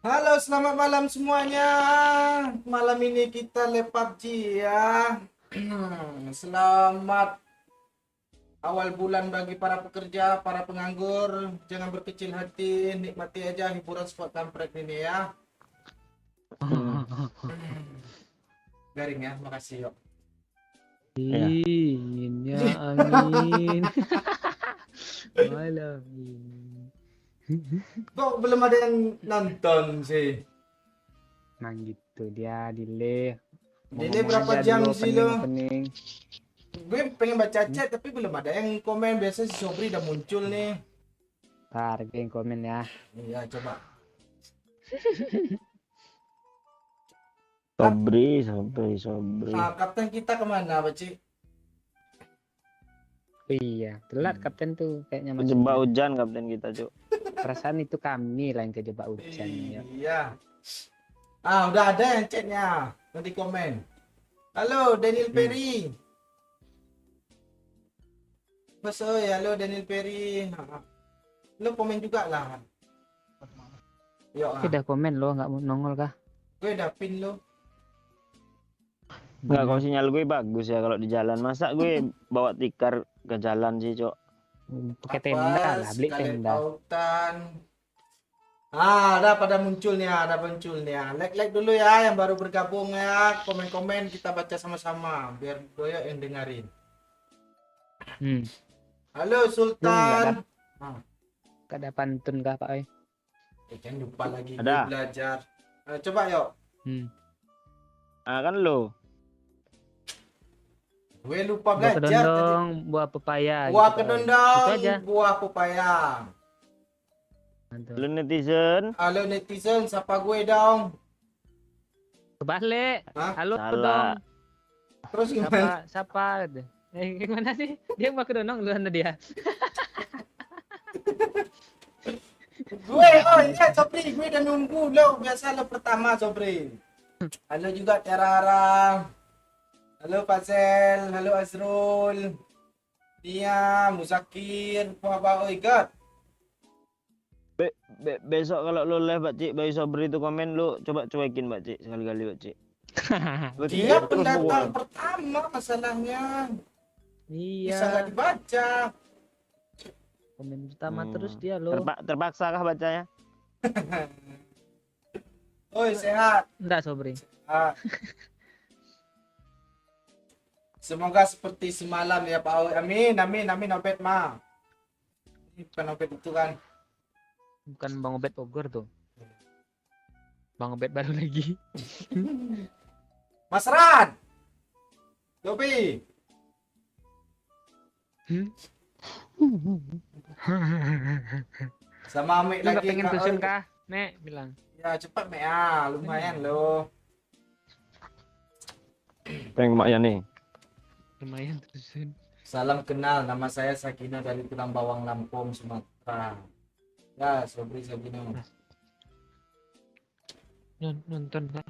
Halo, selamat malam semuanya. Malam ini kita live PUBG ya. Selamat awal bulan bagi para pekerja, para penganggur. Jangan berkecil hati, nikmati aja hiburan spot kampret ini ya. Garing ya, makasih yuk. Ya. Dinginnya angin malam ini. Kok belum ada yang nonton sih? Nah gitu dia delay. Delay Ngomong berapa aja jam dulu, sih lo? opening. Gue pengen baca chat tapi belum ada yang komen. Biasa si Sobri udah muncul nih. Ntar gue yang komen ya. Iya, coba. Sobri. Kapten kita kemana, Baci? Oh iya, telat kapten tuh kayaknya Kejebak masuknya. hujan kapten kita, Cuk. Perasaan itu kami lah yang kejebak hujan ya. Iya. Udah ada yang chatnya. Nanti komen. Halo, Daniel Perry. Mas, halo Daniel Perry. Lo komen juga lah. Yuk, Udah komen lo, nggak mau nongol kah? gue udah pin lo. Enggak, kalau sinyal gue bagus ya kalau di jalan. Masa gue bawa tikar ke jalan sih, Cuk? Pakai tenda lah, beli Sekalian tenda. pautan. Ada pada munculnya, ada munculnya. Like dulu ya yang baru bergabung ya. Komen-komen kita baca sama-sama biar doya yang dengerin. Halo Sultan. Gak ada pantun kah Pak Oi? Jangan lupa lagi gue Ada. belajar. Coba yuk. Kan lo. Gue lupa Buah belajar tadi. kedondong, buah pepaya. Buah gitu, Pak Oi. kedondong, Itu aja. buah pepaya. Mantap. Lo netizen. Halo netizen, sapa gue dong. Kebalik. Hah? Halo Salah. dong. Terus gimana? Siapa? Gimana sih? Dia mau kedonong lu anda dia. Gue, iya Sobri, gue udah nunggu lo. Biasa lo pertama Sobri. Halo juga Tiara. Halo Fazel, halo Azrul. Dia Muzakir, Wah oi God. Besok kalau lo live, Pak Cik, bagi Sobri itu komen, lo coba cuekin, Pak Cik, sekali-kali, Pak Cik. Dia pendatang pertama masalahnya. Bisa nggak Iya. dibaca. Komen pertama terus dia lo. Terpaksa kah bacanya? Oi sehat. Enggak Sobri. Semoga seperti semalam ya Pak Oi. Amin Obed mah. Ini bukan Obed itu kan. Bukan Bang Obed Bogor tuh. Bang Obed baru lagi. Mas Ran. Dobi. Sama Ame Lu nggak lagi pengen Kak tusun Oi. kah? Nek bilang. Ya cepat Mek lumayan loh. Pengen mak ya nih. Lumayan tusun. Salam kenal, nama saya Sakina dari Tulang Bawang Lampung, Sumatera. Ya, Sobri Sakina. Nonton kan.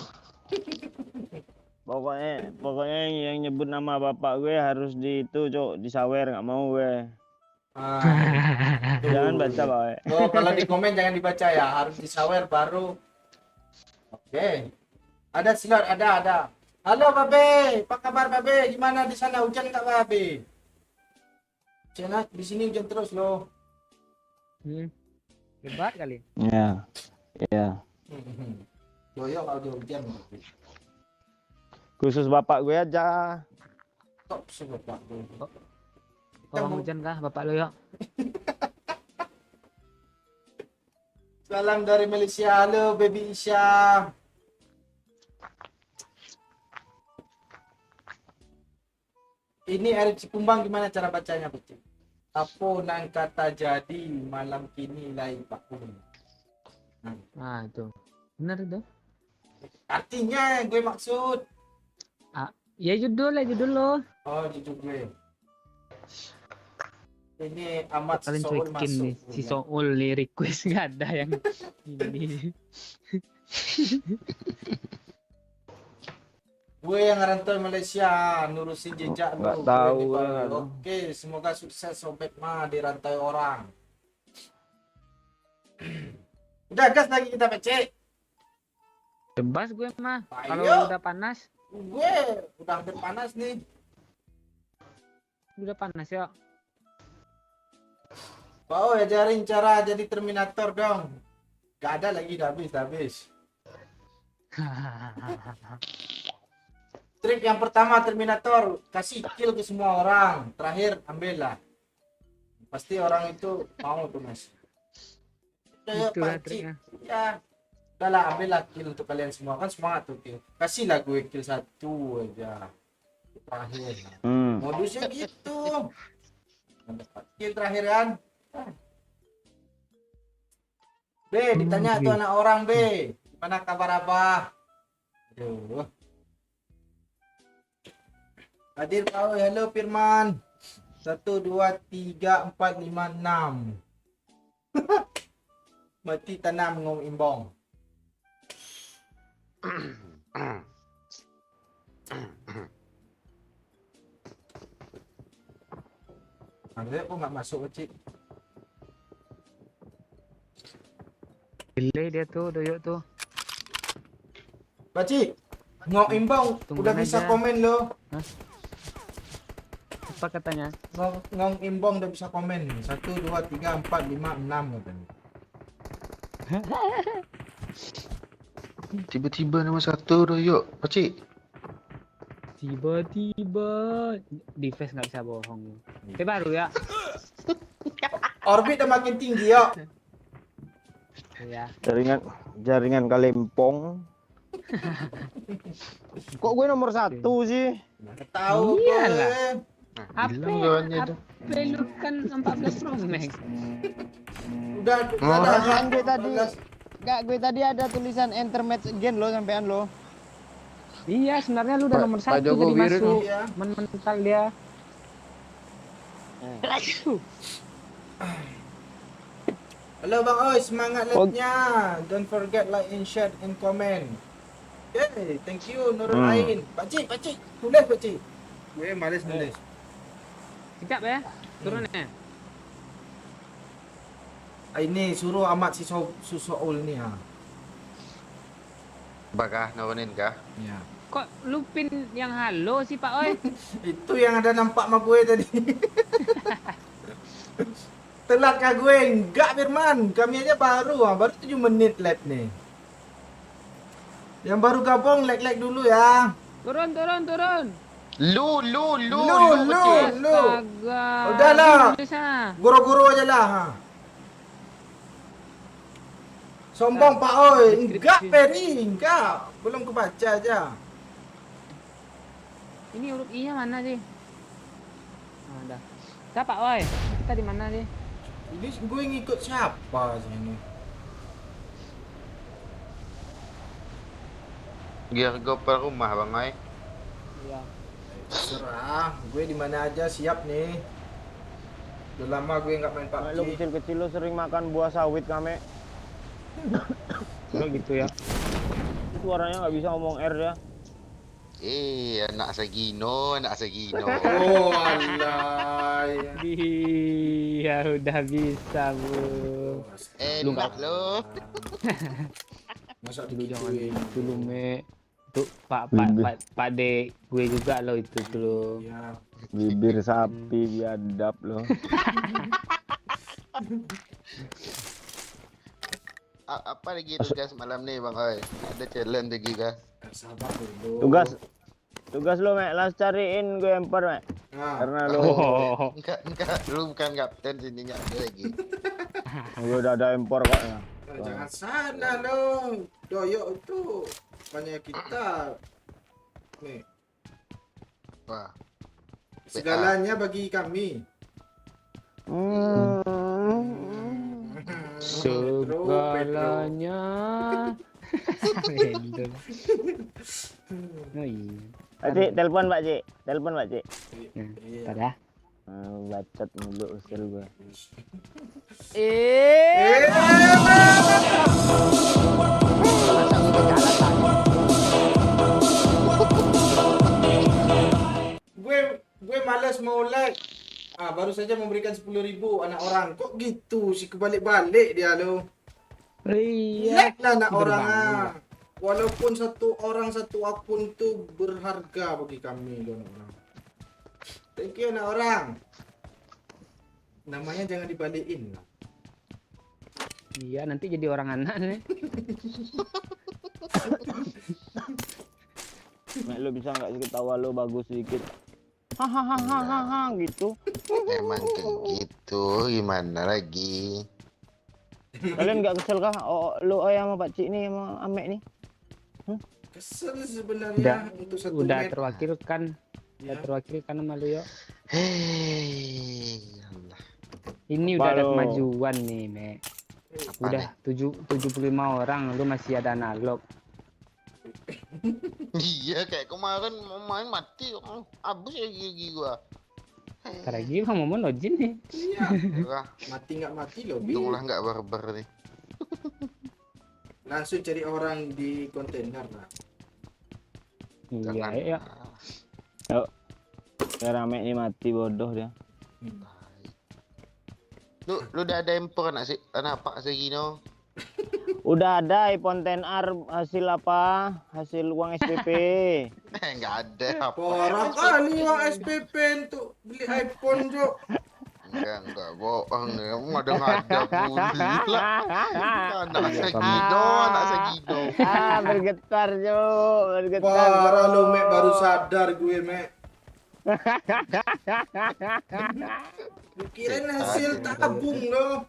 Pokoknya yang nyebut nama bapak gue harus di itu, Cok, disawer, nggak mau gue. Jangan baca, Pak. Oh, kalau di komen jangan dibaca ya, harus disawer baru. Oke. Ada slot, ada. Halo Babe, apa kabar Babe? Gimana di sana, hujan nggak Babe? Hujan di sini hujan terus loh. Hebat kali. Ya. Yoyo kalau dia hujan. Khusus bapak gue aja. Kok sebut Pak? Bawang hujan kah bapak lo yuk? Salam dari Malaysia, halo Baby Isya. Ini Arif Cikumbang gimana cara bacanya, Beci? Apa nang kata jadi malam kini lain Pak Kun. Nah itu. Benar itu. Artinya yang gue maksud. Ya judul lo. Oh, jujur gue. Ini amat Kalian Soul cuekin masuk. nih. Si Soul nih request nggak ada yang ini. Gue yang ngerantau Malaysia, nurusin jejak lu. Nggak tahu, Gue di Bali. nggak tahu. Oke, semoga sukses Sobat mah dirantai orang. Udah gas lagi kita PC. Tebas gue mah. Kalau Ayo. udah panas, Gue udah hampir panas nih. ya. Mau ajarin cara jadi Terminator dong. Gak ada lagi, udah habis. Trik yang pertama Terminator, kasih kill ke semua orang. Terakhir ambillah. Pasti orang itu mau tuh mas. Kayak Itulah pakcik. triknya. Ya. Udahlah ambillah kill untuk kalian semua. Kan semangat tuh kill. Kasihlah gue kill 1 aja. Terakhir. Modusnya gitu. Dapat kill terakhir kan. B, ditanya tuh anak orang B. Gimana kabar abah? Aduh. Hadir kau, halo Firman. 1, 2, 3, 4, 5, 6. Mati tanam ngong imbong. Ada kok nggak masuk kecil. Delay dia tuh, doyok tuh. Baci, ngong imbong udah Tungguin bisa aja. komen lo. Apa katanya? Ngong imbong udah bisa komen nih. 1, 2, 3, 4, 5, 6 katanya. Tiba-tiba nama satu doyok, Pakcik. Tiba-tiba di face nggak bisa bohong. Itu baru ya. Orbit udah makin tinggi ya. Ya. Jaringan Kalimpong. Kok gue nomor 1 sih? Nggak tahu Iyalah. gue. HP, Bilang kawannya itu. HP lu kan 14 Pro Max. Udah ada Kan gue tadi 14. gue tadi ada tulisan enter match again lo sampean lo. Iya, sebenarnya lu udah Pak- nomor Pak 1 Jokowi tadi itu. masuk. Iya. Mental dia. Halo Bang Oi, semangat live-nya. Don't forget like and share and comment. Okay, thank you Nurul Ain. Pakcik, tulis pakcik. Gue malas nulis. Sekejap ya. Turun ya. Ini suruh amat si Susoul ni ha. Bakah nurunin kah? Ya. Kok lu pin yang halo sih Pak Oi? Itu yang ada nampak sama gue tadi. Telat kah gue? Enggak Firman, kami aja baru 7 menit live nih. Yang baru gabung like dulu ya. Turun. Lu, Lu. Pakcik. Astaga. Udahlah. Bisa. Goro-goro aja lah ha. Sombong Pak Oi. Enggak Peri, enggak. Belum kebaca aja. Ini huruf I-nya mana sih? Oh, udah. Siapa Pak Oi? Kita di mana sih? Ini gue ngikut siapa sih ini? Gear gopel rumah Bang Ai. Iya. Serah, gue di mana aja siap nih. Udah lama gue nggak main Lo PUBG. kecil-kecil lo sering makan buah sawit kame. Oh gitu ya. Suaranya nggak bisa ngomong R ya. Anak Sagino. Oh alah. Iya udah bisa bu. Enak lo. Masa Lu jangan digituin? gitu lu me. Tuh Pak De gue juga lo itu tuh lo. Ya. Bibir sapi biadab lo. Apa lagi tugas malam nih Bang Ai? Ada challenge lagi kah? Sabar dulu. Tugas lo Mek, las cariin gue emper Mek. Nah, Karena lo Oh. Enggak, lu bukan kapten sini enggak ada lagi. gue udah ada empor kok ya. jangan sana lo. Doyok itu banyak kita. Nih, Wah, segalanya bagi kami. Segalanya. Random. Oh iya. Cik, telepon Pak Cik. Iya. Tada. Bacot mulu usil gue. Gue malas mau like. Baru saja memberikan 10.000 anak orang. Kok gitu sih kebalik-balik dia lo. Iya. Like lah anak orang Berbangga. walaupun satu orang satu akun tuh berharga bagi kami dua orang. Thank you anak orang. Namanya jangan dibalikin lah. Iya, nanti jadi orang anak nih. Mek, lu bisa nggak sih ketawa lu bagus sedikit? Hahaha gitu. Emang kayak gitu, gimana lagi? Kalian nggak kesel kah? Oh, lu sama Pak Cik nih sama Amek nih? Kesel sebenarnya untuk satu Udah match. terwakilkan. Ya. Udah terwakilkan sama lu yuk. Hei, Allah. Ini Apa udah ada lu? kemajuan nih, Mek. Apa Udah 75 orang, lu masih ada analog. Iya, kayak kemarin mau main mati, abis ya gigi gua. Ntar lagi Bang Momon login nih. Iya. Wah, Mati nggak mati loh. Bi. untunglah nggak barbar nih. Langsung cari orang di kontainer lah. Iya, Jangan. ya. Biar Amek nih mati bodoh dia. Lu udah ada empor nak sih? Anak Pak Segino. Udah ada iPhone XR hasil apa? Hasil uang SPP. Nggak ada apa. Parah kali uang SPP untuk beli iPhone Jo. Enggak bohong nih. Kamu ngada pula. Anak Segino, anak Segino. Bergetar Jo, bergetar. Parah Jo. lo Mek, baru sadar gue Mek. Kirain hasil tabung lo.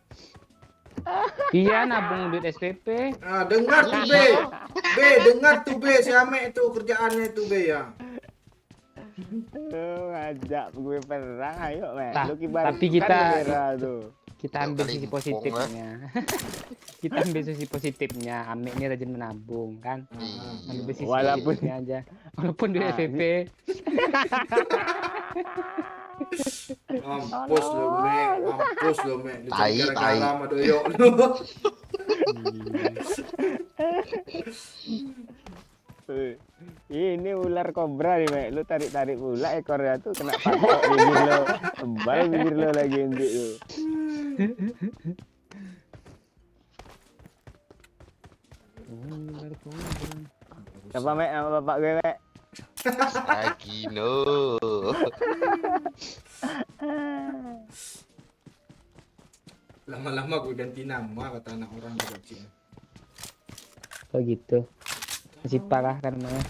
Iya, nabung duit SPP. Nah, dengar tuh B. Dengar tuh B, si Ame itu kerjaannya itu B ya. Ngajak gue perang, ayo Mek. Nah, Lu kibarkan tapi kita- bendera tuh. Kita ambil sisi Kelimpong, positifnya. Kita ambil sisi positifnya. Ame ini rajin menabung kan. Ambil sisi Walaupun- positifnya aja. Walaupun duit Ah, SPP. Mampus lo Mek, mampus lo Mek. Lu Tai, jadi gara-gara tai. sama doyok lu. Ini ular kobra nih Mek. Lu tarik-tarik pula ekornya tuh kena patok bibir lo. Tebal bibir lo lagi indik tuh. Siapa Mek sama bapak gue Mek? Segino. Lama-lama gue ganti nama kata anak orang juga Cina. Oh gitu. Masih parah kan namanya.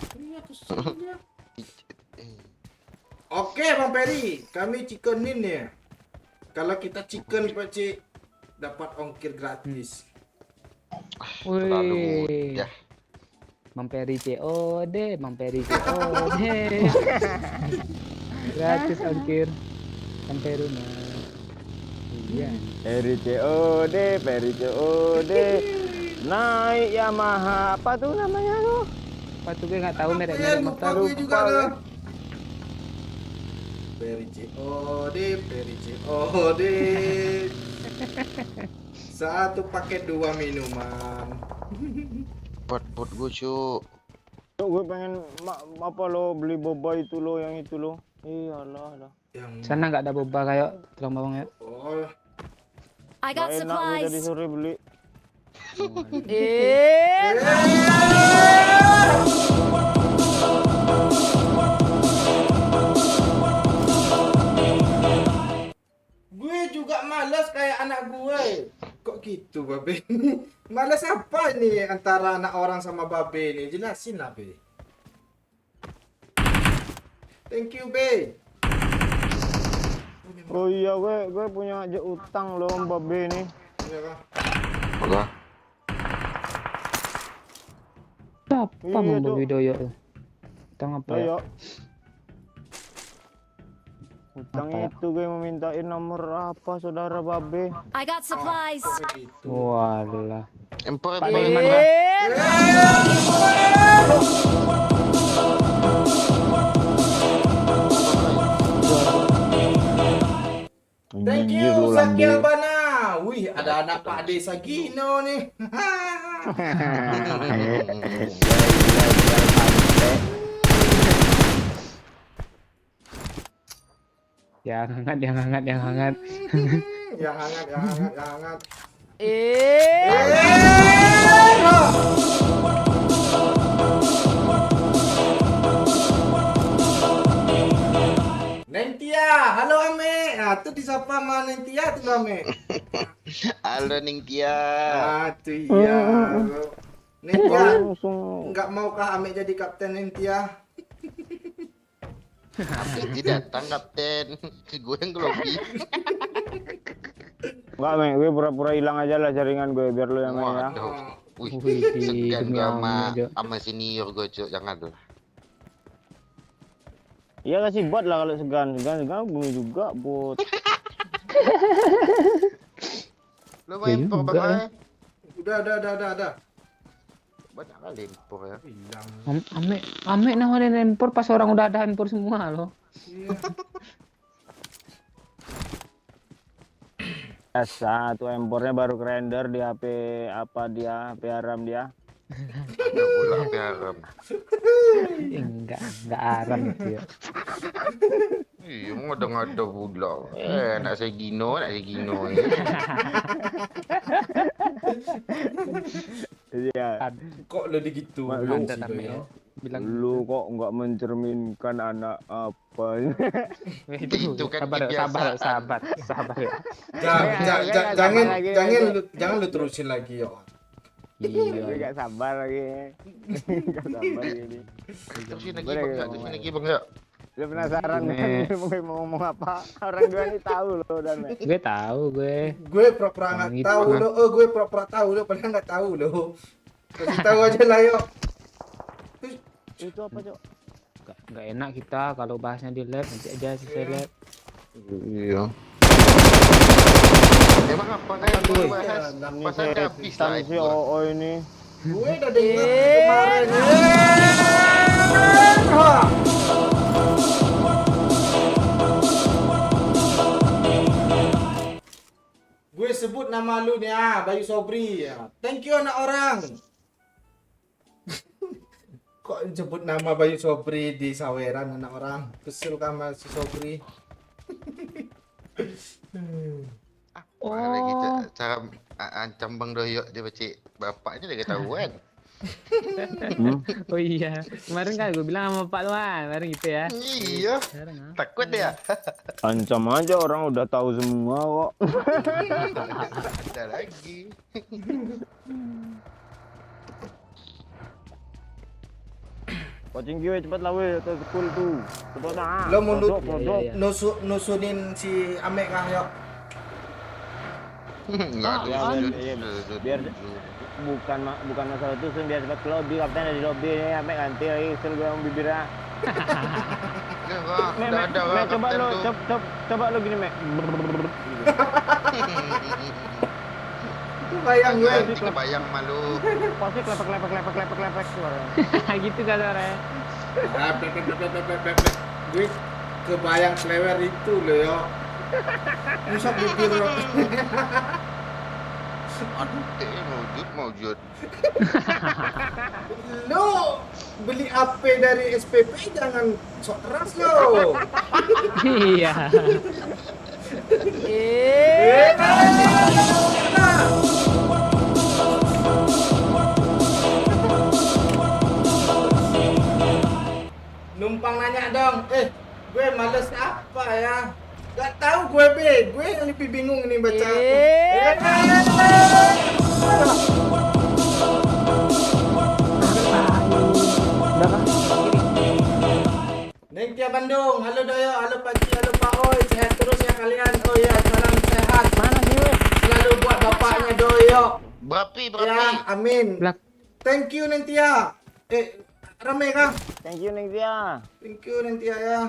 Oke Bang Peri, kami chickenin ya. Kalau kita chicken Pak Cik dapat ongkir gratis. Terlalu Wih. mudah. Mamperi COD, mamperi COD. Gratis ongkir sampai rumah. Iya. Peri COD, Peri COD. Naik Yamaha, apa tuh namanya tuh? Apa tuh gue nggak tahu Ya merek-merek lupa motor. gue juga lupa lah. Peri COD, Peri COD. Satu paket 2 minuman. Bot gue cu. Tuh, gue pengen apa lo beli boba itu lo yang itu lo. Iyalah lah. Yang Sana nggak ada boba kayak tulang bawang ya. oh, I got Nggak enak gue tadi supplies. sore beli. gue juga malas kayak anak gue. Kok gitu Babe? Malas apa ini antara anak orang sama Babe ini? Jelasin lah Be. Thank you Be. Oh iya gue punya aja utang lo Mbak B nih. Iya kah? Apa? Apa Iya, mau Cuk. Widoyo tuh? Tang apa ya? Ayo. Utang Apa ya? itu gue mau mintain nomor apa saudara Babe. I got supplies. Gitu. Walah. Empor Pak apa? Daiman, Pak. Thank Anjir, you lu Zakil lambe. Bana. Wih, ada anak Pak De Sagino nih. Yang hangat, yang hangat, yang hangat. Yang hangat, yang hangat, yang hangat. sapa sama Nentia tuh Ame. Halo Ning Tia. Tuh iya. Nentia, langsung nggak maukah Ame jadi kapten Nentia? Kapten tidak datang kapten. Gue yang ngelobi. enggak, Mek. Gue pura-pura hilang aja lah jaringan gue biar lu yang main ya. Waduh. Wih, Wih, segan demi gue Allah, Jo. sama senior gue, Cuk. Jangan lah. Iya kasih bot lah kalau segan bunuh juga bot. Lu main Iya pro juga, Bang ya. Oi? Udah. Banyak kali impor ya. Hilang. Ame nawarin handphone pas orang udah ada handphone semua loh. Iya. Biasa tuh impornya baru render di HP apa dia, HP haram dia. Ada pula garam. Enggak aram itu ya. Iya, ngada-ngada pula. Nak saya gino. Iya. Kok lo digitu? Lu- Ada Ame ya. Bilang Lu kok nggak mencerminkan anak apa? Itu kan kebiasaan. sabar ya. Jangan lu terusin lagi yo. Gue Iya. gak sabar lagi. Gak sabar ini. Terusin lagi Boleh, Bang, boleh, terusin boleh. lagi Bang ya. Lu penasaran Nih. kan mau ngomong apa? Orang dua ini tahu loh dan Gue tahu gue. Gue pura-pura nggak Gitu, tahu kan? lo. Gue pura-pura tahu lo, padahal nggak tahu lo. Kasih tahu aja lah yo. itu apa, Cok? Nggak enak kita kalau bahasnya di lab, nanti aja selesai lab. Iya. Emang apa kayak Aduh, gue bahas? Ini Pas ada habis setan lah si itu. OO ini. Gue udah dengar kemarin. Wah. Gue sebut nama lu nih Bayu Sobri. Thank you anak orang. Kok sebut nama Bayu Sobri di saweran anak orang? Kesel sama si Sobri. Wah, lagi cara ancam Bang Doyok dia bacik bapaknya dia ketahuan. Oh iya, kemarin kan gue bilang sama Pak Luan, kemarin gitu ya. Iya. Sekarang ah. Takut dia. Ancam aja orang udah tahu semua kok. Ada lagi. Coaching gue cepet lah weh, ke school tuh. Cepet lah. Lo mau Produk. Iya. nusunin si Amek kah yuk? Enggak ada. Ya, sudut, iya, sudut, biar sudut. bukan masalah itu biar cepet ke lobby, kapten ada di lobby ini sampai ganti lagi kesel gue sama bibirnya. Enggak, Mek, udah Mek, ada Mek, orang coba kapten lo, tuh. coba lo gini Mek. Itu bayang gue. Nanti kebayang malu. Pasti klepek suaranya. Gitu kan suaranya. Plek. Gue kebayang klewer itu lo yo. Musab bibir lo. Aduh, maujud. Lo beli AP dari SPP jangan sok keras lo. Iya. Numpang nanya dong. Gue males apa ya? Gak tahu gue gue yang lebih bingung ini baca. Udah kah? Neng Tia Bandung, halo Doyo, halo Pak Ci, halo Pak Oi, sehat terus ya kalian. Oh ya, salam sehat. Mana sih weh? Selalu buat bapaknya Doyo. Berapi. Ya, amin. Blak. Thank you Neng Tia. Rame kah? Thank you Neng Tia. Thank you Neng Tia ya.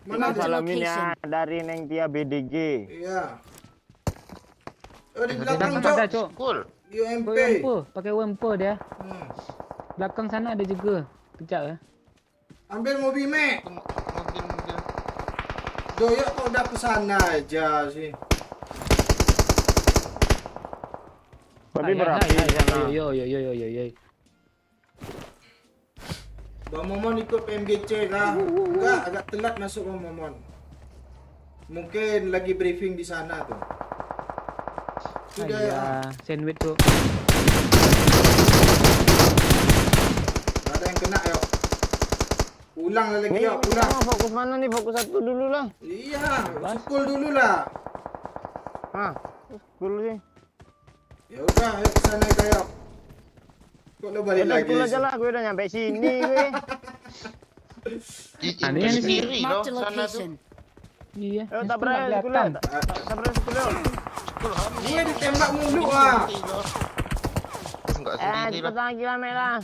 Mana Kita ada? salamin ya dari Neng Tia BDG. Iya. Oh di Belakang belakang ada, Cok. Cok. Cool. UMP. Pakai UMP dia. Hmm. Belakang sana ada juga. Kejap ya. Ambil mobil Mek. Mobil. Doyo kok udah kesana aja sih. Tapi berapi di sana. Yo. Bang Momon ikut PMGC lah. Enggak, agak telat masuk Bang Momon. Mungkin lagi briefing di sana tuh. Sudah ya. Iya, sandwich tuh. Gak ada yang kena yuk. Ulang lah lagi Nih, yuk, kita ulang. mau fokus mana nih? Fokus satu dulu lah. Iya, sukul dulu lah. Hah, dulu sih. Ya udah, ayo ke sana kita yuk. Kok lo balik Udah lagi? dulu aja lah, gue udah nyampe sini gue. Ada yang Di kiri loh, Marked a sana tuh. location. Iya. Ayo tabrak sekolah. Tabrak sekolah. Gue ditembak mulu ah. Enggak sendiri lah. Cepat lagi lah merah.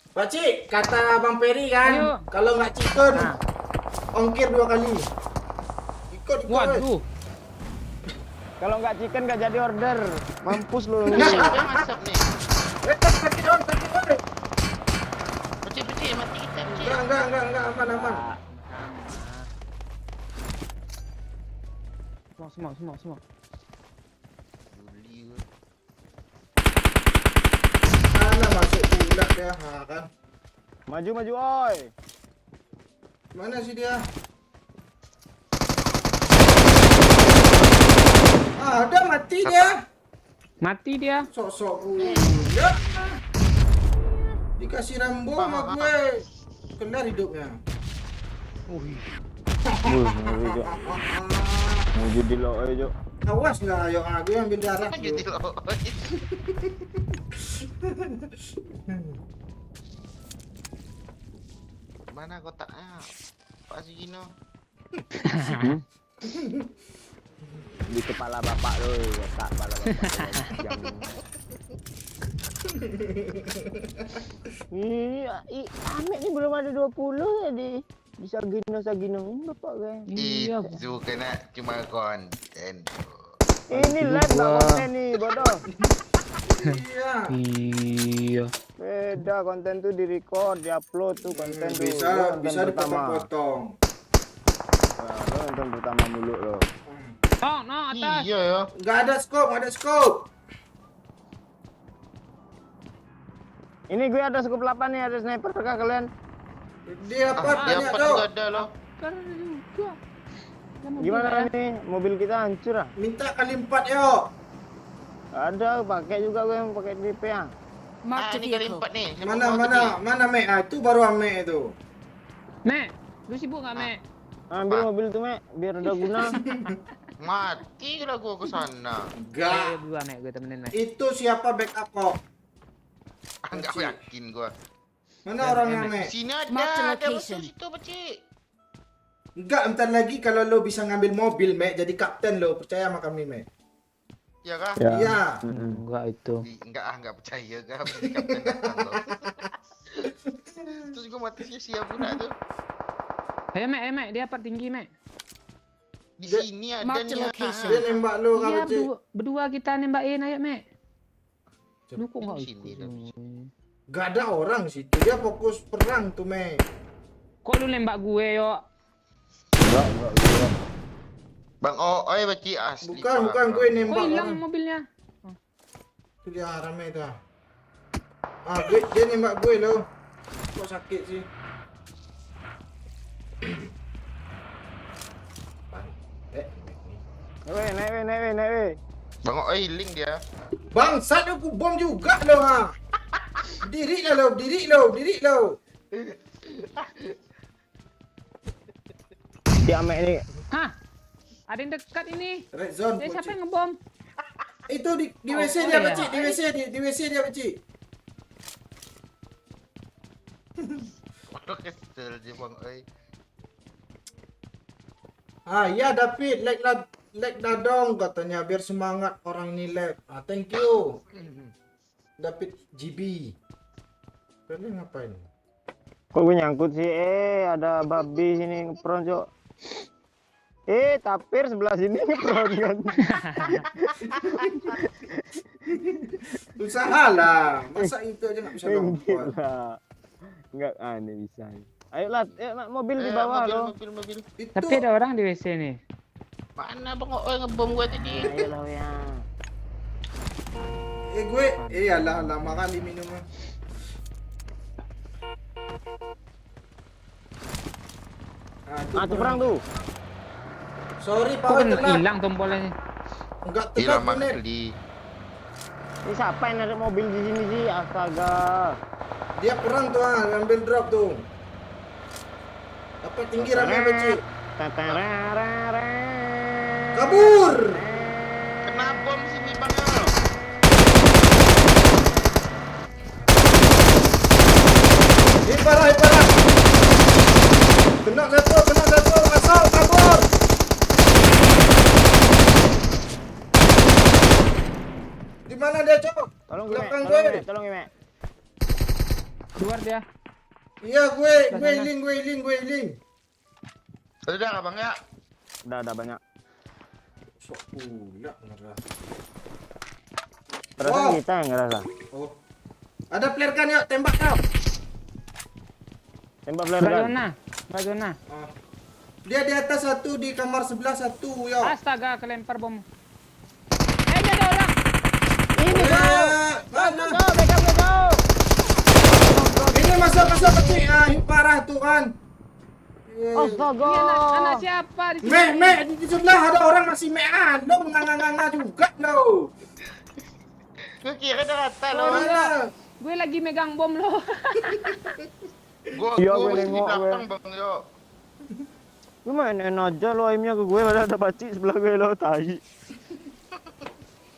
Pakcik, kata Bang Peri kan, Ayo. kalau nggak chicken, Nah. ongkir 2 kali. Ikut. Waduh. Kalau nggak chicken nggak jadi order. Mampus lu. Siapa yang masak nih? Sakit on. Pecik, mati kita, pecik. Enggak, aman. Semua. Buli gue. Mana masuk pula dia, ha kan? Maju, oi. Mana sih dia? Ada mati dia. Mati dia. Sok-sok pula. Dikasih Rambo sama gue. Kelar hidupnya. Mau jadi lo aja. Awas lah, yuk aku ambil darah. Kan jadi loh. Mana kotaknya? Pak Sugino. Di kepala bapak lo, tak kepala bapak. Iya, Amek ni belum ada 20 jadi bisa Sagino ini bapak gue. Iya. Itu kena cuma konten. Ini live nggak konten nih bodoh. Iya. Iya. Beda konten tuh di record, di upload tuh konten tuh. Bisa Lo nonton bisa pertama. dipotong-potong. Nah, lo nonton pertama dulu lo. Oh, no, atas. Iya ya. Nggak ada scope. Ini gue ada scoop 8 nih, ada sniper kah kalian? Dia apa Dia banyak apa tuh? juga ada loh. Karena juga. Gimana nih? Mobil kita hancur ah? Minta kali 4 yuk. Ada, pakai juga gue yang pakai DP ah. Marked a Ini kali vehicle. 4 nih. Siapa Mana mau tadi? mana Mek? Ah, itu baru Mek itu. Mek, lu sibuk gak, Mek? Ambil Apa? mobil tuh, Mek, biar ada guna. Mati lah gua ke sana. Enggak. Ayo dua, Mek, gue temenin, Mek. Itu siapa backup kok? Enggak yakin gua. Mana orangnya Mek? Sini Mark the ada location. betul situ, Pecik. Enggak, bentar lagi kalau lo bisa ngambil mobil Mek, jadi kapten lo, percaya sama kami Mek. Ya kah? Iya. Enggak itu. Enggak percaya kah? Berarti kapten datang loh. Terus gua mati sia-sia pula tuh. Ayo, Mek, dia part tinggi, Mek. Di Dia- sini Mark the adanya. location. Dia nembak lo Iya, kalau cik. berdua kita nembakin, ayo, Mek. Lu kok nggak Di sini, ikut? tapi. Gak ada orang situ, dia fokus perang tuh Mek. Kok lu nembak gue, yo? Enggak. Bang Oi Pecik asli. Bukan gue Kok nembak hilang orang. mobilnya? Itu dia rame itu. Ah, dia nembak gue lo. Kok sakit sih? Naik weh. Bang Oi link dia. Bangsat aku bom juga lo ha. Diri lo. Si Amek ini. Hah? Ada yang dekat ini. Red zone. Siapa Pocik. yang ngebom? Itu di Oh, WC oh dia ya. Pecik, di WC dia Pecik. Waduh kesel je Bang Oi. Ah, ya David, like dadong katanya biar semangat orang ini lag. Ah, thank you. David GB. Kalian ngapain? Kok gue nyangkut sih? Ada babi sini ngepron, Cok. Tapir sebelah sini ngepron kan. Usahalah. Masa itu aja nggak bisa Enggak lompat. lah. Enggak aneh bisa. Ayolah, Mak, mobil di bawah lo. Mobil. Itu. Tapi ada orang di WC nih. Mana Bang Oi ngebom gua tadi? Ayolah ya. Gue, alah lama kali minumnya. Tuh perang tuh. Sorry, Kok power kan telat. hilang tombolnya? Enggak Iya telat lama menit. kali. Ini siapa yang narik mobil di sini sih? Astaga. Dia perang tuh, ambil drop tuh. Dapat tinggi ramai Beci. Tatararara. Kabur. Kena bom sini bang ya. Parah. Kena satu, asal kabur. Di mana dia, Cok? Tolong gue, Belakang tolong gue. gue, tolong gue. Keluar dia. Iya, gue Sana. healing. Ada dah bang ya. Udah banyak. Sok pula ngerah. Perasaan Wow. kita yang ngerasa. Oh. Ada flare gun yuk, tembak kau. Tembak flare gun. Bagaimana? Ah. Dia di atas satu, di kamar sebelah satu, yuk. Astaga, kelempar bom. Ini ada orang. Ini Mana? go. Ini masuk kecil. Ah, ini parah tuh kan. Astaga. Ini anak siapa di sini? Mek, di sebelah ada orang masih mean. Lo menganga-nganga juga lo. Gue kira dah rata Oh, loh. mana? Gue lagi megang bom loh. Iya, Gue gue masih di nengok, belakang bang yo. Lu mainin aja lo aimnya ke gue, padahal ada pacik sebelah gue lo, tai.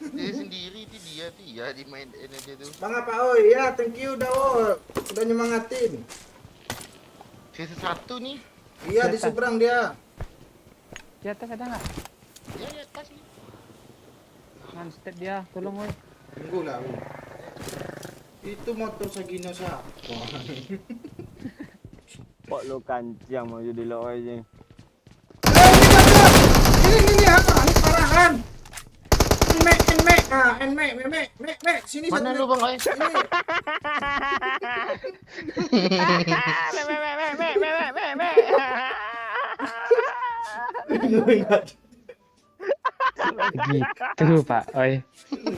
Dia sendiri itu dia dimain ini aja tuh. Bang apa? Oh iya, thank you dah. Oh. Udah nyemangatin. Sisa satu nih. Iya, di seberang dia. Di atas ada nggak? Ya atas nih. Non-step dia, tolong woi. Tunggu lah. Itu motor Sagino siapa? Kok lo kancang mau jadi lo aja. Ini parahan. Mek, sini Mana satu. lu bang? Ini. Gitu Pak, oi.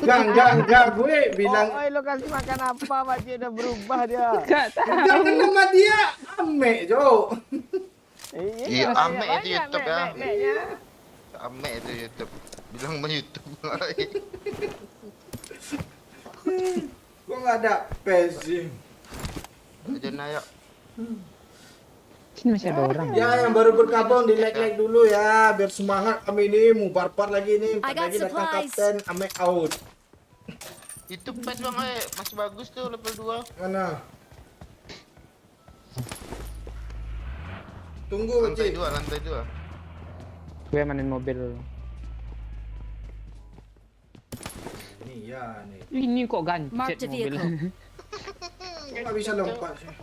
Enggak, gue bilang Oh, lo kasih makan apa, pacik udah berubah dia. Gak tahu. jangan nama dia Ame, Jo. Iya, kasih Ame itu banyak, YouTube ya. Mek-meknya. Ame itu YouTube. Bilang mah YouTube. Gua enggak ada pesi. Aja naya. Sini masih ada orang. Ya, yang baru bergabung di like dulu ya, biar semangat kami ini mau barbar lagi nih. I got Lagi datang supplies. kapten Ame out. Itu pas bang masih bagus tuh level 2. Mana? Tunggu, Lantai Cik. 2, lantai 2. Gue mainin mobil dulu. Ini ya nih. Ini kok Mark gancet the mobil. vehicle. Kok nggak bisa lompat sih?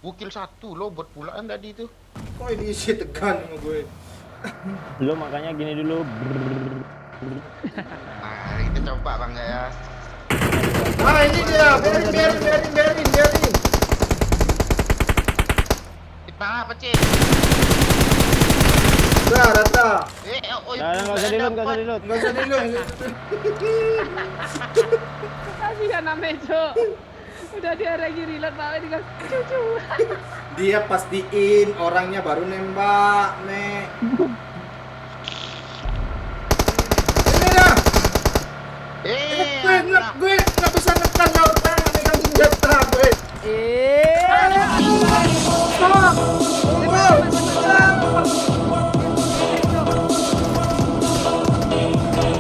Bukil 1 lo buat pulaan tadi tuh. Kok ini isi tekan sama gue? Lo makanya gini dulu. Nah, kita coba bang ya. Ah, ini dia. Biarin. Di mana apa cik? Dah, data. Nah, nggak usah dilut. Nggak usah dulu. Kasihan namanya, Cok. Udah dia lagi reload Pak, dengan cucu. Dia pastiin orangnya baru nembak, Nek. Ini dah. Gue nggak bisa nekan jauh tangan dengan senjata gue.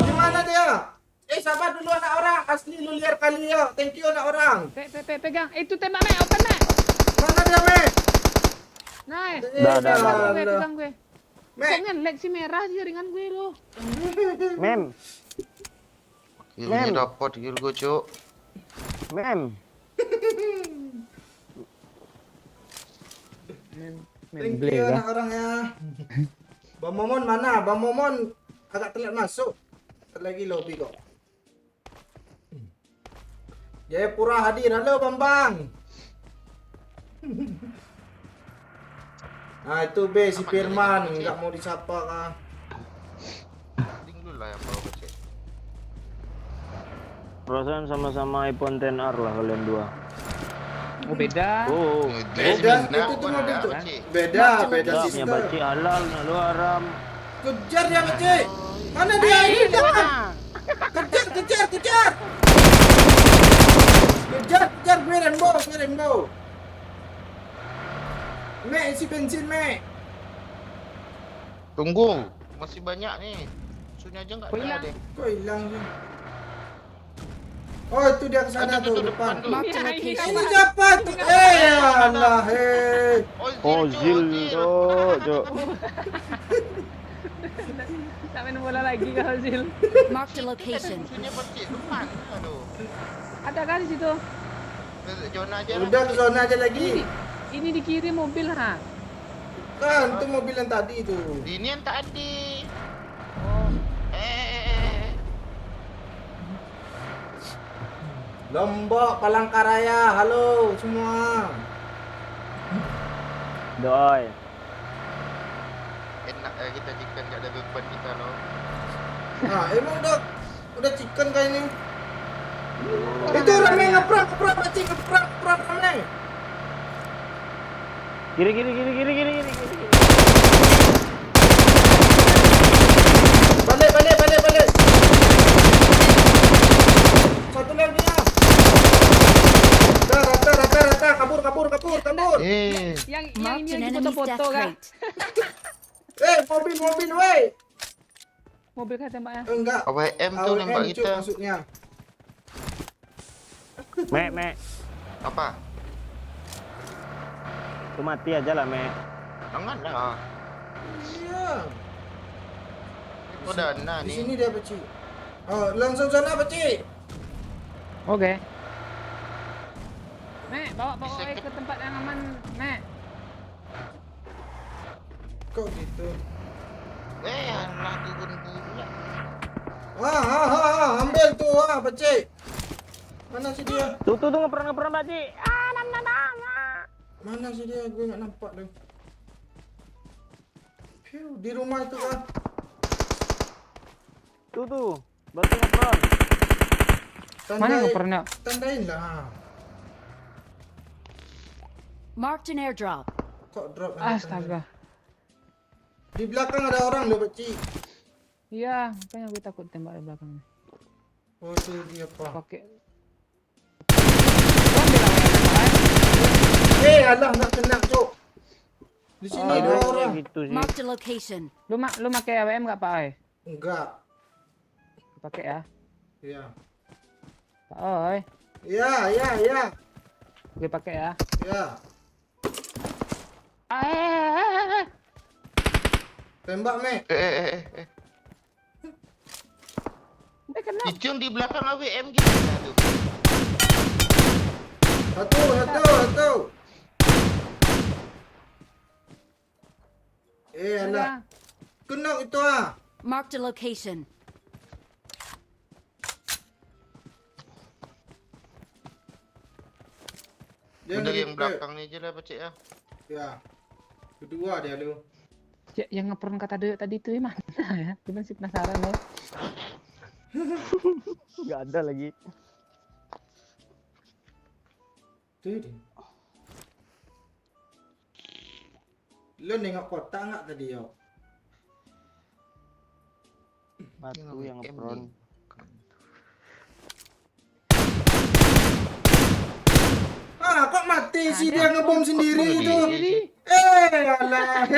Gimana dia? Sabar dulu anak orang. Asli lu liar kali ya. Thank you anak orang. Pegang. Itu tembak, Mek. Open, Mek. Mana dia, Mek? Nice. Dah. Pegang gue. Mek. Kok nge-lag sih merah sih ringan gue loh. Mem. Kilnya dapat kill gue cuk. Mem. Thank you anak orang ya. Bang Momon mana? Bang Momon agak telat masuk. Lagi lobby kok. Jayapura hadir. Halo Bambang. Nah itu B si Firman nggak mau disapa kah? Ding dulu lah yang bawa cik. Perasaan sama-sama iPhone XR lah kalian dua. Oh beda. Oh, Beda, itu tuh mobil tuh. Beda punya sister. baci halal, nah lu haram. Kejar dia kecil. Mana dia? Ini jangan. Kejar. Kejar gue Rainbow. Mek, isi bensin, Mek. Tunggu, masih banyak nih. Musuhnya aja nggak Kok ada hilang? deh. Kok hilang sih? Oh, itu dia ke sana Ada tuh, tuh depan. depan tuh. Marked a Ini location. Ini siapa tuh? Allah, Oh, Zil tuh, Cuk. Tak main bola lagi kau Zil. Marked a location. Musuhnya pasti depan. Aduh. Ada kan di situ? Zona aja lah. Udah ke zona aja lagi. Ini di kiri mobil ha. Kan, itu mobil yang tadi tuh. Di ini yang tadi. Oh, Lombok, Palangkaraya, halo semua. Doi. Enak kita jika nggak ada beban kita loh. Nah, emang udah chicken kayak ini. Itu rame ngeprang, Pakcik, ngeprang rame. Kiri. Balik. Satu lagi ya. Rata, kabur. yang Marked ini an yang enemy's death foto-foto kan? rate. Mobil, wey. Mobil kan tembaknya. Enggak. AWM tuh nembak Cuk, kita. maksudnya. Mek. Apa? Tuh mati aja lah, Mek. Jangan lah. Iya. Oh dana Di nih. sini dia, Pakcik. Oh, langsung sana, Pakcik. Oke. Mek, bawa Bisa ke tempat yang aman, Mek. Kok gitu? Alah turun pula. Ambil tuh, Pakcik. Mana sih dia? Tuh ngeperan Pakcik. Mana sih dia? Gue nggak nampak tuh. Piu, di rumah itu kan. Tuh. Bantu ngeperan. Mana ngepernya? Tandain lah. Marked an airdrop. Kok drop? Astaga. Di belakang ada orang loh, Pakcik. Iya, makanya gue takut tembak di belakangnya. Oh, itu dia apa? Pakai. Kan bilang Alah, nggak kena, Cuk. Di sini ada orang. Gitu sih. Marked a location. lu pakai AWM enggak, Pak Oi? Enggak. Pakai ya. Iya. Pak Oi, Iya. gue pakai ya. Iya. Tembak, Mek. Dia kena. Itu yang di belakang AWM gitu. Aduh. Satu. Alah. Kena itu ah. Marked a location. Udah yang belakang nih aja lah Pakcik ya. Ya. Kedua dia lu. Ya, yang ngepern kata Doyok tadi itu mana ya? Gue masih penasaran ya. Nggak ada lagi. Tuh dia. Lu nengok kotak nggak tadi yo? Batu yang ngeperan. Kok mati sih dia ngebom sendiri itu? Sendiri. Alah.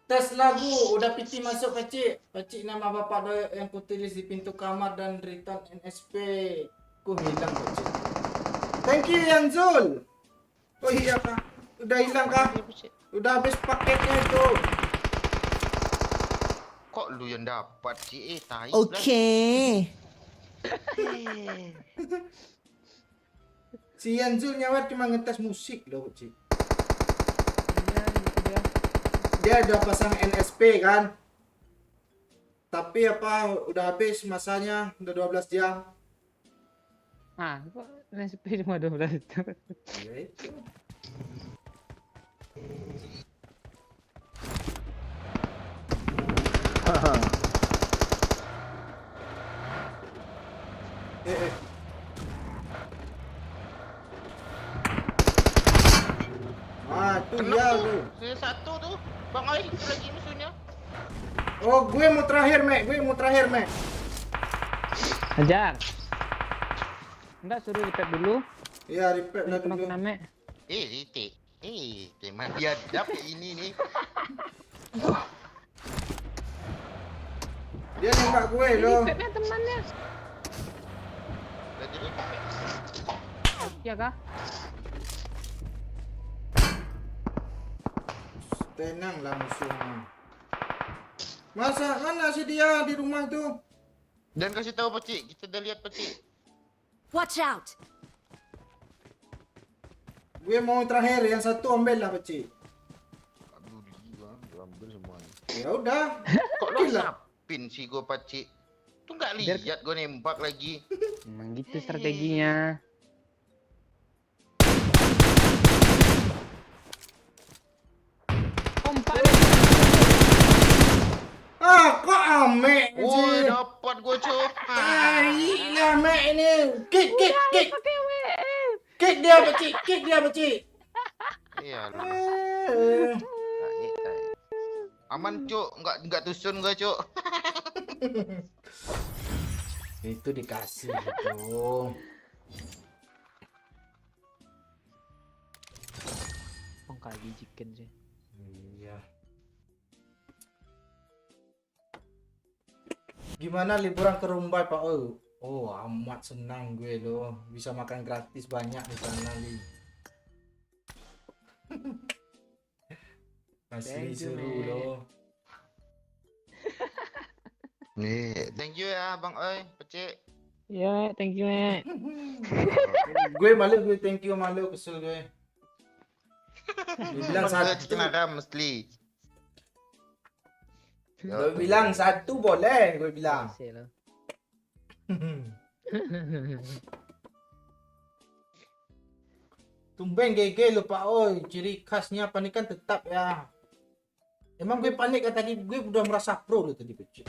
Tes lagu, udah PT masuk Pakcik. Pakcik nama bapak Doyok yang kutulis di pintu kamar dan return NSP. Ku hilang Pakcik. Thank you Yanzul. Oh iya kah? Udah hilang kah? Udah habis paketnya itu. Kok lu yang dapat sih? Tai. Si Yanzul nyawa cuma ngetes musik loh Pakcik. Iya, gitu dia. Dia udah pasang NSP kan. Tapi apa udah habis masanya, udah 12 jam. Ah, kok NSP cuma 12 itu. Ya itu. Eh. Ah, tu Kena ya tuh. tu. Saya satu tuh. Bang Ai, itu lagi musuhnya. Oh, gue mau terakhir, Mek. Hajar. Enggak, suruh repair dulu. Iya, repair lah Kena dulu. kena Mek. Ritik. Memang biadab ini nih. Dia nembak gue loh. Repairnya temannya. Lagi ni. Iya kah? Tenanglah musuhnya. Masa mana sih dia di rumah itu? Dan kasih tahu Pakcik, kita dah lihat Pakcik. Watch out! Gue mau terakhir, yang satu ambil lah Pakcik. Aduh, dia ambil semua. Ya udah. Kok lo sapin sih gue Pakcik? Tu enggak Biar- lihat gue nembak lagi. Emang gitu strateginya. Kompak. Ah, kok Ame Woi, sih? dapat gue cok. Tai lah Mek ini. Kick. Pakai WM. Kick dia Pakcik. Iya lu. Eh. Tak. Aman cok, enggak tusun gue cok. Itu dikasih gitu. Oh, kali chicken sih. Iya. Gimana liburan ke Rumbai Pak? Oh, amat senang gue loh. Bisa makan gratis banyak di sana nih. Asli Thank you, seru Mek. loh. Nih, thank you ya Bang Oi, Pakcik. Ya, thank you, Mek. Gue thank you malu kesel gue. Dia bilang satu. Kenapa mesti? Gue bilang satu boleh, gue bilang. Masih lah. Tumben GG lupa ciri khasnya panikan tetap ya. Emang gue panik kan tadi, gue udah merasa pro loh tadi kecil.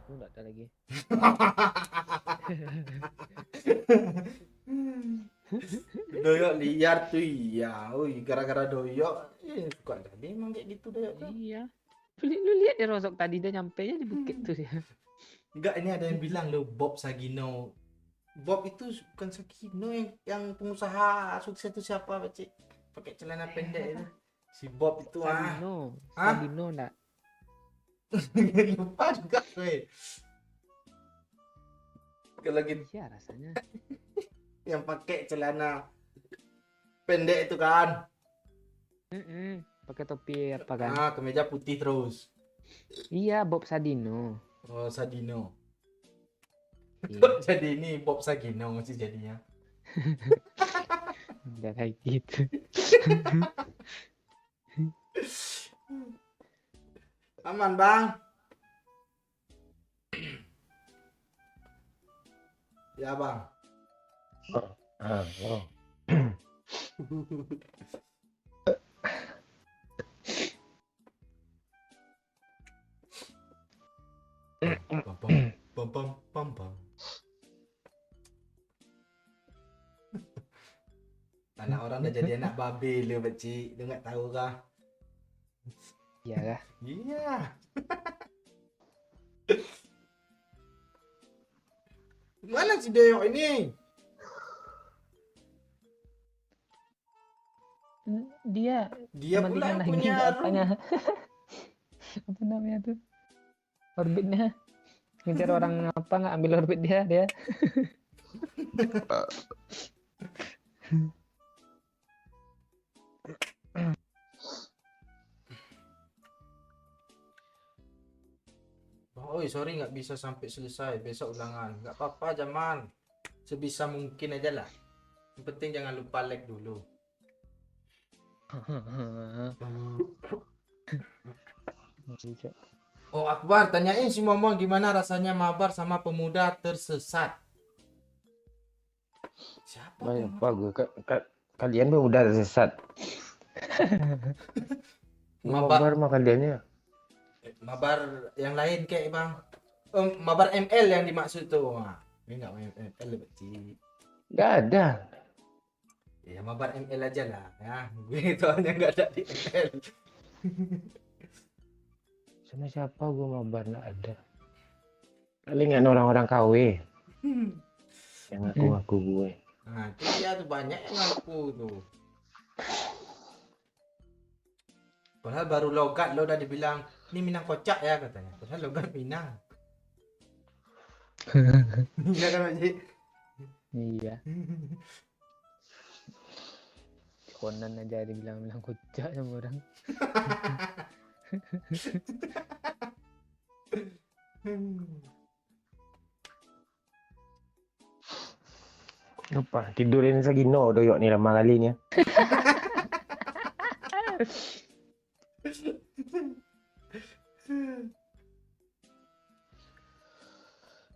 Aku enggak ada lagi. Doyok liar tuh iya, gara-gara doyok, suka jadi emang kayak gitu doyok. Iya. Lu lihat dia rosok tadi dia nyampe nya di bukit tuh dia. Enggak, ini ada yang bilang lo Bob Sagino. Bob itu bukan Sagino yang pengusaha sukses itu siapa, Pak Cik? Pakai celana pendek itu. Si Bob itu Sabino. Hah? Sabino enggak? Lupa juga gue. Kalau lagi Iya rasanya. yang pakai celana pendek itu kan. Pakai topi apa kan? Kemeja putih terus. Iya, Bob Sadino. Oh, Sadino. Iya, Jadi ini Bob Sagino sih jadinya. udah kayak gitu. Aman, Bang. Ya, Bang. Pam. Anak orang udah jadi anak babe lu, Beci. Lu nggak tahu kah? Iya kah? Iya. Mana si Deok ini? Dia Dia cuma pula di yang sana punya gitu, room. apanya? Apa namanya tuh? Orbitnya. Ngejar orang apa nggak ambil orbit dia. Oh, sorry nggak bisa sampai selesai. Besok ulangan. Nggak apa-apa, Jaman. Sebisa mungkin aja lah. Yang penting jangan lupa like dulu. Oh, Akbar, tanyain si Momong gimana rasanya mabar sama pemuda tersesat. Siapa? Banyak tuh? bagus. Kalian tuh udah sesat. Mabar, Mah kaliannya. mabar yang lain kayak Bang. Mabar ML yang dimaksud tuh. Wah, ini nggak main ML berarti. Nggak ada. Ya mabar ML aja lah ya. Gue soalnya nggak ada di ML. Sama siapa gue mabar nggak ada. Palingan orang-orang KW yang ngaku-ngaku gue. Nah, itu dia tuh banyak yang ngaku tuh. Padahal baru logat lo udah dibilang, ini Minang kocak ya katanya. Padahal logat Minang. Iya kan Pak Cik? Iya. Konan aja dibilang kocak sama orang. Lupa tidurin Sagino doyok nih lama kali nih.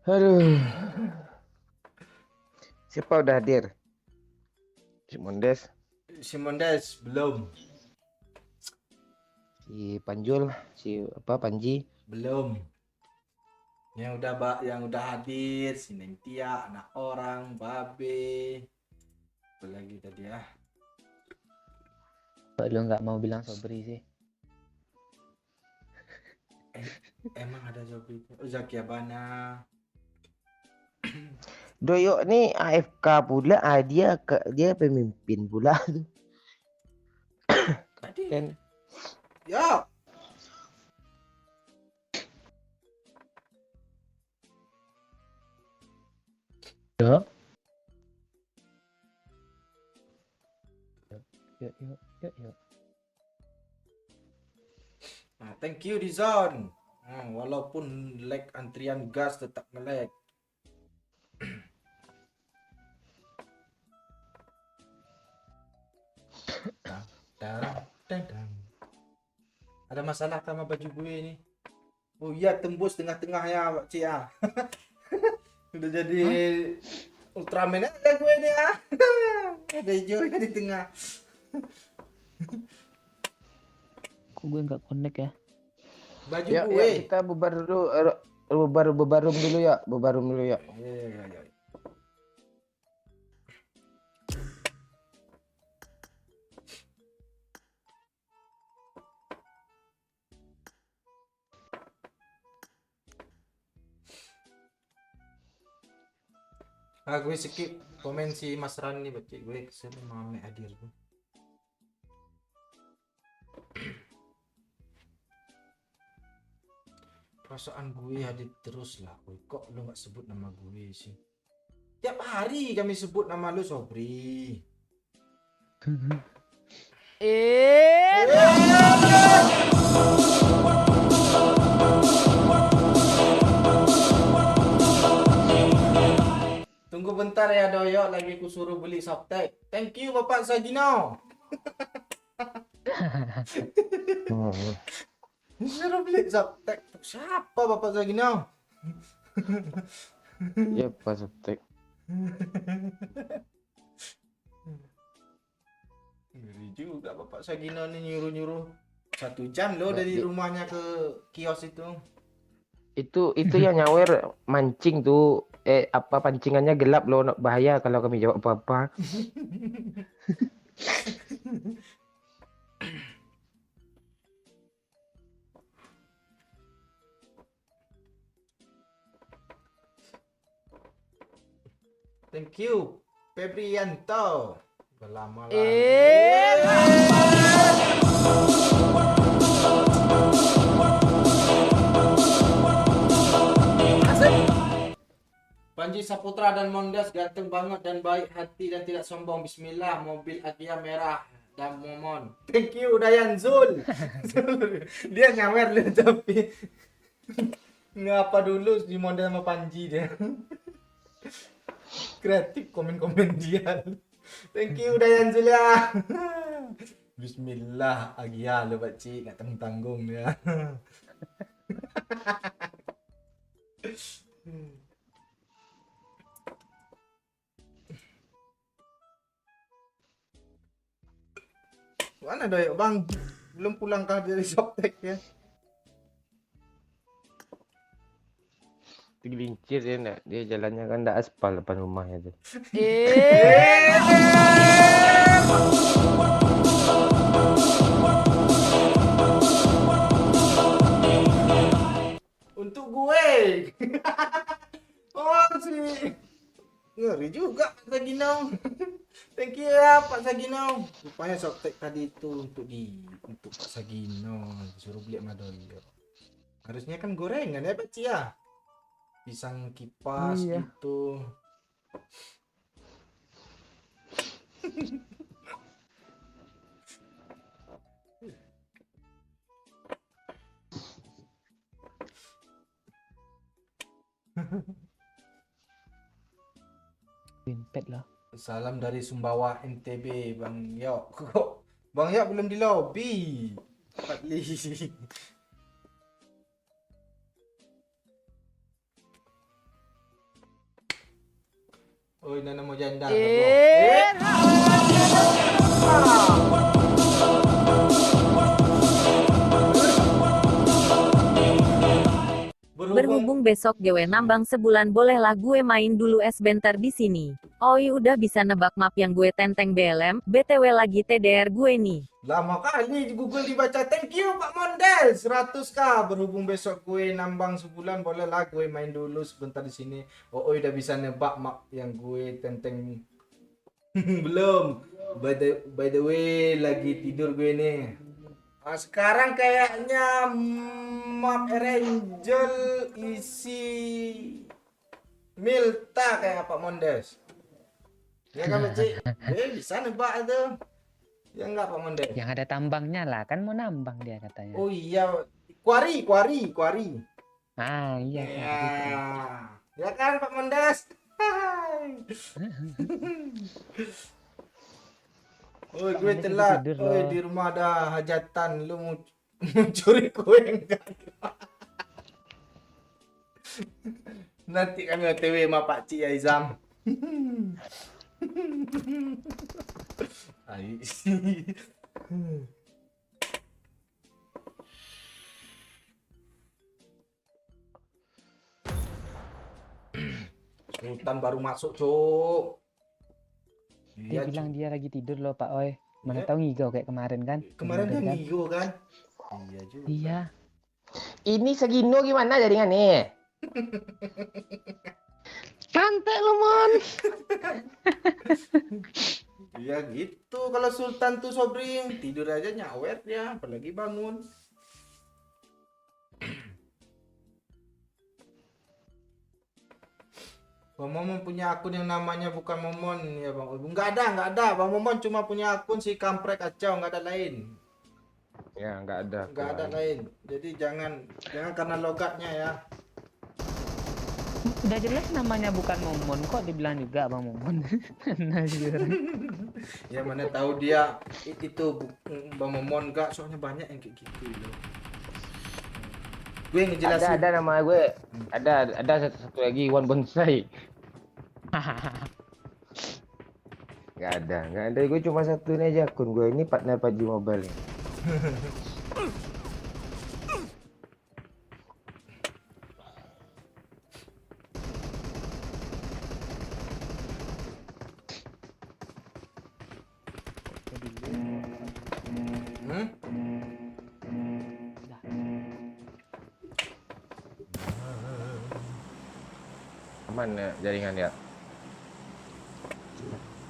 Aduh. Siapa udah hadir? Si Mondes, Si Mondes belum. si Panjul, si apa Panji. Belum. Yang udah hadir si Neng Tia, anak orang, Babe. Apa lagi tadi ya? Kok lu nggak mau bilang Sobri sih? Emang ada Zobri. Oh, Zaki Abana. Doyok nih AFK pula, dia pemimpin pula tuh. Tadi. Kan Ya. Yuk. Yuk. Nah, thank you Dizon. Walaupun lag antrian gas tetap nge-lag. Darang. Ada masalah sama baju gue ini. Oh iya, tembus tengah-tengahnya Pak Cik ah. Udah jadi Ultraman aja gue ini ah. Ada hijau di tengah. Kok gue nggak connect ya? Baju ya, gue. ya, kita bubar dulu, bebarum dulu ya. Iya. Gue skip komen si Mas Rani Bacik gue kesel sama Ame hadir tuh. Perasaan gue hadir terus lah. Kok lu nggak sebut nama gue sih? Tiap hari kami sebut nama lu Sobri. Tunggu bentar ya Doyok, lagi ku suruh beli softtek. Thank you Bapak Sagino. Suruh beli softtek. Siapa Bapak Sagino? Ya pas tek. Ngeri juga Bapak Sagino nih nyuruh-nyuruh 1 jam loh dari rumahnya ke kios itu. Itu yang nyawer mancing tuh. Pancingannya gelap loh, bahaya kalau kami jawab apa-apa. Thank you Febrianto. Udah lama lah. Panji Saputra dan Mondes ganteng banget dan baik hati dan tidak sombong. Bismillah, mobil Agia merah dan Momon. Thank you Dayan Zul. Dia nyawer lu tapi ngapa dulu di Mondes sama Panji dia. Kreatif komen-komen dia. Thank you Dayan Zul ya. Bismillah, Agia lu Pakcik, nggak tanggung-tanggung ya. Mana Doyok bang? Belum pulangkah dari softtek ya? Gelincir dia enggak, dia jalannya kan enggak aspal depan rumahnya tuh. Ngeri juga Pak Sagino. Thank you ya Pak Sagino. Rupanya softtek tadi itu untuk Pak Sagino. Suruh beli sama Doyo. Harusnya kan gorengan ya Pak Cia. Pisang kipas Iya. gitu. Pimpet lah. Salam dari Sumbawa NTB Bang Yok. Kok Bang Yok belum di lobby? Patli. Oh, ini nama janda. Berhubung besok gue nambang sebulan bolehlah gue main dulu es bentar di sini. Oi udah bisa nebak map yang gue tenteng BLM, BTW lagi TDR gue nih. Lama kali di Google dibaca. Thank you Pak Mondel 100k. Berhubung besok gue nambang sebulan bolehlah gue main dulu sebentar di sini. Oh, udah bisa nebak map yang gue tenteng. Belum. By the way lagi tidur gue nih. Nah, sekarang kayaknya map Angel isi Milta kayak Pak Mondes. Ya kan Cik? Bisa nebak itu. Ya enggak Pak Mondes? Yang ada tambangnya lah, kan mau nambang dia katanya. Oh iya, kuari. Ah iya. Ya, ya kan Pak Mondes? Hai. Oi, gue Mondes telat. tidur Oi, loh. di rumah ada hajatan. Lu mau curi kue enggak? Nanti kami OTW sama Pak Ci Aizam. Ai. Sultan baru masuk, Cuk. Dia Iya, bilang Cuk. dia lagi tidur loh Pak Oi. Mana Iya. tahu ngigau kayak kemarin kan? Kemarin dia Tidur kan? ngigo kan? Iya juga. Iya. Ini Sagino gimana jaringannya? Santai lu, Mon. Iya gitu. Kalau Sultan tuh Sobri tidur aja nyawer dia, apalagi bangun. Bang Momon punya akun yang namanya bukan Momon ya Bang. Enggak ada. Bang Momon cuma punya akun si kampret kacau, enggak ada lain. Ya, nggak ada. Enggak ada lain. Jadi jangan karena logatnya ya. Udah jelas namanya bukan Momon kok dibilang juga Bang Momon. Nah, sih orang. Ya mana tahu dia itu Bang Momon enggak, soalnya banyak yang kayak gitu loh. Gue ngejelasin. Ada nama gue. Ada satu lagi One Bonsai. Nggak ada. Gue cuma satu ini aja akun gue. Ini partner PUBG Mobile. Hmm? Aman ya jaringan ya?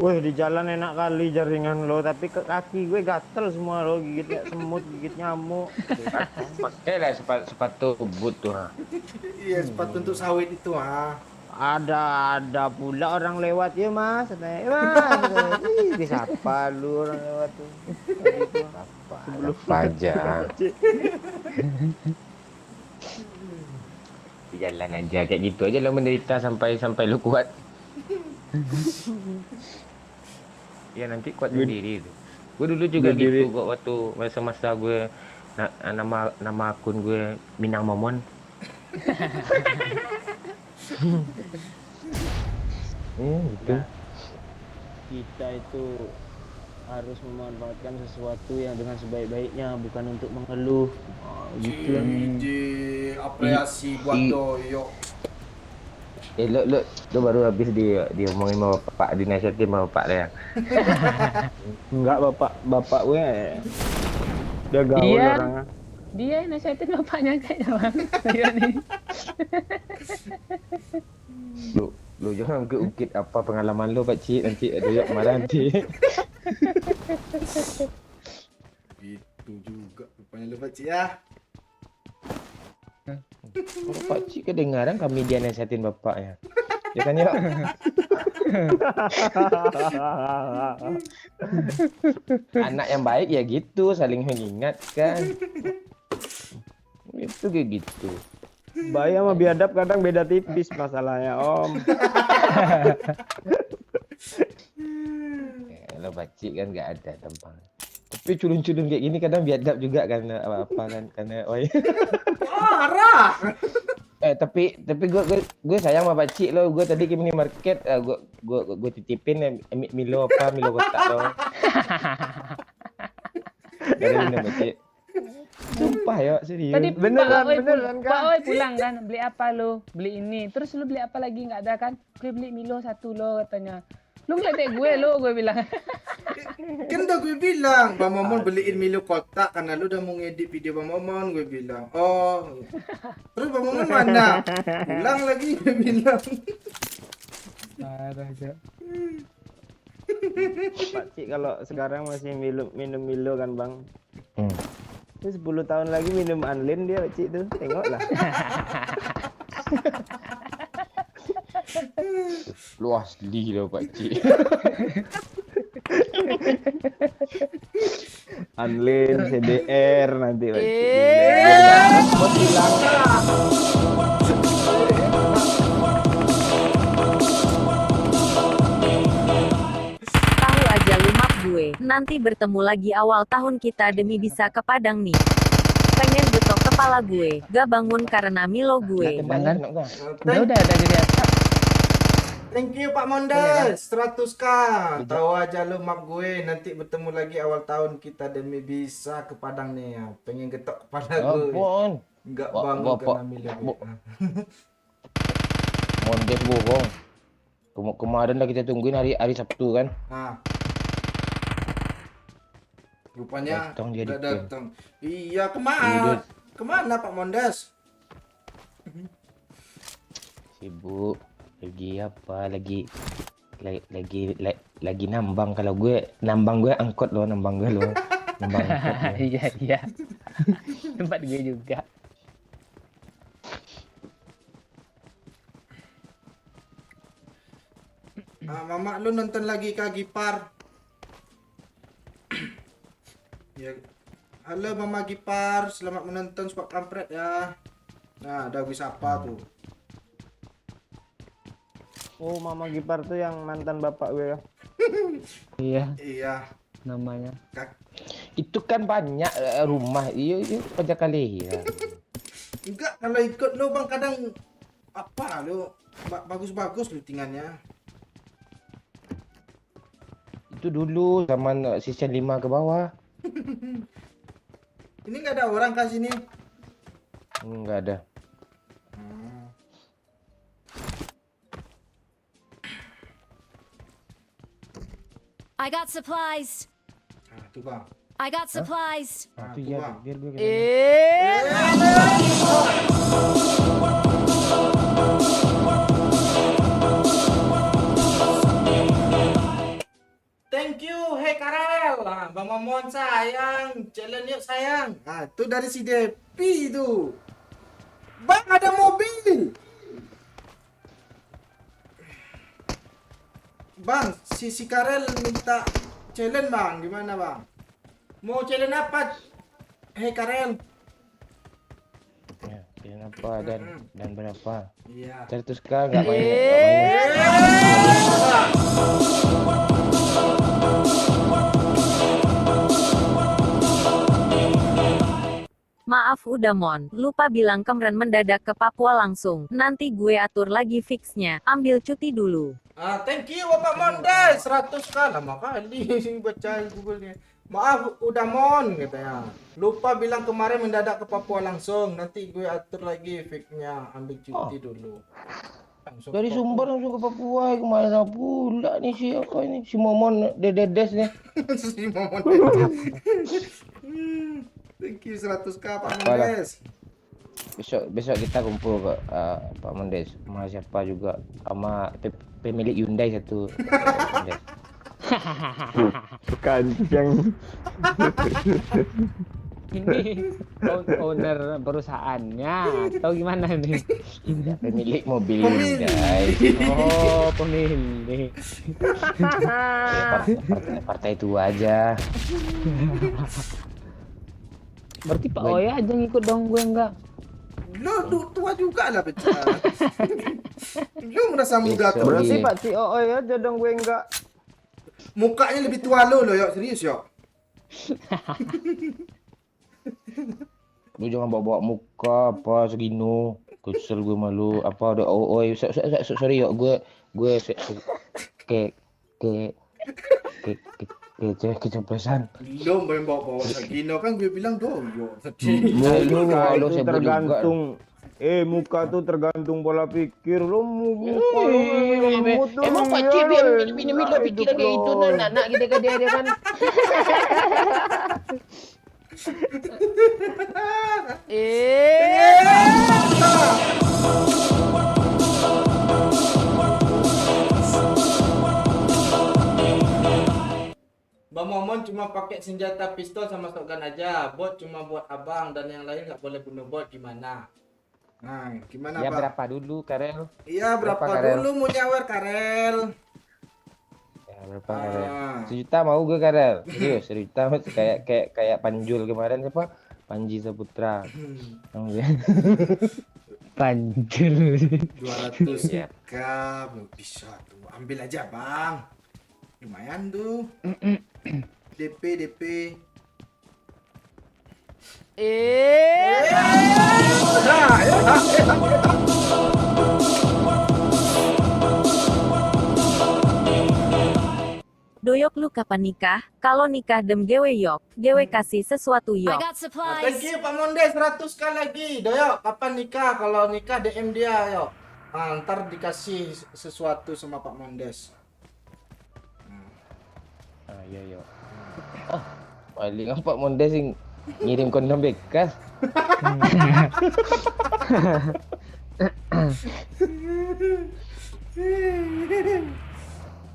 Wih, di jalan enak kali jaringan lo, tapi ke kaki gue gatel semua lo, gigit kayak semut, gigit nyamuk. Pakailah sepatu boot tuh. Ha. Iya, sepatu untuk sawit itu ah. Ada pula orang lewat ya mas, katanya, mas, ih, disapa lu orang lewat tuh. Gitu. Apa aja. Di jalan aja kayak gitu aja lo menderita sampai lu kuat. Ya nanti kuat sendiri tuh. Gue dulu juga gitu kok waktu masa-masa gue nama akun gue Minang Momon. Gitu. Kita itu harus memanfaatkan sesuatu yang dengan sebaik-baiknya, bukan untuk mengeluh. Oh, gitu lah. Di apresiasi buat Doyo. Lo baru habis diomongin sama bapak, dinasihatin sama bapak ya. Enggak, bapak gue dia gaul Iya. orangnya. Dia yang nasihatin bapaknya kayaknya bang. Iya nih. Lu jangan ungkit apa pengalaman lu Pak Cik, nanti doyok marah nanti. Itu juga rupanya lu Pak Cik ya. Kalau Pak Cik kedengaran kami dia nasihatin bapaknya. Ya kan ya? Anak yang baik ya gitu, saling mengingatkan. Itu kayak gitu. Bayi sama biadab kadang beda tipis masalahnya Om. Kalau Pak Cik kan nggak ada tampang. Tapi culun-culun kayak gini kadang biadab juga karena apa-apa kan, karena Parah. tapi gue sayang sama Pak Cik lo. Gue tadi ke minimarket, gue titipin Milo kotak lo. Dari minum Pak Cik. Sumpah ya, serius. Tadi Beneran, Pak Oi beneran, kan? Pak Oi pulang kan, beli apa lo? Beli ini. Terus lu beli apa lagi nggak ada kan? Gue beli Milo 1 lo katanya. Lu ngeliatin gue bilang. Kan udah gue bilang, Bang Momon beliin Milo kotak karena lu udah mau ngedit video Bang Momon, gue bilang. Oh. Terus Bang Momon mana? Pulang lagi gue bilang. Parah aja. Pak Cik kalau sekarang masih minum Milo kan Bang. Hmm. Terus 10 tahun lagi minum Anlin dia Pak Cik tuh. Tengoklah. Lu asli lo Pak Cik. Anlin, CDR nanti Pak Cik. Bos bilang Tahu aja lu map gue. Nanti bertemu lagi awal tahun kita demi bisa ke Padang nih. Pengen betok kepala gue. Gak bangun karena Milo gue. tembakan enak gak? Udah ada di atas. Thank you Pak Mondes, 100k. Tahu aja lu map gue, nanti bertemu lagi awal tahun kita demi bisa ke Padang nih ya. Pengen getok kepala gue. Ampun. Enggak Wah, bangun Bapak. karena Milo gue. Bu- Mondes bohong. Kemarin lah kita tungguin hari Sabtu kan. Nah. Rupanya Datang dia udah di camp. datang. Iya, Ini kemana? dia- Kemana Pak Mondes? Sibuk. Lagi apa? Lagi nambang. Kalau gue nambang gue angkot loh, nambang gue loh. Nambang angkot. Loh. Iya. Tempat gue juga. Mama lu nonton lagi Kak Gipar. Ya. Halo Mama Gipar, selamat menonton Spot Kampret ya. Nah, ada gue sapa tuh. Oh, Mama Gipar tuh yang mantan bapak gue ya. Iya, Iya. namanya. Itu kan banyak rumah. Iya pajak kali ya. Enggak, kalau ikut lu Bang kadang apa lu bagus-bagus lutingannya. Itu dulu zaman season 5 ke bawah. Ini enggak ada orang kan sini. Enggak ada. I got supplies. Nah, tuh Bang. I got supplies. Nah, Itu tuh ya, Bang. biar gue Thank you, hey Karel. Nah, Bang Momon sayang, challenge yuk sayang. Ah, tuh dari si Depi itu. Bang ada mobil. Bang, si Karel minta challenge Bang, gimana Bang? Mau challenge apa? Hey Karel. Ya, pilih apa dan berapa? Iya. 100k enggak main. Maaf udah Mon, lupa bilang kemarin mendadak ke Papua langsung. Nanti gue atur lagi fixnya. Ambil cuti dulu. Ah, thank you Bapak Mondes, 100k lama kali baca Google-nya. Maaf udah Mon katanya. Lupa bilang kemarin mendadak ke Papua langsung. Nanti gue atur lagi fix-nya. Ambil cuti dulu. Langsung Dari ke Sumber langsung ke Papua. Kemana pula nih si apa ini? Si Momon Dedes nih. Si Momon. Thank Thank you 100k Pak Apalah. Mondes. Besok kita kumpul ke Pak Mondes sama siapa juga sama pemilik Hyundai satu. Mondes. Bukan yang Ini owner perusahaannya atau gimana nih? Pemilik mobil Pemilik. Hyundai. Oh, pemilik. Partai tua aja. Berarti Pak Oya aja ngikut dong, gue enggak. Lu tua juga lah pecah. Lu merasa muda Besok tuh. berarti Iya. Pak Cio aja dong gue enggak. Mukanya lebih tua lu loh, yuk serius yuk. Lu jangan bawa muka apa segino. Kesel gue malu. Apa udah sorry yuk gue keceplosan. Lu main bawa Sagino kan gue bilang doyok tadi. Lu Muka lu itu sebut tergantung. Muka tuh tergantung pola pikir. Lu muka lu lembut tuh. Emang Pak Cip yang minum pikiran kayak itu anak kita ke dia kan. Bang Momon cuma pakai senjata pistol sama shotgun aja. Bot cuma buat abang dan yang lain nggak boleh bunuh bot gimana? Nah, gimana Ya Bang? berapa dulu Karel? Iya, berapa berapa, Karel? dulu mau nyawer Karel? Ya berapa Karel? Ah. 1 juta mau gue Karel. Serius 1 juta mas kayak Panjul kemarin siapa? Panji Saputra. Panjul. 200 ya. Belum bisa tuh. Ambil aja, Bang. Lumayan tuh. DP. Doyok lu kapan nikah? Kalau nikah dem gewe yok, gewe kasih sesuatu I yok. got Thank supplies. you Pak Mondes 100 kali lagi. Doyok, kapan nikah? Kalau nikah DM dia, yuk. Ntar dikasih sesuatu sama Pak Mondes. Iya. Oh, paling apa Mondes yang ngirim kondom bekas.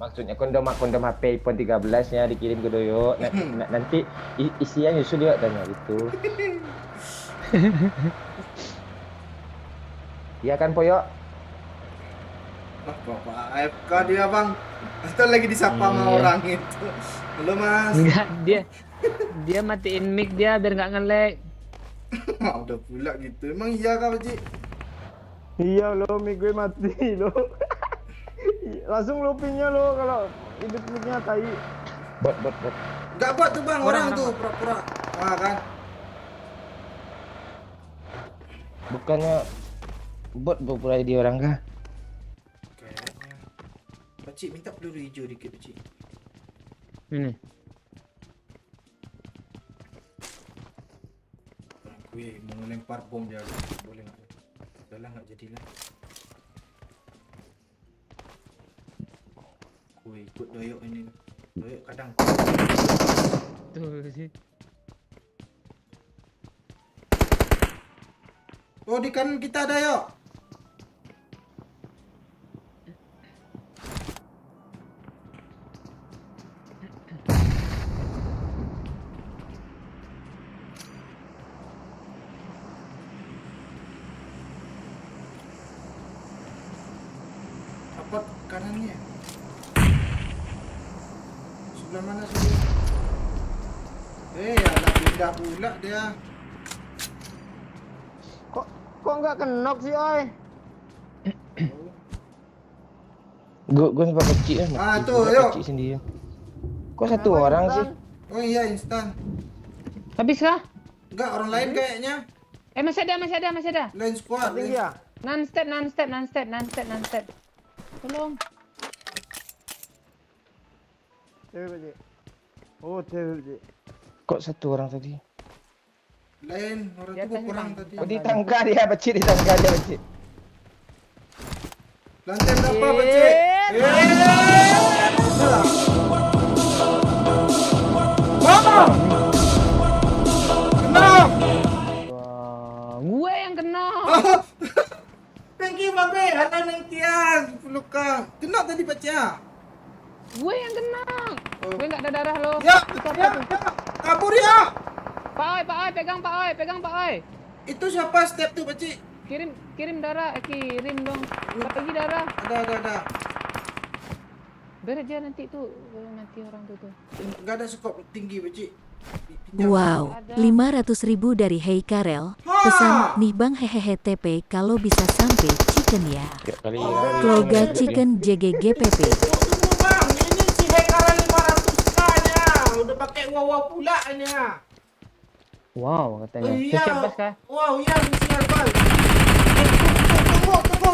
Maksudnya kondom HP iPhone 13-nya dikirim ke Doyo. Nanti isinya nyusul dia tanya gitu. Iya kan Poyo? Bapak AFK dia, Bang. Atau lagi disapa sama orang itu. Halo, Mas. Enggak, dia matiin mic dia biar nggak nge-lag. Udah pula gitu. Emang iya kah, Pak Cik? Iya lo, mic gue mati lo. Langsung loopingnya lo kalau hidup mic-nya tai. Bot. Enggak buat tuh, Bang. Orang tuh pura-pura. Wah, kan. Bukannya bot pura dia orang kah? Kayaknya. Pak Cik minta peluru hijau dikit, Pak Cik. Ini. Gue mau lempar bom dia. Boleh nggak? Udah lah, nggak jadilah. Gue ikut Doyok ini. Doyok kadang. Tuh sih. Oh, di kanan kita ada, yuk. Apa kanannya? Sebelah mana sih? Anak pindah pula dia. Kok nggak kenok sih, oi? Gue sampai kecil ya. Tuh, yuk. Kecil sendiri. Kok satu orang sih? Oh iya, instan. Habis kah? Enggak, orang lain kayaknya. Masih ada. Lain squad. Tinggi ya? Non-step. Tolong. Cewek Pak Cik. Oh, cewek Pak Cik. Kok satu orang tadi? Lain, orang Di itu atasnya kurang tangga. tadi. Oh, di tangga dia Bacik, di tangga dia Bacik. Lantai berapa, Bacik? Bang! Kenapa? be. Halo nang tiang. Pelukan. Kena tadi Pak Cia. Gue yang kena. Oh. Gue nggak ada darah lo. Ya, Itu apa ya, tuh? ya. Kabur ya. Pak Oi, pegang Pak Oi, pegang Pak Oi. Itu siapa step tuh, Pak Cik? Kirim darah, kirim dong. Bagi darah. Ada. Biar aja nanti tuh mati orang tuh. Enggak ada skop tinggi, Pak Cik. Wow, 500.000 dari Hey Karel. Pesan nih bang hehehe TP kalau bisa sampai chicken ya. Tiap kali Kloga chicken JGGPP. Tunggu bang, ini si Hekara 500k nya. Udah pakai wawa pula nya. Wow, katanya. Oh, iya. Siap bas kah? Wow, iya siap bang. Tunggu.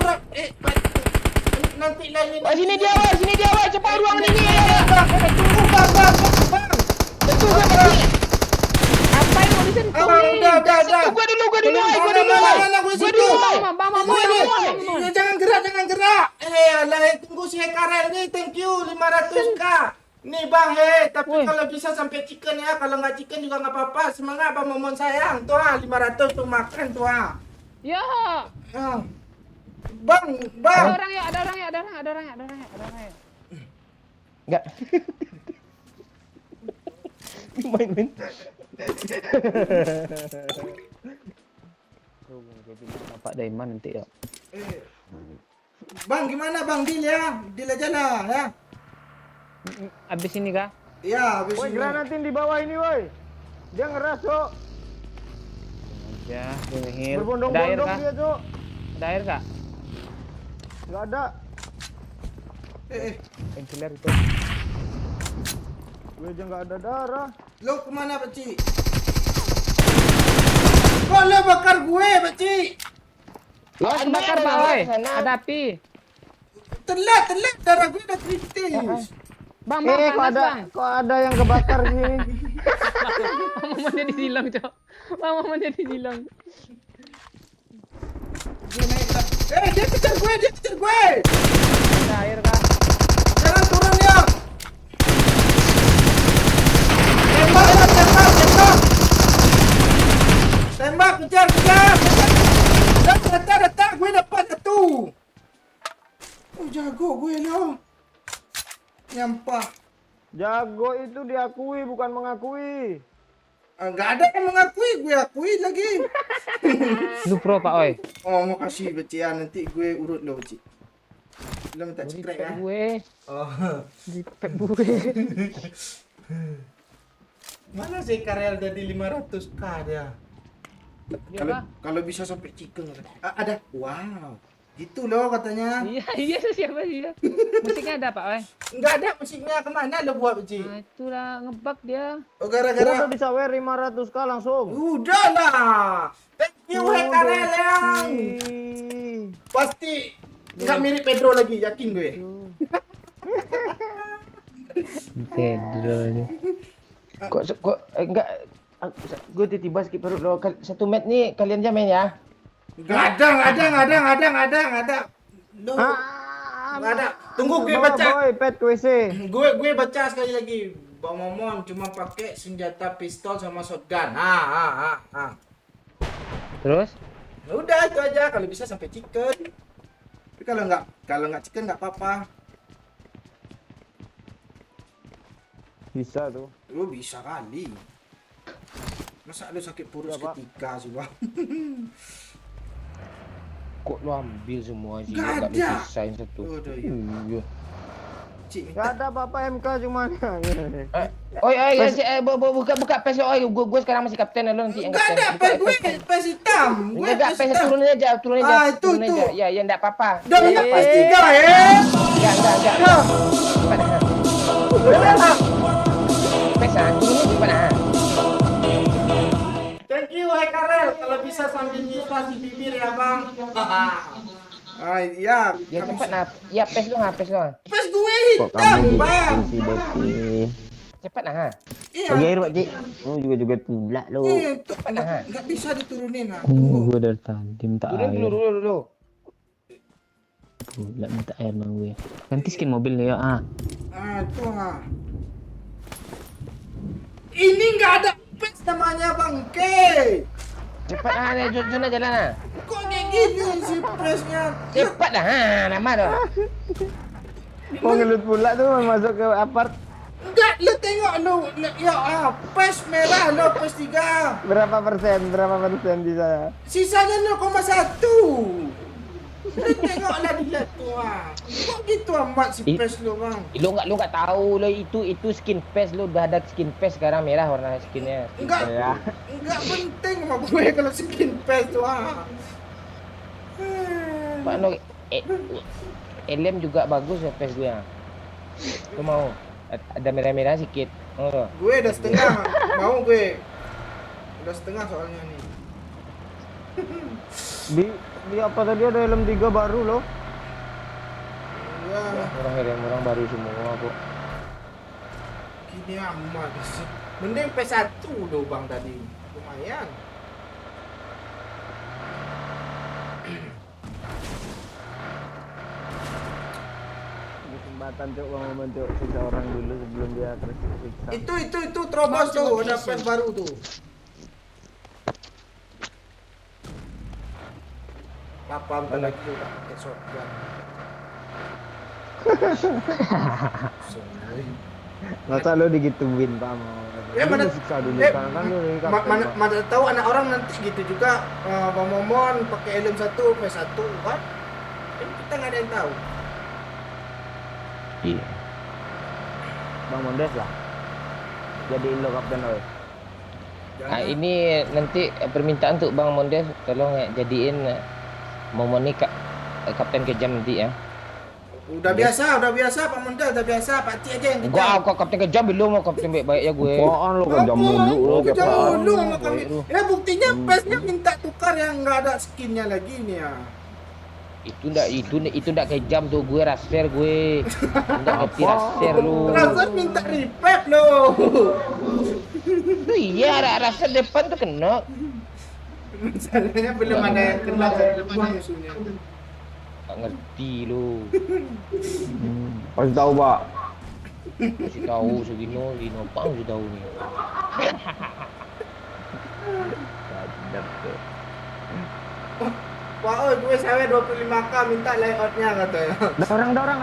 Nanti lain. Sini dia, cepat ruang ini. Tunggu bang. Betul gue mati. Apa yang mau disentuh nih? Udah. Gue dulu. Gue dulu. Bang. Jangan gerak. Tunggu si Hekara ini. Thank you 500k. Nih bang, tapi Woi. kalau bisa sampai chicken ya. Kalau nggak chicken juga nggak apa-apa. Semangat Bang Momon sayang. Tuh 500 untuk makan tuh. Ya. Bang. Ada orang ya. enggak. Main. Pak Daiman nanti ya. Bang gimana bang deal ya? Deal aja lah ya. Abis ini kah? Iya, habis Woi, ini. granatin di bawah ini, woi. Dia ngeras, Cok. Ya, Hil. Ada air Berbondong-bondong kah? dia, Cok. Ada air kah? Enggak ada. Ventiler itu. Gue aja nggak ada darah. Lo kemana Pak Cik? Kok lo bakar gue Pak Cik? Awas bakar Pak Oi. Ada api. Telat darah gue udah kritis. Bang, kok panas ada bang. kok ada yang kebakar sini. Mama jadi silang, Cok. Mama jadi silang. Gue naik lah. Dia kejar gue. Ada air kah? Jangan turun ya. Tembak, kejar. Datang, gue dapat satu. Oh, jago gue lo. Nyampah. Jago itu diakui bukan mengakui. Enggak ada yang mengakui, gue akui lagi. Lu pro Pak Oi. Oh, makasih Beci ya, nanti gue urut lo Beci. Lo minta cekrek ya. Gue. Oh. Dipet gue. Mana sih Karel dari 500k dia? Kalau bisa sampai chicken ada. Wow. Gitu loh katanya. Iya siapa sih ya? Musiknya ada Pak Oi. Enggak ada musiknya, kemana lo buat Beci? Nah, itulah ngebug dia. Oh, Udah gara-gara bisa WR 500k langsung. udah lah. Thank you Karel yang pasti nggak mirip Pedro lagi, yakin gue. Pedro ini. Kok enggak gue tiba-tiba skip perut lo. Satu match nih kalian aja main ya. Nggak ada. Lo nggak ada. Tunggu gue baca. Boy, pet ke WC. Gue baca sekali lagi. Bang Momon cuma pakai senjata pistol sama shotgun. Terus? Udah itu aja, kalau bisa sampai chicken. Tapi kalau nggak chicken nggak apa-apa. Bisa tuh. Lu bisa kali. Masa lu sakit perut seketika sih bang? Kok lo ambil semua sih? Nggak Nggak ada. dipisahin satu. Udah, iya. Iya. Cik Gak minta. ada apa-apa MK cuman. Buka PES lo. Gue sekarang masih kapten lo nanti yang Nggak ada, kapten. pes gue pes hitam. Gue Enggak, pes hitam. turunin aja. Ah, itu. Ya, enggak apa-apa. Udah Ya, minta apa-apa. pes 3 ya. Enggak. Udah. PES turunin gimana? Thank you, hai Karel. Kalau bisa sambil si bibir ya bang. Iya. Ya cepat nah. Ya PES lo. Pes gue hitam bang. Cepat nah. Iya. air Pak Cik. Oh juga pula lo. Iya, tuh, nggak bisa diturunin lah. Tunggu. Gue dari tadi minta Turun dulu. Pula minta air sama gue. Ganti skin mobil ya. Itu Ini nggak ada pes namanya bangke. Cepat nah, jalan. Kok kayak Ini si pesnya. Cepat dah, nama dah. Mau ngelut pula tuh masuk ke apart. Enggak, lu tengok lu. Ya, pes merah lo, pes 3. Berapa persen di saya? Sisanya 0,1. Lu tengoklah dia tu Kok gitu amat si pes lu bang? Lu enggak tahu lo itu skin pass lo udah ada skin pass sekarang merah warna skinnya. Enggak, Ya. enggak penting sama gue kalau skin pes tu Pak no, LM juga bagus ya pass gue. Lu mau? Ada merah-merah sedikit. Oh. Gue udah setengah, mau gue. Udah setengah soalnya nih. Di apa tadi ada helm 3 baru loh. Ya, Orang baru semua kok. gini amat sih. Mending P1 loh bang tadi. Lumayan. Kesempatan cok bang Momen cok siksa orang dulu sebelum dia tersiksa. Itu terobos tuh, ada pes baru tuh. Papa bentar lagi udah pakai shotgun. Masa lo digituin Pak mau? Ya mana siksa dulu kan lo mana tahu anak orang nanti gitu juga Bang Momon pakai helm 1 P1 kan? Kan kita nggak ada yang tahu. Iya. Bang Mondes lah. Jadi lo kapten lo. Ini nanti permintaan untuk Bang Mondes tolong jadiin Momon ini kapten kejam nanti ya. Udah biasa Pak Mondes, udah biasa Pak Cik aja yang kejam. Gua kok kapten kejam belum mau kapten baik-baik ya gue. Apaan lo kejam mulu lo Kejam dulu sama Baik kami. lu. Ya buktinya pesnya minta tukar yang nggak ada skinnya lagi nih ya. Itu ndak kejam tuh gue raser gue. Ndak ngerti raser lu. Rasan minta repack lo. Iya, raser depan tuh kena. Masalahnya belum ada yang kena depan musuhnya. Nggak ngerti lu. Kasih tahu Pak. Kasih tahu segino pang kasih tahu nih. Wah, oh, gue sawe 25k minta layoutnya katanya. Dorong.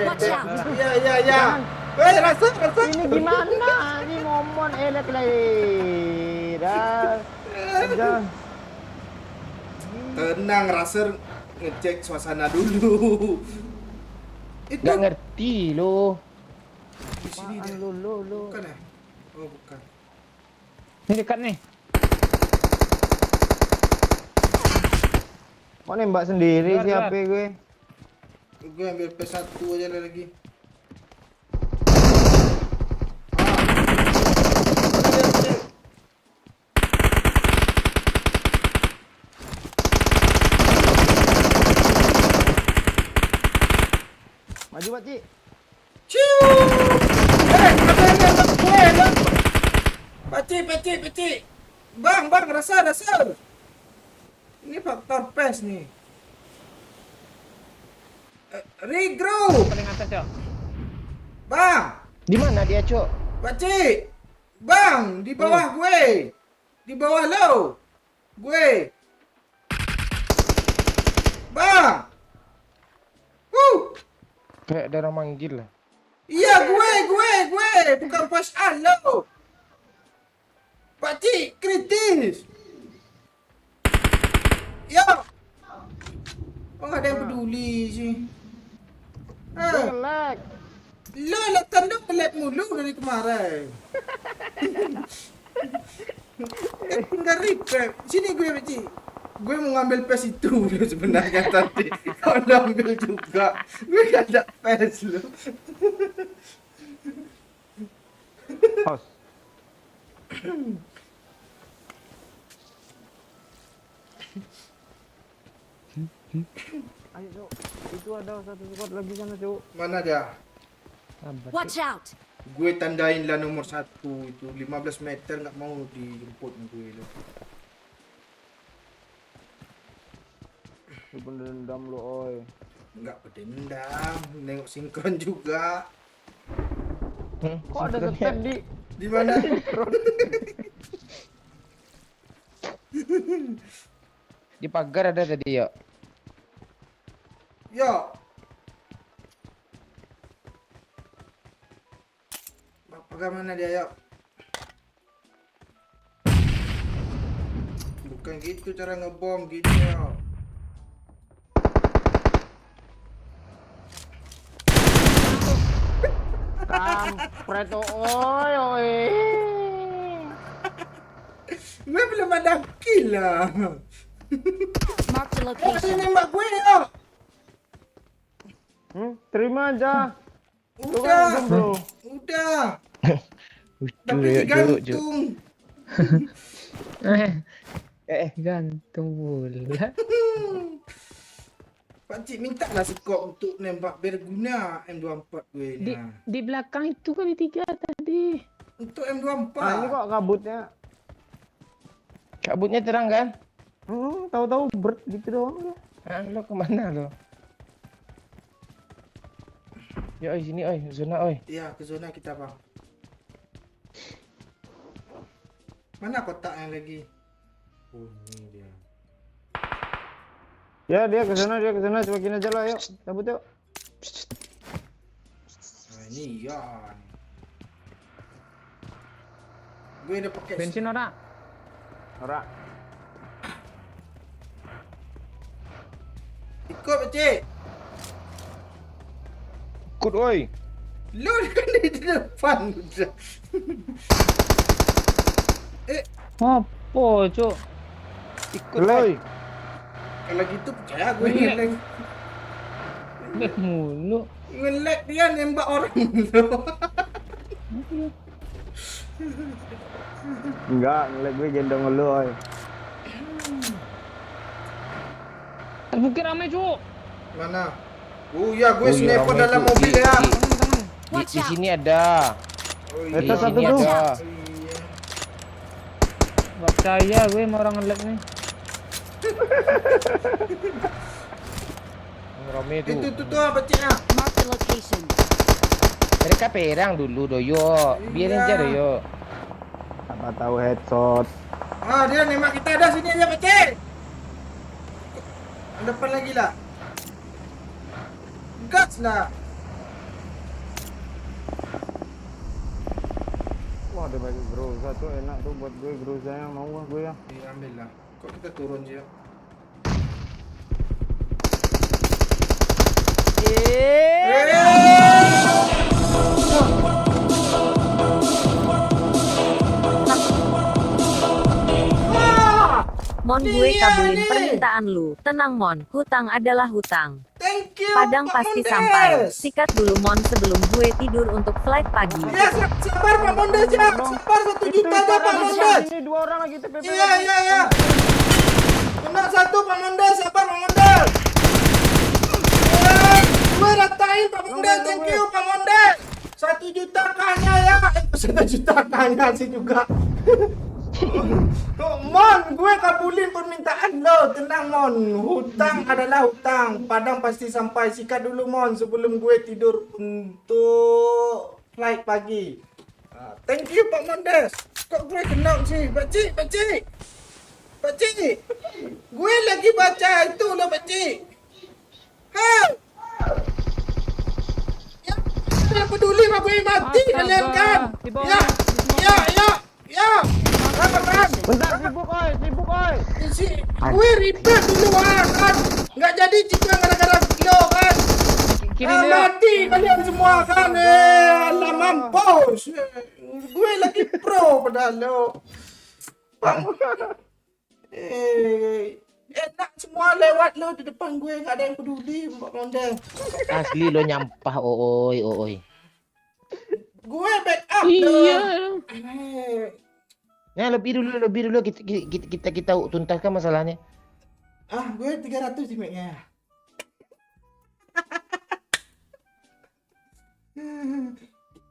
Watch out. Iya. Weh, rasa. Ini gimana? Ini Momon elek lah. Tenang, Raser ngecek suasana dulu. Itu Nggak ngerti lu. di sini dia. Lu. Bukan ya? Oh, bukan. Ini dekat nih. Kok nembak sendiri Keluar, si HP gue? Gue ambil P1 aja lah lagi. Maju Pak Cik. Ciu! Ada yang nembak gue, Bang. Peci. Bang, rasa. Ini faktor PES nih. Regroup, Paling atas, Cok. Bang. Di mana dia, Cok? Pakcik, Bang, di bawah gue. Di bawah lo. Gue. Bang. Kayak ada orang manggil lah. Iya, gue. Bukan pas lo. Pakcik, kritis. Ya. Oh, nggak ada yang peduli sih. Jelek. Lo lah tanda pelet mulu dari kemarin. Enggak repack. Sini gue Pakcik. Gue mau ngambil PES itu lo sebenarnya tadi. Kau udah ambil juga. Gue gak ada PES lo. Pos. Ayo Cuk, itu ada satu squad lagi sana Cuk. Mana dia? Watch out. Gue tandain lah nomor 1 itu 15 meter nggak mau dijemput gue lo. Itu dendam lo oi. Nggak berdendam, nengok sinkron juga. Kok ada step Di mana? Di pagar ada tadi ya. Yo. Pagar mana dia, yuk? Bukan gitu cara ngebom gitu, yuk. Kampret oi. Gue belum ada kill lah. Mark the Kau location. nembak gue, yuk. Terima aja. Udah. Bro. Udah. Lucu Tapi ya, Juk. gantung. Gantung pula. Pakcik minta lah skop untuk nembak berguna M24 gue ni. Di belakang itu kan di 3 tadi. Untuk M24. Ini kok kabutnya. Kabutnya terang kan? Tahu-tahu berat gitu doang. Lo kemana lo? Ya oi sini oi, zona oi. Ya, ke zona kita, Bang. Mana kotak yang lagi? Oh, ini dia. Ya dia ke sana, cuekin aja lah, yuk. Cabut yuk. Nah, ini ya. Gue udah pakai Bensin ora? Ora. ikut, Pakcik. Ikut oi. Lu kan di depan udah. Apa, Cuk? Ikut Loi. Kalau gitu percaya gue ngelek. Nek mulu. Ngelek dia nembak orang lu. Enggak, ngeliat gue gendong lu, oi. Mungkin rame, Cuk. Mana? Oh ya, gue Oh, iya, sniper ramai dalam tuh. mobil Di- ya. Watch Di out. sini ada. Oh Di Itu satu sini tuh. ada. Iya. Gak percaya gue sama orang ngelek nih. Rame tuh. Itu tuh Pakcik ah. Mark the location. Mereka perang dulu doyo. Biarin Iya. aja doyo. Apa tahu headshot. Ah, dia nembak kita ada sini aja, Pakcik. Depan lagi lah. Gas lah. Wah, ada bagi groza tuh enak tuh buat gue, grozanya mau gua gue ya. Ambil lah. Kok kita turun je? Mon gue Iya kabulin nih. permintaan lu. Tenang Mon, hutang adalah hutang. Thank you. Padang Pak pasti Mondes. sampai. Sikat dulu Mon sebelum gue tidur untuk flight pagi. Ya, sabar Pak Mondes ya. Sabar 1 juta aja Pak Mondes. Ini 2 orang lagi TPP. Iya. Kena 1 Pak Mondes, sabar Pak Mondes. Gue ratain Pak Mondes, thank you Pak Mondes. 1 juta kanya ya. 1 juta kanya sih juga. Mon, gue kabulin permintaan lo. Tenang Mon, hutang adalah hutang. Padang pasti sampai. Sikat dulu Mon sebelum gue tidur untuk flight pagi. Thank you Pak Mondes. Kok gue kenal sih? Pakcik. Gue lagi baca itu loh Pakcik. Ya, tidak peduli Pak gue mati Astaga, kalian kan. di bawah. Ya. Apa? Bentar, sibuk oi. Gue ribet duluan kan. Nggak jadi jika gara-gara video kan. Kiri dia. Mati kalian semua kan. Alah mampus. Gue lagi pro padahal lo. Enak semua lewat lo di depan gue. Nggak ada yang peduli Mbak Mondes. Asli lo nyampah oi. Gue backup lo. Iya. Nah, lebih dulu kita tuntaskan masalahnya. Gue 300 image-nya.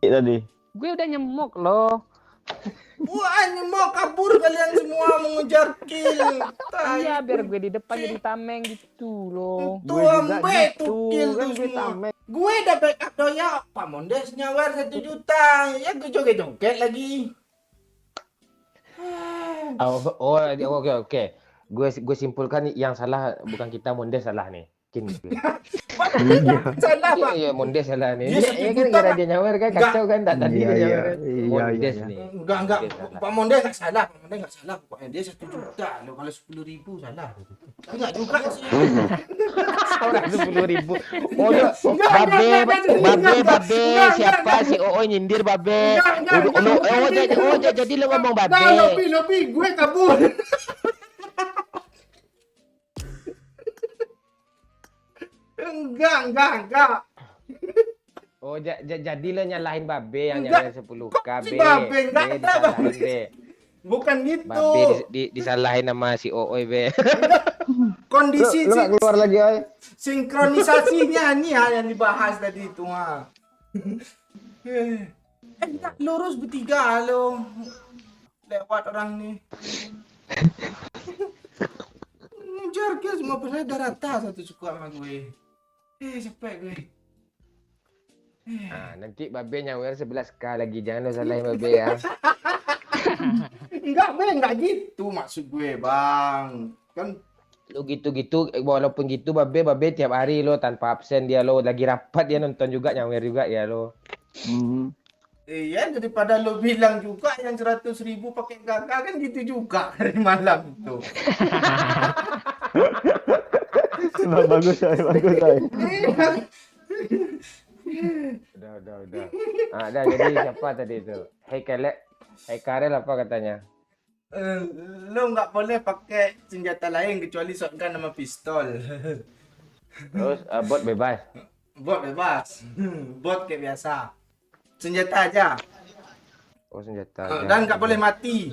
Tadi. Gue udah nyemok loh. Wah, ini mau kabur kalian semua mengejar kill. Iya, biar gue di depan jadi tameng gitu loh. Tuh ambe tuh kill kan tuh gue semua. tameng. Gue udah backup doh ya. Pak Mondes nyawer 1 juta. Ya gue joget-joget lagi. Oke. gue simpulkan yang salah bukan kita, Mondes salah nih. Mungkin gitu. Salah, Pak. Iya, Mondes salah nih. Dia Iya satu kan juta, gara Pak. dia nyawer kan Enggak. kacau kan tak tadi Iya, dia iya. nyawer. Iya, Mondes iya. nih. Enggak. Mondes salah. Pak Mondes nggak salah. Pak Mondes nggak salah. Pokoknya dia 1 juta. Loh, kalau 10.000 salah. Enggak juga sih. Orang 10.000. Oh, dia, Enggak, babe, enggak, siapa enggak. si Oo nyindir babe. Enggak. Jadi lo ngomong babe. Enggak, Lopi, gue kabur. Enggak. Oh, jadi lo nyalahin babe yang Enggak. nyalahin 10 Kok k si be. babe? Enggak Be, ada, disalahin babe. be. Bukan gitu. Babe disalahin sama si Oo be. Kondisi Lu nggak keluar lagi, oi. sinkronisasinya nih yang dibahas tadi itu ha. Enggak lurus bertiga lo. Lewat orang nih. Ngejar ke semua personel udah rata satu suka sama gue. Capek gue. Nah, nanti babe nyawer 11 k lagi, jangan lo salahin babe ya. Enggak gitu maksud gue, Bang. Kan Lo gitu-gitu, walaupun gitu babe tiap hari lo tanpa absen dia lo lagi rapat dia nonton juga nyawer juga ya lo. iya daripada lo bilang juga yang 100.000 pakai gagal kan gitu juga hari malam itu. Nah, bagus, oi. Udah. Ah, dah jadi siapa tadi itu? Hey Karel apa katanya? Lo nggak boleh pakai senjata lain kecuali shotgun sama pistol. Terus bot bebas. Bot bebas. Bot kayak biasa. Senjata aja. Oh, senjata aja. Dan nggak boleh mati.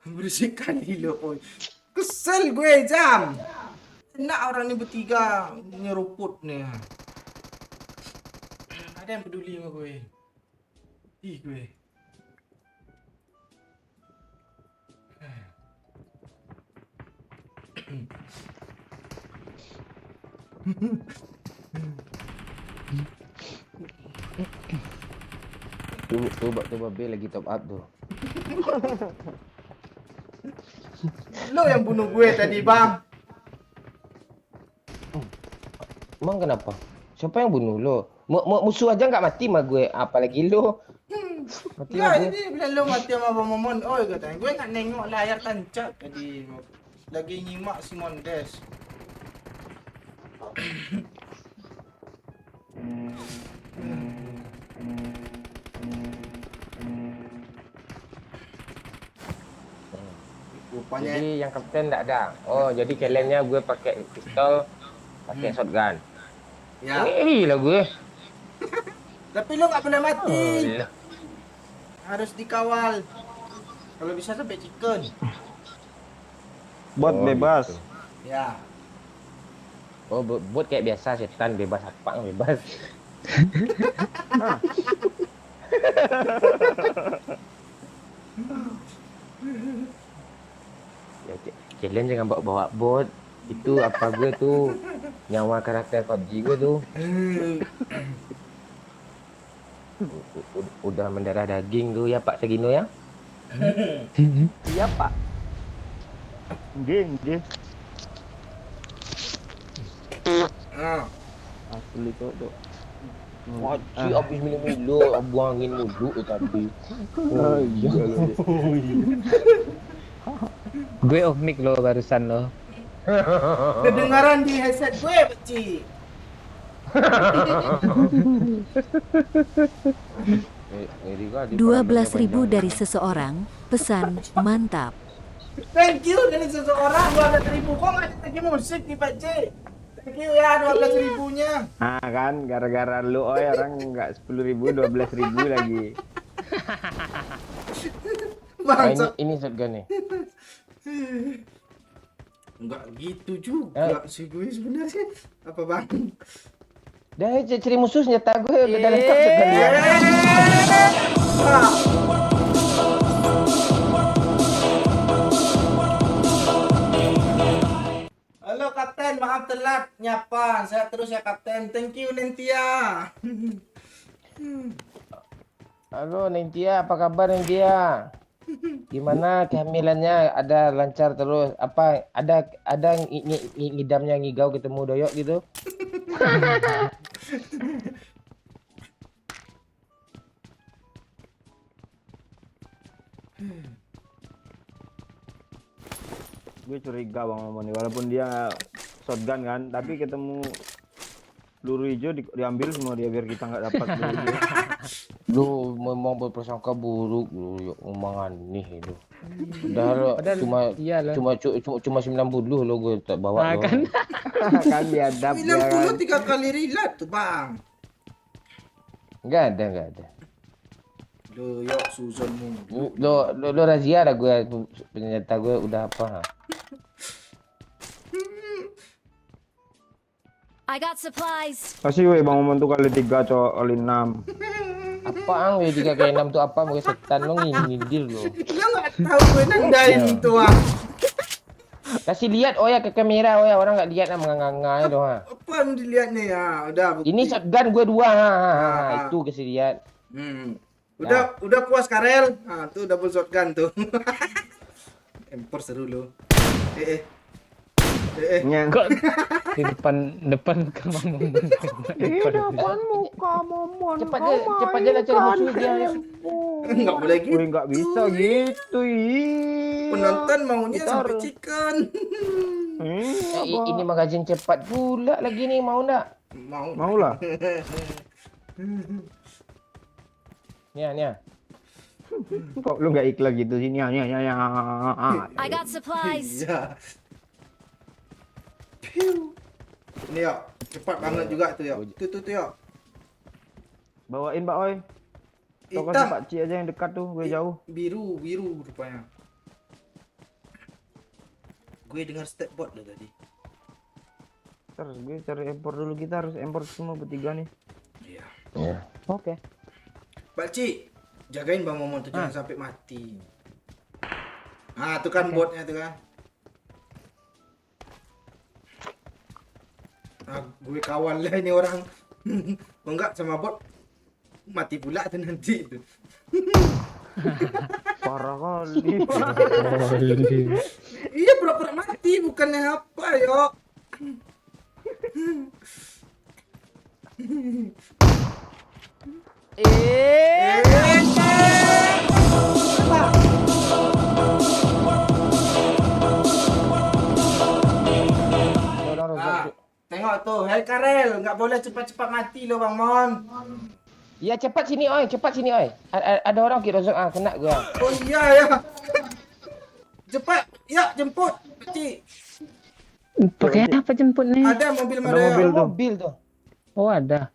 Berisik kali lo, oi. Kesel gue, Jam. Enak orang ini bertiga nyeruput nih. Ada yang peduli sama gue. Ih, gue. Tuh babe lagi top up tuh. Lo yang bunuh gue tadi, Bang. Emang kenapa? Siapa yang bunuh lo? Musuh aja nggak mati sama gue, apalagi lo. Mati Enggak, sama gue. jadi bila lo mati sama Bang Momon, oi katanya. Gue nggak nengok layar tancap tadi. Lagi nyimak si Mondes. Rupanya Jadi yang kapten enggak ada. Oh, jadi kaliannya gue pakai pistol, pakai shotgun. ya. Lah gue. Tapi lo nggak boleh mati. Iya. Harus dikawal. Kalau bisa sampai chicken. Bot Oh, bebas. gitu. Ya. Oh, bot kayak biasa, setan bebas apa bebas. Ya, kalian jangan bawa bot. Itu apa gue tuh nyawa karakter PUBG gue tuh. Udah mendarah daging tuh ya Pak Segino ya. Iya, Pak. Nggih. Nah. Asli kok, Dok. Wajib habis minum mulu, buangin mulu tadi. Oh, iya. Gue unik lo barusan lo. Kedengaran di headset gue, Beci. 12.000 dari seseorang, pesan, mantap. Thank you dari seseorang 12.000. Kok nggak ada lagi musik nih, Pak C? Thank you ya 12.000-nya. Ah kan, gara-gara lu orang nggak 10.000, 12.000 lagi. Bangsa. Ini shotgun nih. Enggak gitu juga sih gue sebenarnya. Apa, Bang? Dah ciri musuh senjata gue udah lengkap shotgun dia. Halo Kapten, maaf telat nyapa. Saya terus ya Kapten. Thank you Nentia. Halo Nengtia, apa kabar Nengtia? Gimana kehamilannya? Ada lancar terus? Apa ada ngidamnya ngigau ketemu doyok gitu? Gue curiga Bang Momon nih, walaupun dia shotgun kan, tapi ketemu peluru hijau diambil semua dia biar kita nggak dapat peluru hijau. Lu memang berprasangka buruk lu, yuk omongan nih itu. Udah lo, Padahal iyalah. cuma 90 lo gue tak bawa lo. Kan Kan biadab ya kan. 93 kali reload tuh bang. Enggak ada. Lo yuk Suzonmu. Lo razia dah gue, ternyata gue udah apa? I got supplies. Kasih weh Bang Momon tuh kali 3 cowok kali 6. Apaan weh 3 kali 6 tuh apa? Gue setan lo nyindir lo. Lo nggak tahu gue nandain tuh ah. Kasih lihat oh ya ke kamera oh ya, orang nggak lihat lah menganga-nganga itu ha. Apa yang dilihatnya ya? Udah bukti. Ini shotgun gue 2 itu kasih lihat. Udah puas Karel. Ah tuh double shotgun tuh. Empor seru lo. Nyang. kok di depan muka Momon. Depan muka Momon. Cepat je lah cari musuh dia. Enggak boleh gitu. Gue nggak bisa gitu. Penonton maunya sampai chicken. Ini magazin cepat pula lagi nih, mau enggak? Mau lah. Nia. Kok lu nggak ikhlas gitu sih? Ya. I got supplies. Iya. Ini yuk, cepat banget juga tuh yuk. Tuh yuk. Bawain Mbak Oi. Toko si Hitam. Pak Cik aja yang dekat tuh, gue jauh. Biru rupanya. Gue dengar step bot loh tadi. Terus gue cari impor dulu, kita harus impor semua bertiga nih. Iya. Ya. Oke. Pakcik, jagain Bang Momon tuh jangan sampai mati. Ah, tuh kan botnya tuh kan. Ah, gue kawal lah ini orang. Kalau enggak sama bot mati pula tuh nanti itu. Parah kali. Iya pura-pura mati bukannya apa yo. Tengok tuh, hei Karel, nggak boleh cepat-cepat mati loh Bang Mon. Ya cepat sini oi. Ada orang kira kena gua. Oh iya ya. Cepat, ya jemput, Pakcik. Pakai apa jemput nih? Ada mobil Ada Madaya. mobil tuh. Mobil tuh. Oh ada.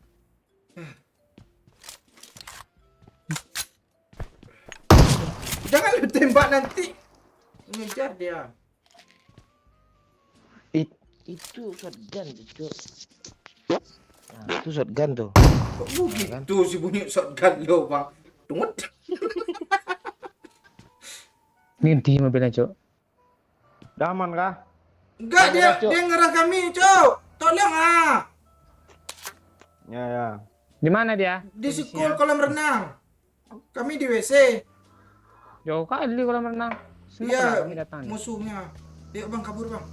Jangan lu tembak nanti. Ngejar dia. Itu shotgun itu. Nah, itu shotgun tuh. Kok begitu si bunyi shotgun lo Bang? Tunggu. Ini di mobilnya, Cok. Udah aman kah? Enggak dia ngerah kami, Cok. Tolong ah. Ya. Di mana dia? Di sekolah kolam renang. Kami di WC. Jauh kali kolam renang. Senang Iya, kami datang. musuhnya. Yuk Bang kabur Bang.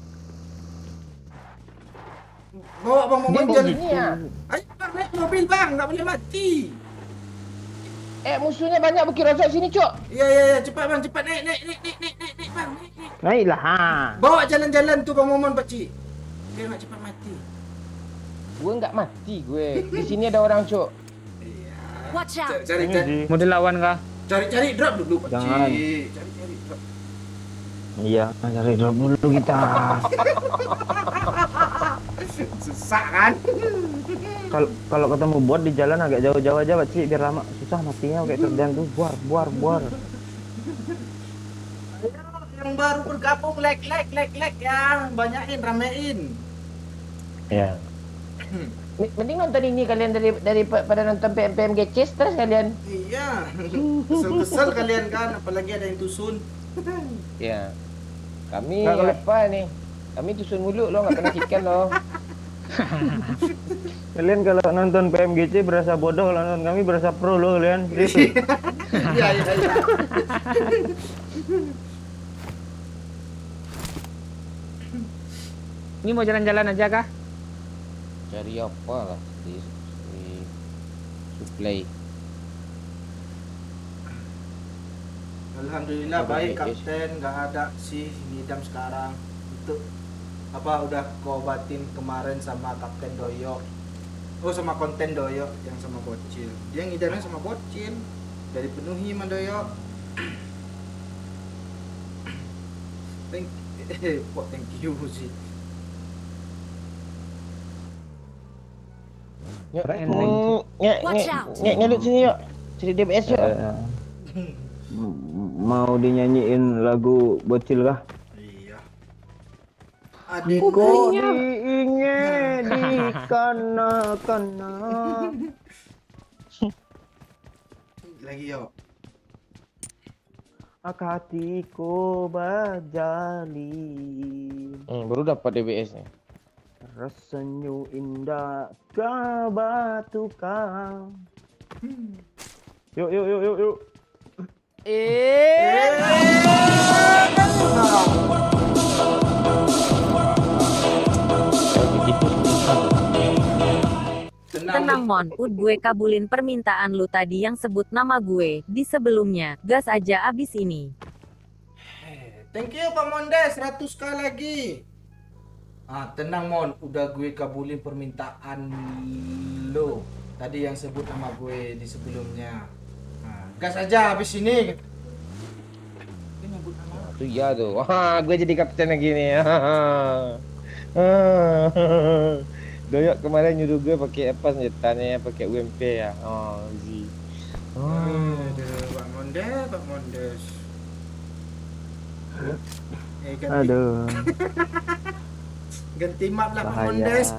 Bawa Bang Momon Dia jalan. begini ya. Ayo Bang, naik mobil Bang, nggak boleh mati. Musuhnya banyak bukit rosok sini, Cok. Iya, cepat Bang, cepat naik Bang, naik. Naiklah ha. Bawa jalan-jalan tuh Bang Momon Pakcik. Biar nggak cepat mati. Gue nggak mati gue. Di sini ada orang, Cok. Watch out. Cari Mau dilawan kah? drop dulu Pakcik. Jangan. Cari drop. Iya, cari drop dulu kita. Susah kan? Kalau ketemu bot di jalan agak jauh-jauh aja, Pak Cik, biar lama. Susah matinya kayak terjang tuh. Buar. Yang baru bergabung like ya, banyakin ramein. Ya. Mending nonton ini kalian daripada nonton PM GC terus kalian. Iya. Kesel-kesel kalian kan, apalagi ada yang tusun. Ya. Kami Nah, kalau- apa nih? Kami tusun mulu lo nggak pernah chicken lo. Kalian kalau nonton PMGC berasa bodoh, kalau nonton kami berasa pro loh kalian. Serius. Iya, iya, iya. Ini mau jalan-jalan aja kah? Cari apa lah di supply. Alhamdulillah Ada baik DBS. kapten, nggak ada sih ngidam sekarang. Itu apa udah kau obatin kemarin sama kapten Doyok. Oh sama konten Doyok yang sama bocil. Dia ngidamnya sama bocil. Dari penuhi sama Doyok. Thank you sih. Yuk, Keren, Watch out. ngelut sini yuk. Cari DBS yuk. Mau dinyanyiin lagu bocil kah? Iya. Kok Adikku. diingin di kana-kana. Lagi yuk. Hatiku berjalin. Baru dapat DBS nih. Rasanya indah kau batu kau. Yuk yuk yuk yuk yuk. Tenang Mon, gue kabulin permintaan lu tadi yang sebut nama gue di sebelumnya. Gas aja abis ini. Thank you Pak Mondes, 100k lagi. Tenang Mon, udah gue kabulin permintaan lo tadi yang sebut nama gue di sebelumnya. Gas aja habis ini. Dia nyebut nama. Tuh ya tuh. Wah, gue jadi kapten lagi nih. Doyok kemarin nyuruh gue pakai apa senjatanya, pakai UMP ya. Oh, Uzi. Aduh, Pak Mondes, Pak Mondes. Ganti, Aduh. ganti map lah Pak Bahaya. Mondes.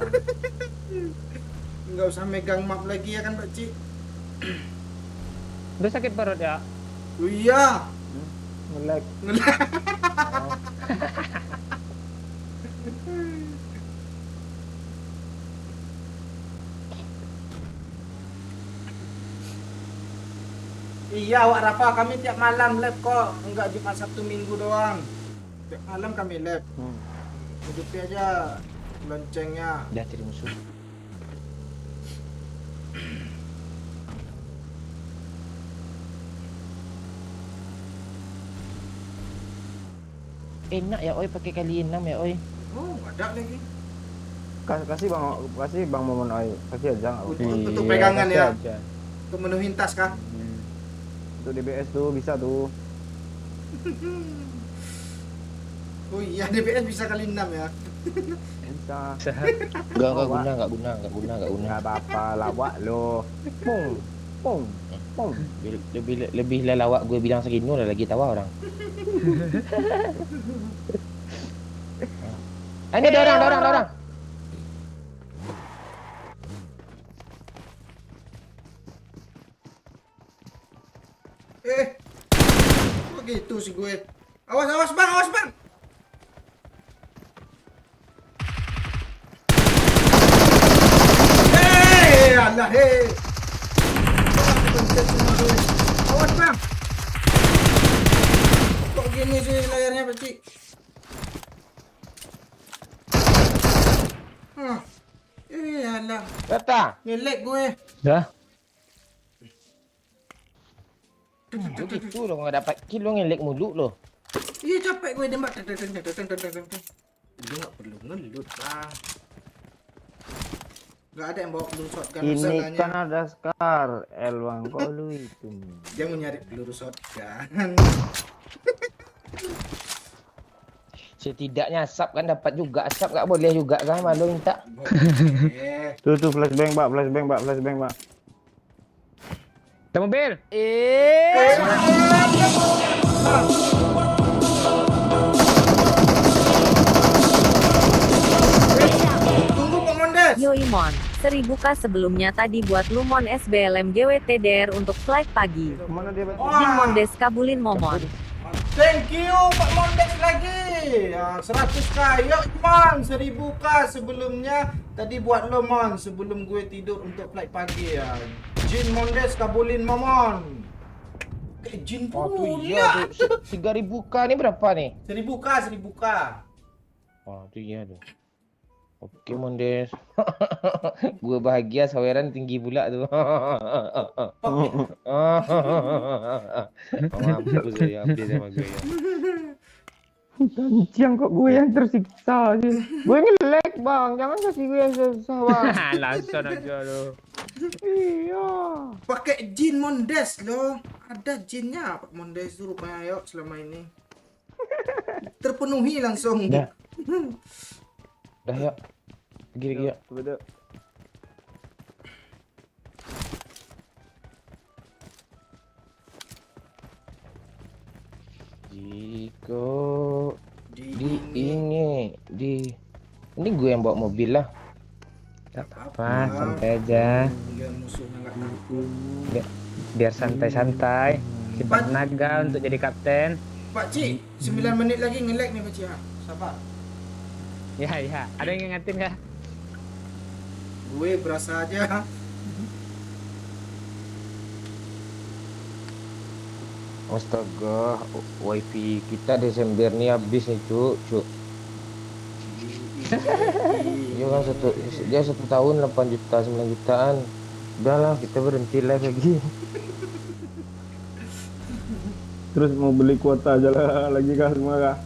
Nggak usah megang map lagi ya kan Pak Cik. Udah sakit perut ya? Oh iya. Nge-lag. Iya, Wak Rafa, kami tiap malam live kok. Enggak Jumat Sabtu Minggu doang. Tiap malam kami live. Hidupi aja loncengnya. Udah cari musuh. Enak ya oi pakai kali 6 ya oi. Oh, ada lagi. Kasih Bang Momon Oi. Kasih aja nggak apa-apa. Untuk pegangan kasih ya. aja. Untuk menuhin tas kah? Untuk DBS tuh bisa tuh. Oh iya, DPS bisa kali 6 ya. Bisa. Enggak guna. Nggak apa-apa lawak lo. Pung. Pung. Pung. Lebih lelawak gue bilang segini lah lagi tawa orang. Ini ada orang. Kok gitu sih gue? Awas bang. Alah Awas bang. Kok gini sih layarnya Pak Cik? Alah, Kata. ngelek gue. Dah. Lu gitu loh nggak dapat kill lo ngelek mulu lo. Iya capek gue nembak. Lu nggak perlu ngelut bang. Nggak ada yang bawa peluru shotgun Ini masalahnya. kan ada Scar. Elwang kok lu itu. Dia mau nyari peluru shotgun. Setidaknya asap kan dapat juga. Asap nggak boleh juga kan malu minta. Boleh. Tuh flashbang Pak. Ada mobil. Tunggu Pak Mondes. Yoi Mon, 1000k sebelumnya tadi buat lu Mon SBLM GWTDR untuk flight pagi. Kemana dia Pak? Jin Mondes kabulin Momon. Thank you Pak Mondex lagi. 100k. Yuk Mon, 1000k sebelumnya. Tadi buat lo Mon sebelum gue tidur untuk flight pagi ya. Jin Mondex kabulin Momon. Jin Oh tu pula. iya tu. 3000k ni berapa ni? 1000k, 1000k. Oh tu iya tu. Okey Mondes. Gua bahagia saweran tinggi pula tu. Mampus saya update sama gue ya. Siang kok gue yang tersiksa sih. Gue nge-lag bang, jangan kasih gue yang susah bang. Langsung aja lo. Iya. Pakai Jin Mondes lo. Ada jinnya Pak Mondes tu rupanya yuk selama ini. Terpenuhi langsung. Dah. Dah ya. Pergi ya. Betul. Jika ini gue yang bawa mobil lah. Tak apa, santai aja. Dia musuhnya nggak takut. Biar santai-santai. Simpan tenaga untuk jadi kapten. Pak Cik, 9 menit lagi nge-lag nih Pak Cik. Sabar. Ya, ada yang ngingetin nggak? Gue berasa aja. Astaga, wifi kita Desember ni habis nih cuk. Dia kan dia 1 tahun 8 juta 9 jutaan. Udahlah kita berhenti live lagi. Terus mau beli kuota aja lah lagi kah semua kah?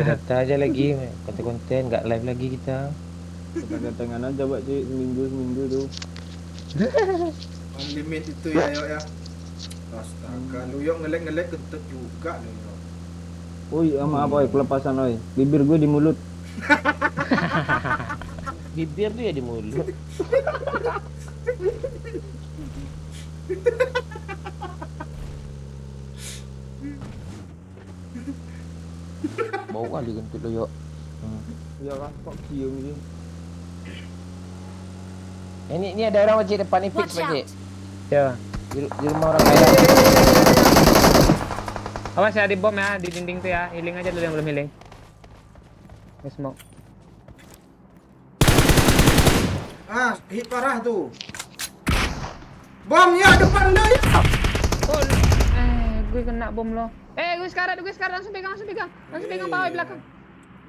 Data aja lagi konten nggak live lagi kita. Kita ketengan aja Pak Cik, seminggu tuh. On limit itu ya yuk ya. Astaga, lu yuk nge-lag kentut juga lu yuk. Oi, sama apa kelepasan oi. Bibir gue di mulut. Bibir tuh ya di mulut. Bau kali kentut lo yuk. Iya kan, kok cium sih. Ini ada orang Pakcik depan ni fix Watch Pakcik. out. Ya. Di rumah orang kaya. Awas ya di bom ya, di dinding tuh ya. Healing aja dulu yang belum healing. Smoke. Hit parah tuh. Bom ya depan lo ya. Oh, gue kena bom lo. Gue sekarang langsung pegang bawah belakang.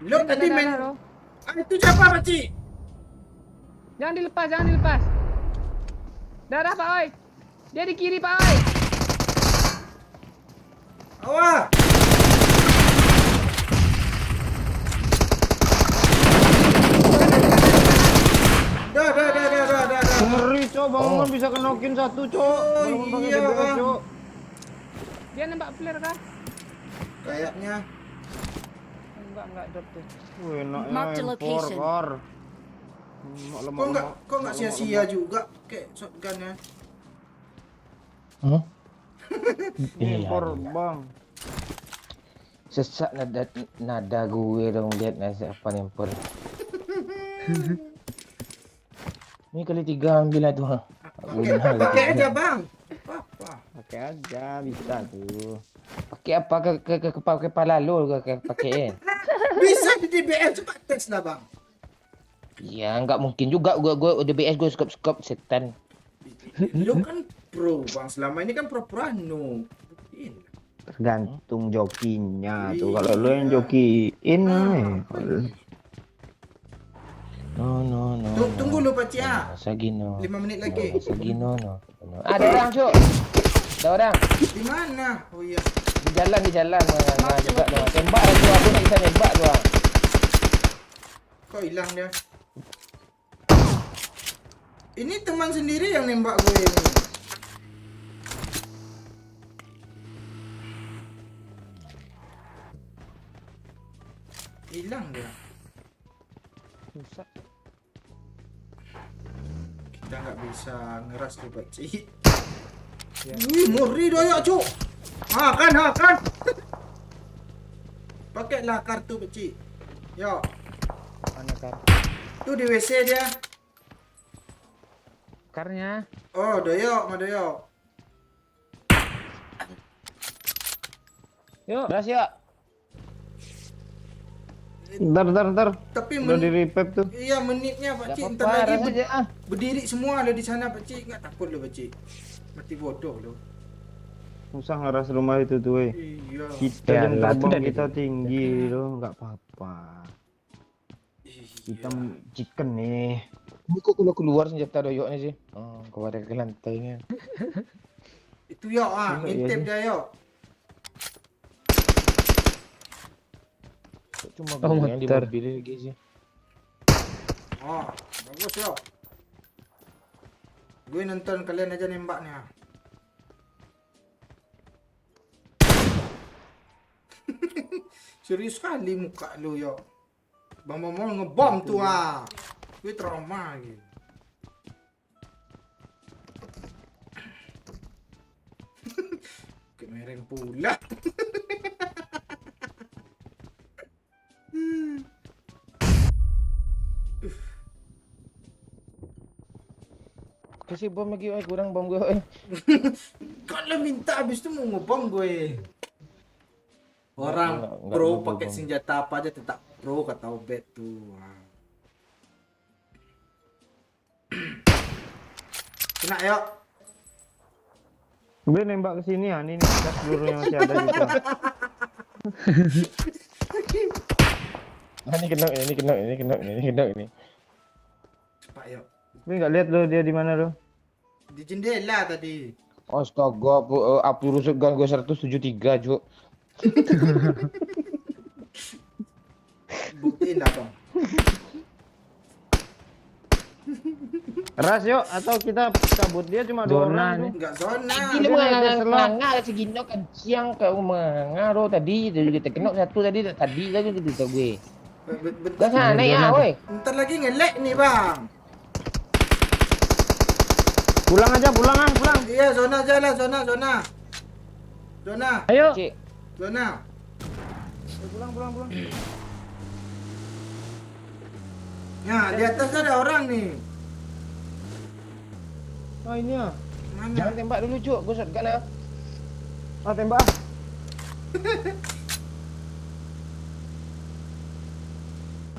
Lo tadi Darah main. lo. Itu siapa Pak Cik? Jangan dilepas. Darah Pak Oi. Dia di kiri Pak Oi. Awas. Dah. Ngeri cok, bangun bisa kenokin satu cok. Bangun pakai iya, DBS Bang. cok. Dia nembak flare kah? Kayaknya. Enggak drop tuh. Wih, enaknya Mark the M4 location. kar. Kok nggak sia-sia juga kayak shotgun ya? Huh? M4 bang. Sesak nada gue dong lihat nasi apa nempel. Ini kali 3 ambil lah tuh. Pakai aja bang. Apa? Pakai aja bisa tuh. Pakai apa ke kepala lo ke pakai. Bisa di DBS cepat tes lah bang. Ya enggak mungkin juga gua DBS gue skop setan. Lo kan pro bang. Selama ini kan pro-pro no. Buktiin. Tergantung jokinya tuh. Iya. Kalau lo yang jokiin No. Tunggu lu Pak Cik ya. Sagino. 5 menit lagi. Sagino no. Ada orang cuk. Ada orang. Di mana? Oh iya. Di jalan mana juga tu. Tembak lah tu aku nak bisa tembak tu. Kok hilang dia? Ini teman sendiri yang nembak gue ini. Hilang dia. Rusak. Kita nggak bisa ngeras tuh Pak Cik. Wih, ngeri doyak cuk. Kan. Pakailah kartu Pak Cik. Yo, Mana kar? tuh di WC dia. Karnya. Oh, doyok, mah doyok. Yuk. Ras ya. Ntar. Tapi Udah di revive tuh. iya menitnya Pak Gak Cik. Ntar apa-apa, lagi ras aja ah. berdiri semua lo di sana Pak Cik. Nggak takut lo Pak Cik. Mati bodoh lo. Susah ngeras rumah itu tuh, weh. Iya. Kita Ya, jam lah, terbang tidak kita di- tinggi loh, nggak apa-apa. Kita chicken nih. Ini kok keluar senjata doyoknya sih. Oh, kau ada ke lantainya. Itu yo Iya, ngintip iya. dia yo. Kok cuma Oh, gue yang di motor. mobil lagi sih. Oh, bagus yo. Gue nonton kalian aja nembaknya. Serius sekali muka lu yo. Bang mau ngebom tuh ah. Gue trauma gitu. Kemereng pula. Kasih bom lagi, kurang bom gue. Kalau minta habis itu mau ngebom gue. Orang Enggak pro mau pakai bom. senjata apa aja tetap pro kata Obet tuh. Wah. Kena yuk. Gue nembak ke sini ya, ini nih, seluruhnya masih ada gitu. Ah, ini kena ini. Cepat yuk. Gue nggak lihat lo dia di mana lo. Di jendela tadi. Astaga, api rusuk gun gue 173, Juk. Buktiin lah bang. Ras yuk, atau kita cabut dia cuma dua Zona orang nih. tuh. Enggak zona. Gila Dia menganga segino kan siang kau menganga tadi kita kena satu tadi kita gue. Dah sana ya, woi. Bentar lagi ngelek nih bang. Pulang aja, pulang. Iya zona aja lah zona. Ayo. Cik, Zona. Pulang. Nah di atas ada orang nih. Oh ini ya. Mana? jangan tembak dulu, Cuk. Gue shotgun lah. Ah tembak.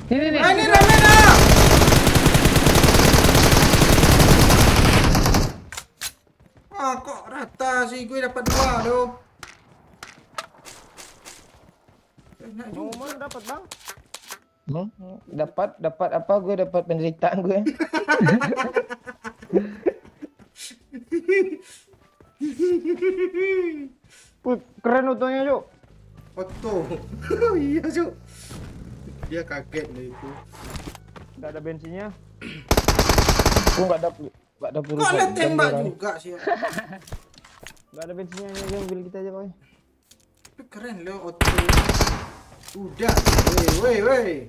Ini. Ah, ini rame dah. Ah kok rata sih gue dapat 2 loh. Enak Mau juga. mana dapat bang? Dapat apa? Gue dapat penderitaan gue. Keren utuhnya yuk. Foto. Iya cuk. Dia kaget nih itu. Nggak ada bensinnya. Gue nggak ada Kok ada tembak juga sih. Nggak ada bensinnya ini aja mobil kita aja boy. Tapi keren loh auto. Udah. Woi.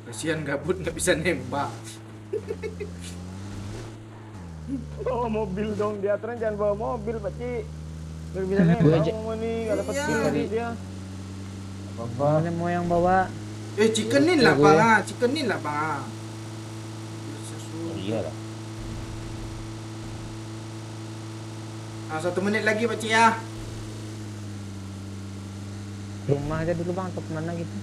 Kasihan gabut nggak bisa nembak. Bawa mobil dong, di aturan jangan bawa mobil Paci. Biar bisa Gua nembak aja- mau nih, nggak dapat Iya. kill tadi dia. Apa? Mana mau yang bawa? Chickenin lah Gue. bang ah. Chickenin lah bang ah. Iya lah. Ah, 1 menit lagi Pak Cik ya. Rumah aja dulu bang atau kemana gitu.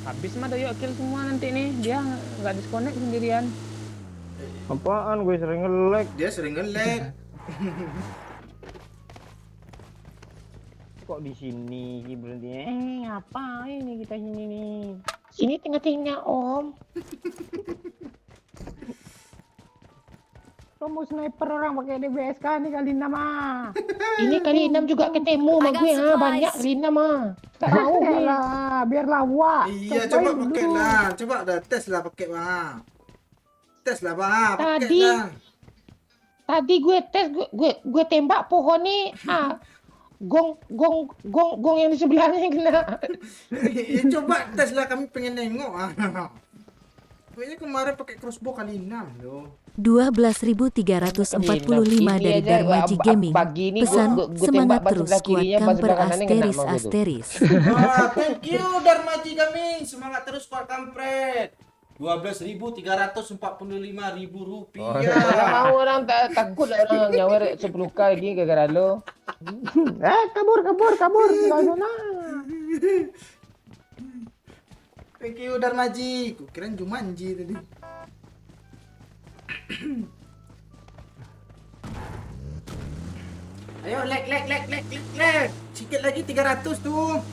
Habis mah doyok kill semua nanti nih. Dia nggak disconnect sendirian. Apaan? Gue sering nge-lag. Dia sering nge-lag. Kok di sini berhenti? Apa ini kita sini nih? Sini tengah-tengah, Om. Kamu sniper orang pakai DBSK nih kali nama. Ini kali 6 juga ketemu sama I got gue, supplies. banyak kali 6 ah. Tak mau gue. lah, biarlah wah. Iya, coba pakai lah. Coba dah tes lah pakai bang ah. Tes lah bang ah. Pakai Tadi. lah. Tadi gue tes gue tembak pohon nih. Gong yang di sebelahnya yang kena. Ya, coba tes lah kami pengen nengok ah. Kayaknya kemarin pakai crossbow kali 6 loh. 12.345 Ini dari aja, Darmaji Gaming. pagi ini Pesan gua semangat tembak ban terus sebelah kuat kirinya, ban kamper sebelah kanannya kena asteris mau gitu. asteris. Wah, thank you Darmaji kami. Semangat terus kuat kampret. 12.345.000 Oh, rupiah. Kalau mau orang takut lah orang nyawer 10k lagi gara-gara lo. Kabur. Sebelah sana. Thank you Darmaji. Kukirain Jumanji tadi. Ayo leg. Sikit lagi 300 tuh.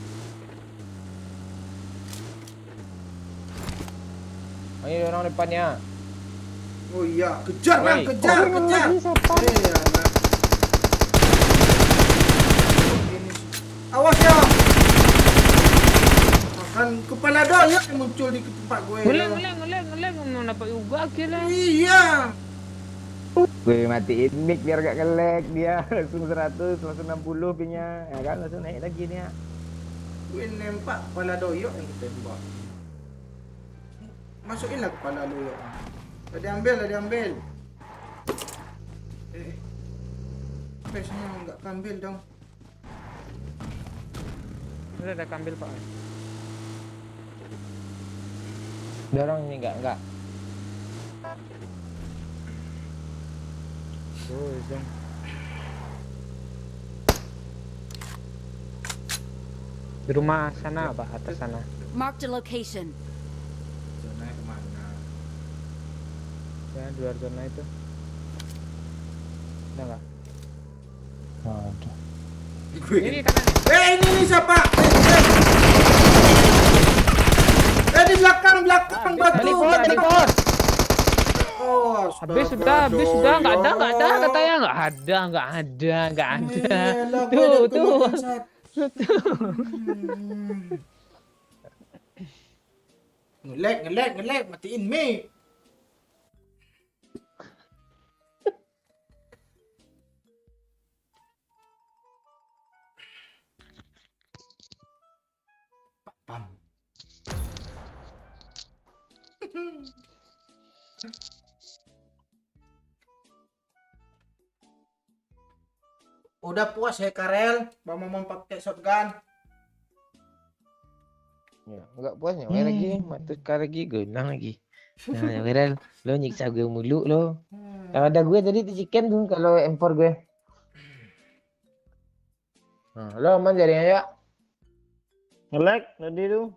Ayo orang depannya. Oh iya, kejar bang, Woi. kejar. Iya, Bang. Awas ya. Makan kepala doang ya yang muncul di tempat gue. Ngeleng, mau dapat juga akhirnya. Iya. Gue matiin mic biar gak nge-lag dia. Langsung 100, langsung 60 pinya. Ya kan, langsung naik lagi nih ya. Gue nempak kepala doyok yang ditembak. Masukinlah kepala doyok. Dah diambil. Pesnya enggak kambil dong. Udah ambil Pak. Dorong ini enggak. Di rumah sana Pak, atas sana. Marked a location. Zona kemana? Ya, di luar zona itu. Ada nggak? Aduh. Ini kanan nih. Ini siapa? Di belakang batu. Telepon. Oh, Habis sudah, nggak ada katanya nggak ada. Tuh. Ngelag, matiin mic. Pam. Udah puas ya Karel, mau pakai shotgun. Ya, enggak puas nyawer lagi, matukar lagi, gunang lagi. Nah, nyawer lo nyiksa gue mulu lo. Yang ada gue tadi di chicken tuh kalau M4 gue. Nah, lo aman jadinya ya. Nge-lag tadi tuh.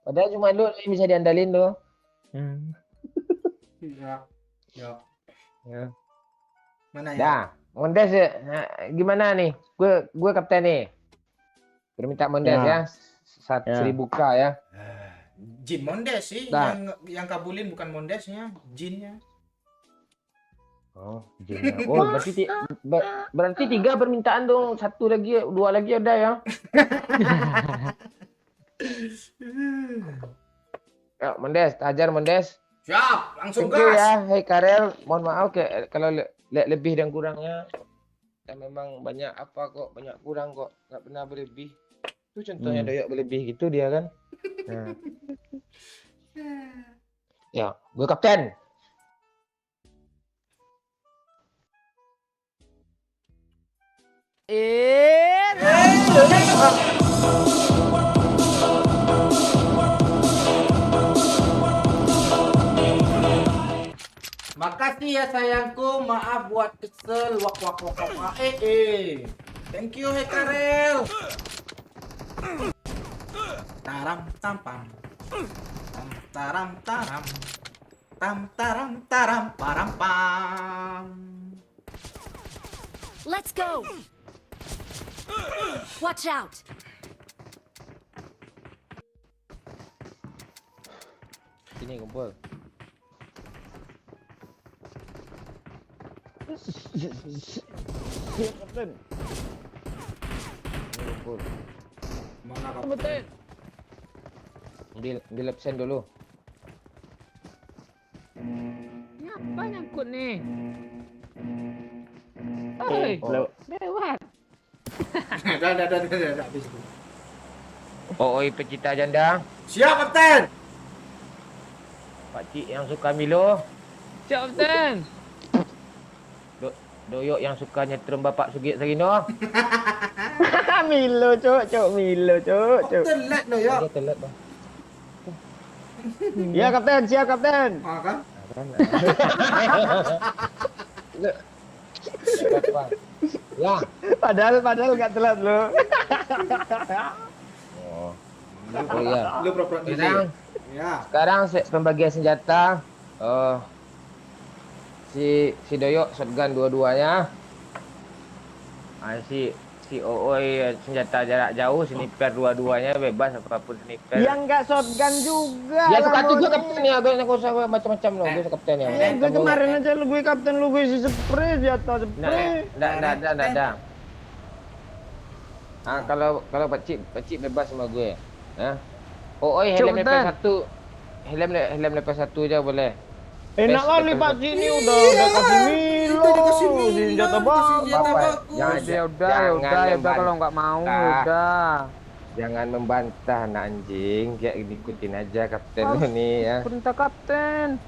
Padahal cuma lo yang bisa diandalin lo. Ya. Ya. Mana ya? Dah, Mondes ya. Nah, gimana nih? Gue kapten nih. Berminta Mondes ya. 1000k ya. Jin Mondes sih, Nah. yang kabulin bukan Mondesnya, Jinnya. Oh, jinnya. Oh, berarti 3 permintaan dong. 1 lagi, 2 lagi ada ya. Ya, Mondes, hajar Mondes. Siap, langsung Thank you gas. ya, hey Karel. Mohon maaf kalau lebih dan kurangnya. Ya memang banyak banyak kurang kok. Nggak pernah berlebih. Itu contohnya doyok berlebih gitu dia kan. Nah. Ya, gue kapten. Makasih ya sayangku, maaf buat kesel wak. Thank you hey Karel. Taram tampam. Taram taram. Taram param pam. Let's go. Watch out. Sini kumpul. Kapten. Sini kumpul. Mana kau? Ambil absen dulu. Ini apa nyangkut nih? Oi, lewat. Dah habis itu. Oh, pecinta janda. Siap Kapten. Pakcik yang suka Milo. Siap kapten. Doyok yang suka nyetrum Bapak Sugit Sarino. Milo, cok, Milo, cok. Telat lo ya. Dia telat bang. Ya, kapten, siap, kapten. Kan? Telat bang. Ya. Padahal enggak telat lo. Oh. Oh ya. Lu pura-pura Sekarang, Ya. sekarang pembagian senjata. Si Doyok shotgun dua-duanya. Si Ooi senjata jarak jauh, sniper dua-duanya bebas apapun sniper. Yang enggak shotgun juga. Ya suka lah, juga Mon. kapten ya, gue usah macam-macam loh, gue kapten ya. Ya, gue kemarin aja lu gue kapten lu gue si spray di atas spray. Nggak ada. Ah kalau pakcik bebas sama gue. Hah? Ooi helm level 1. Helm level 1 aja boleh. Enak kali Pak Ci ini udah kasih Milo. dikasih Milo, Senjata dikasih bagus. senjata Bapak, bagus. Ya udah kalau nggak mau udah. Jangan membantah anak anjing, kayak ikutin aja kapten lu nih ya. Perintah kapten.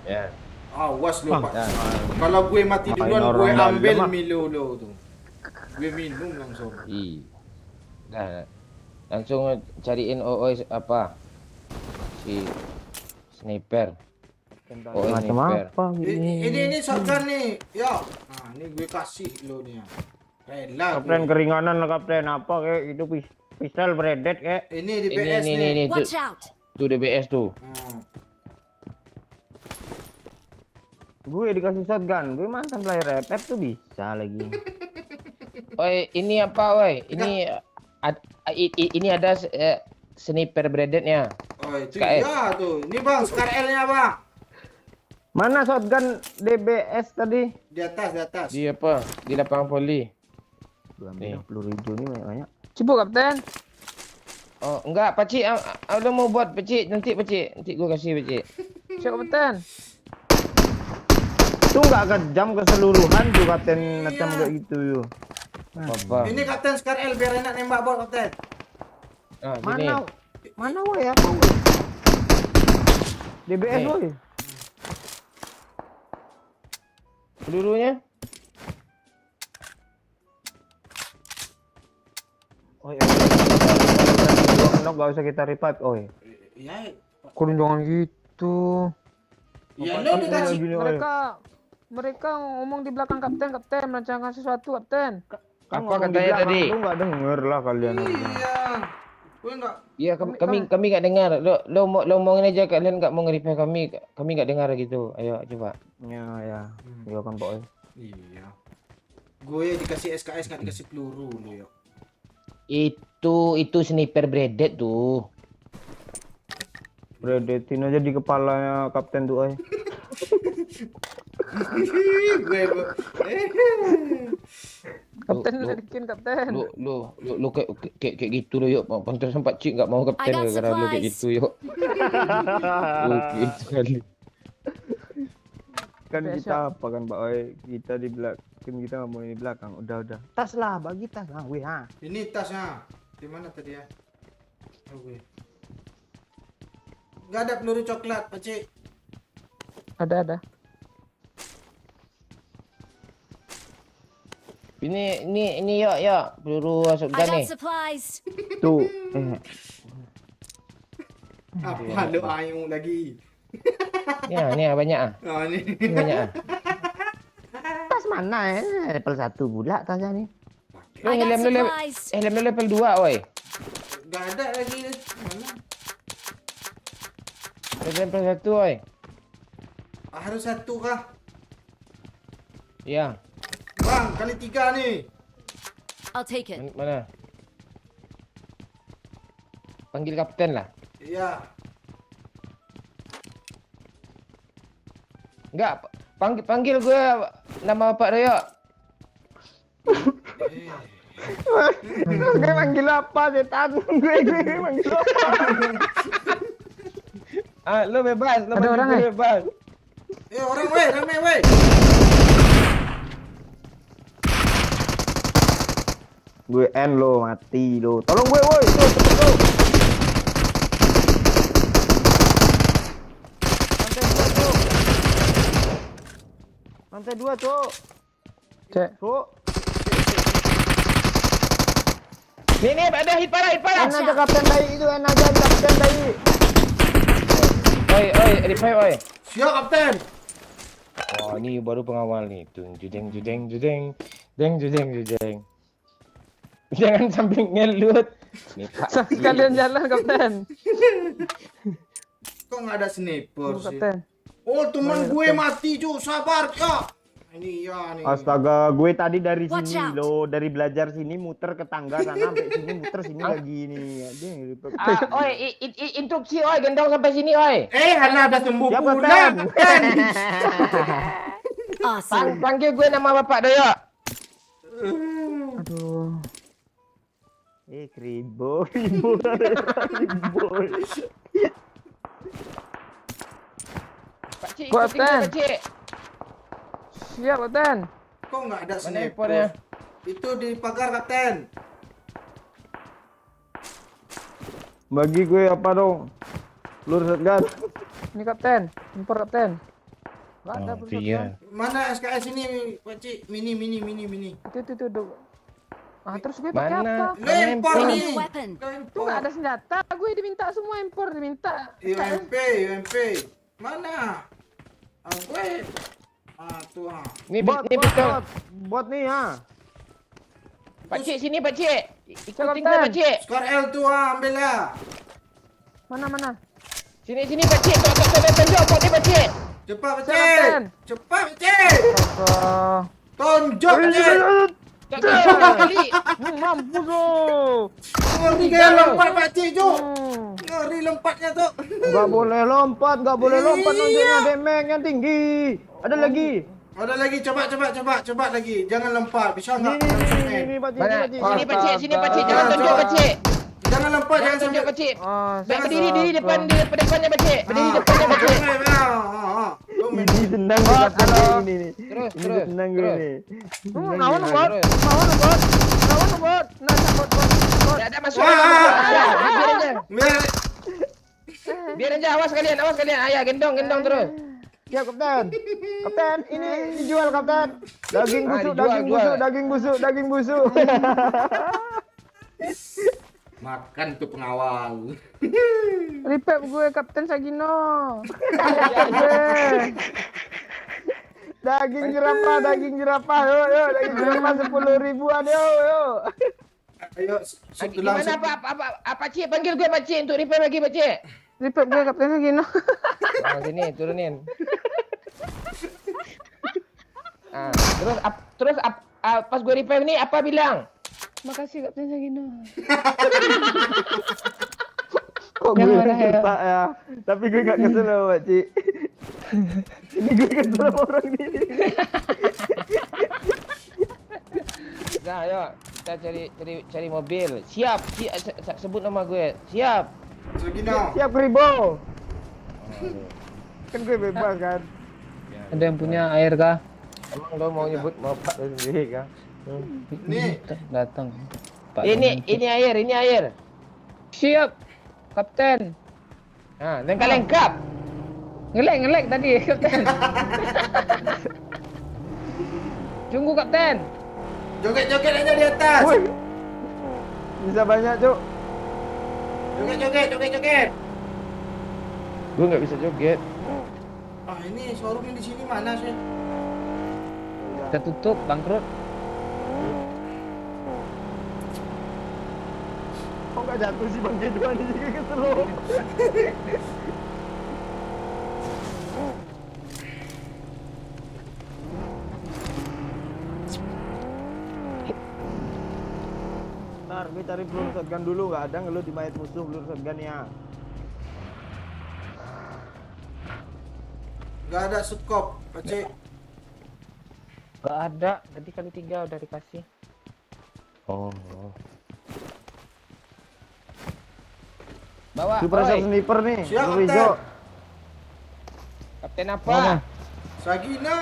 Ya. Awas lu, Pak. Ya. Kalau gue mati Ngapain duluan, orang gue dalam, ambil Mak? Milo lo tuh. Gue minum langsung. Dah. Langsung cariin Ooi apa? Si sniper. Ooi Macam sniper. apa ini? Ini shotgun nih. Ya. Nah, ini gue kasih lo nih. Rela. Kapten gue. keringanan lah kapten apa kayak itu pistol bredet kayak. Ini di PS nih. Ini Watch tuh, out! tuh DBS tuh. Gue dikasih shotgun, gue mantan player FF tuh bisa lagi. Oi, ini apa, woi? Ini ada sniper breadednya. Oh, itu SKS. ya tuh. Ini Bang, Scar L-nya, Bang. Mana shotgun DBS tadi? Di atas, di atas. Di apa? Di lapangan poli. Gue Nih. ambil peluru hijau nih banyak. Cibuk kapten. Oh, enggak, pakcik. Udah mau buat pakcik. Nanti gue kasih pakcik. Siap kapten. Itu nggak kejam keseluruhan tuh kapten macam kayak gitu yuk. Apa? Ini Kapten Scar L biar enak nembak bot, Kapten. Ah, sini. Mana woi apa woi? DBS Nih. woi. Pelurunya? Oi. Nggak usah kita revive, oi. Ya. Kurang jangan gitu. Ya, lo dikasih. Mereka ngomong di belakang kapten merancangkan sesuatu kapten. Apa katanya tadi? Lu nggak denger lah kalian. Iya. Gue enggak. Iya, kami nggak dengar. Lo ngomongin aja, kalian nggak mau nge-revive kami nggak dengar gitu. Ayo coba. Ya. Iya kan Pak. Iya. Gue dikasih SKS nggak dikasih peluru lo ya. Itu sniper breaded tuh. Bredetin aja di kepalanya kapten tuh, oi. Gue. Kapten udah bikin kapten. Lu kayak gitu lo yuk. Pantasan pakcik nggak mau kapten I got gara-gara lu kayak supplies. gitu yuk. Gitu kali. Kan kita apa kan Pak oi? Kita di belakang, kita nggak mau di belakang. Udah. Tas lah, bagi tas lah, gue ha. Ini tasnya. Di mana tadi ya? Oh, gue. Gak ada peluru coklat, Pakcik. Ada. Ini yuk peluru I shotgun got nih. supplies! Tuh, Apa lo ayung lagi? Ya, ini banyak ah. Oh, ini. Ini banyak ah. tas mana ya? Level 1 pula tasnya nih. Lo I got supplies! helm lu level 2, woi. Gak ada lagi. Mana? Level 1, woi. Harus satu kah? Iya. Bang, kali 3 nih. I'll take it. Mana? Panggil kapten lah. Iya. Enggak, panggil gue nama Pak Doyok. Gue manggil apa setan? Gue manggil apa? Lo bebas, lo Ada panggil orang, gue eh? bebas. Orang weh, ramai weh. Gue end lo, mati lo. Tolong gue woi, cepet lo. Lantai 2, Cuk. Cek. Cuk. Nih, ada hit parah. En aja kapten bayi itu, en aja kapten bayi. Oi, revive, oi. Siap kapten. Oh, ini baru pengawal nih. Judeng. Jangan sambil ngelut. Nih, Pak. Sekalian jalan kapten. Kok nggak ada sniper Tunggu, sih? kapten. Oh teman gue mati cu, sabar ya. Ini ya nih. Astaga, gue tadi dari Watch sini out. loh, dari belajar sini muter ke tangga sana sampai sini muter sini lagi nih. Oi, instruksi, oi, gendong sampai sini, oi. Hana ada sembuh Ya, pula. kapten. Kapten. Awesome. Panggil gue nama Bapak Doyo. Aduh. Kribo. Pak Cik, Gua ikutin gue, kapten. Pak Cik. Siap kapten. Kok nggak ada Mana sniper? handphonenya? Itu di pagar kapten. Bagi gue apa dong? Lur shotgun. Ini kapten. Impor kapten. Gak ada Oh, perusahaan. iya. Mana SKS ini Pakcik? Mini. Itu. Terus gue pakai Mana? apa? Lempar I nih. need a weapon. Itu gak ada senjata. Gue diminta semua impor. Diminta. UMP. Mana? Gue. Tuh. Ini Bot, pistol. bot nih ya. Pak Cik, sini Pak Cik. Ikutin gue, Kapten. Pak Cik. Skor L tuh ambil lah. Mana? Sini Pak Cik. Tunjuk bot ni, Pak Cik. Cepat Kapten. Pakcik. Cepat Pakcik. Oh. Tonjok Pakcik. Tak sekali. Mampus lo. Ngeri gaya lompat Pakcik cu. Hmm. Ngeri lompatnya tuh. Nggak boleh lompat nunjuknya damage yang tinggi. Ada lagi. Ada lagi, coba lagi. Jangan lompat. Bisa enggak? Ini Pak Cik, Mana? Cik. Sini Pak Cik, Jangan tunjuk Pak Cik. Jangan lompat, Jangan tunjuk Pak Cik. Oh, Baik berdiri di depannya Pak Cik. Berdiri depannya Pak Cik. Ini tenang nih kapten ini nih. Terus. Ini tenang gue nih. Lawan bot. Terus. Lawan bot. Nah, bot. Tak ada masuk. Wah. Biar aja. Biar Biar aja, awas kalian. Ayah, gendong terus. Siap kapten. Kapten, ini dijual kapten. Daging busuk, dijual. daging busuk. makan tuh pengawal. Repap gue Kapten Sagino. Daging jerapah, Daging jerapah 10 ribuan yo. Ayo, Gimana apa Cik? Panggil gue Pak Cik untuk repair lagi Pak Cik. Repap gue Kapten Sagino. Sini turunin. Terus pas gue repair ni apa bilang? Makasih Kapten Sagino. Kok Yang gue marah ya? tak ya. Tapi gue gak kesel sama Pak Cik. Ini gue kesel sama orang ini. Dah, ayo kita cari mobil. Siap. Sebut nama gue. Siap. Sagino. Siap Kribo. Kan gue bebas kan. Ada yang punya air kah? Emang lo mau nyebut bapak lo sendiri kah? Nih, Datang. Pak Ini air. Siap Kapten. Lengkap. Ngelek tadi Kapten. Tunggu Kapten. joget-joget aja di atas. Woi. Bisa banyak, Cuk. Joget. Gue nggak bisa joget. Ah, ini showroom di sini mana sih? Kita tutup bangkrut. Kok gak jatuh sih Bang Kedua ini juga kesel lo. Ntar gue cari peluru shotgun dulu, gak ada ngeluh di mayat musuh peluru shotgun ya. Gak ada scope, Pakcik. Gak ada. Tadi kali 3 udah dikasih. Oh. Bawa. Super oi. sniper nih, Siap, peluru hijau. Kapten apa? Sagino.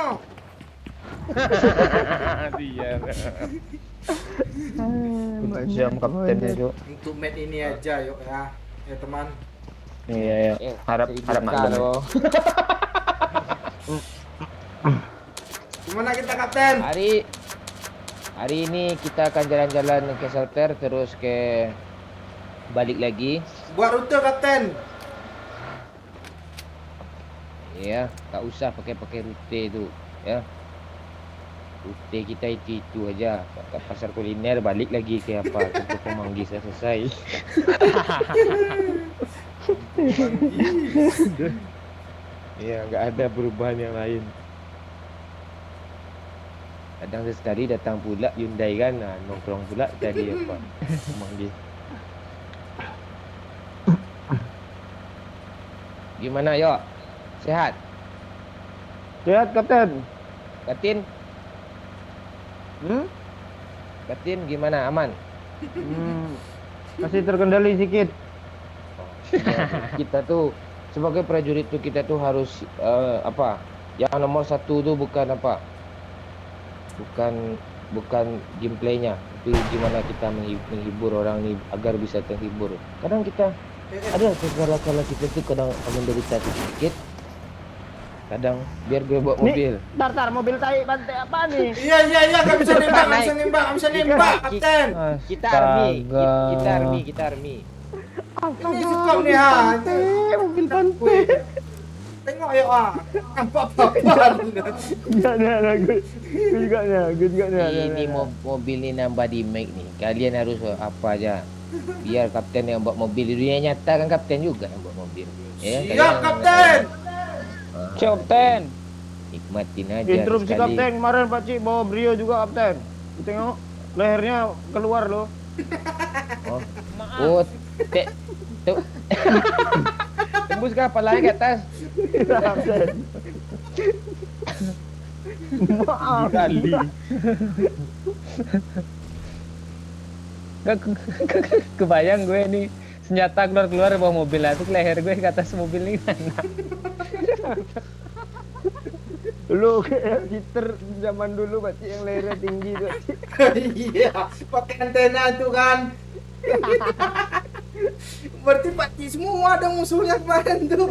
Dia. Jam kaptennya Jo. Untuk match ini aja yuk ya. Ya teman. Iya. Harap maklum. Kemana kita kapten? Hari ini kita akan jalan-jalan ke shelter terus ke balik lagi. Buat rute kapten. Ya, tak usah pakai rute tu, ya. Rute kita itu aja. Kat pasar kuliner balik lagi ke apa? Ke Pemanggis dah selesai. Ya, enggak ada perubahan yang lain. Kadang sekali datang pula Hyundai kan, nongkrong pula jadi apa? Pemanggis. Gimana, Yok? Sehat? Sehat, Kapten. Katin? Katin gimana? Aman? Masih terkendali sedikit. Kita tuh sebagai prajurit tuh kita tuh harus apa? Yang nomor satu tuh bukan apa? Bukan gameplaynya, tapi gimana kita menghibur orang nih agar bisa terhibur. Kadang kita ada kala kita tuh kadang menderita sedikit. Kadang biar gue bawa mobil. Tar, mobil tai bantai apa nih? Iya, gak bisa nembak, kapten. Kita army. Ini suka nih ha. Mobil bantai. Tengok ya nampak apa-apa. Gue juga nih. Ini mobil ni nambah di make ni. Kalian harus apa aja. Biar kapten yang bawa mobil. Di dunia nyata kan kapten juga yang bawa mobil. Ya, Siap kapten. Kapten. Nikmatin aja. Interupsi sekali. Kapten kemarin Pak Cik bawa Brio juga Kapten. Tengok lehernya keluar loh. Oh, tuh. Tembus ke kepala ke atas. Kapten. Maaf kali. Kebayang gue nih senjata keluar bawa mobil lah, tuh leher gue ke atas mobil nih mana? Lu kayak cheater zaman dulu Pak Cik yang lehernya tinggi tuh. Iya, pakai antena tuh kan. Berarti Pak Cik semua ada musuhnya kemarin tuh.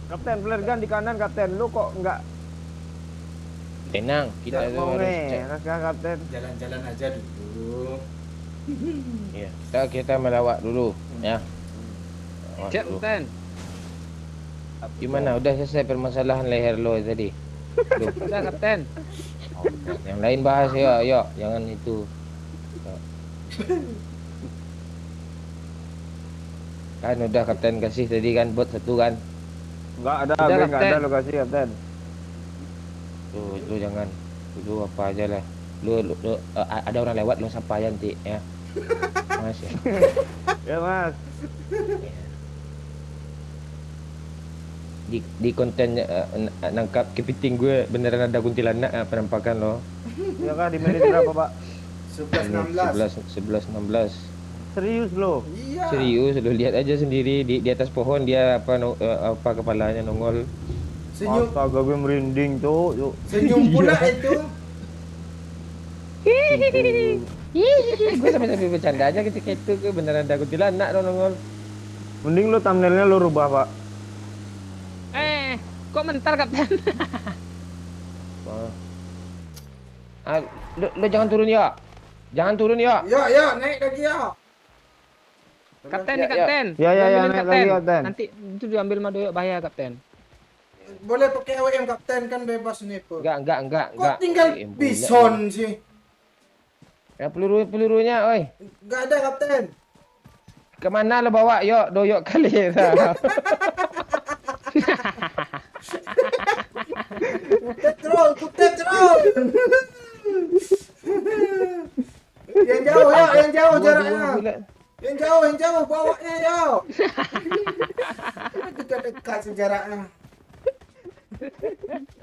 Kapten, flare gun di kanan Kapten. Lu kok enggak Tenang, kita mau harus nih, cek. naskah Kapten. Jalan-jalan aja dulu. Ya, kita melawat dulu, ya. Melawat Siap, dulu. Kapten. Gimana? Udah selesai permasalahan leher lo tadi? Belum? Udah, Kapten. Yang lain bahas ya, yuk, jangan itu. Kan udah kapten kasih tadi kan bot satu kan. Enggak ada, Udah, gue enggak ada Kapten. lokasi Kapten. Lu jangan. Lu apa aja lah. Lu ada orang lewat lu sapa aja nanti ya. Mas ya. Ya Mas. Di konten nangkap kepiting gue beneran ada kuntilanak penampakan lo. Ya kan di menit berapa Pak? 11-16. 11 16. Serius lo? Iya. Serius lu lihat aja sendiri di atas pohon dia apa kepalanya nongol. Senyum, Astaga gue merinding tuh. Yuk. senyum pula itu. Gue sampai bercanda aja ketika itu gue beneran ada kuntilanak lo nongol. Mending lo thumbnailnya lo rubah Pak. Kok mental, Kapten? Lo jangan turun ya. Jangan turun ya. Ya, naik lagi ya. Kapten Ya, nih, Kapten. Ya, Diambilin, naik lagi, Kapten. Nanti itu diambil sama Doyok bahaya, Kapten. Boleh pakai AWM kapten kan bebas sniper. Enggak. Kok tinggal bison sih? Ya pelurunya, oi. Enggak ada kapten. Kemana lo bawa? Yuk, doyok kali lah. Petrol. Yang jauh jaraknya. Yang jauh bawanya ya. Dekat sejarahnya.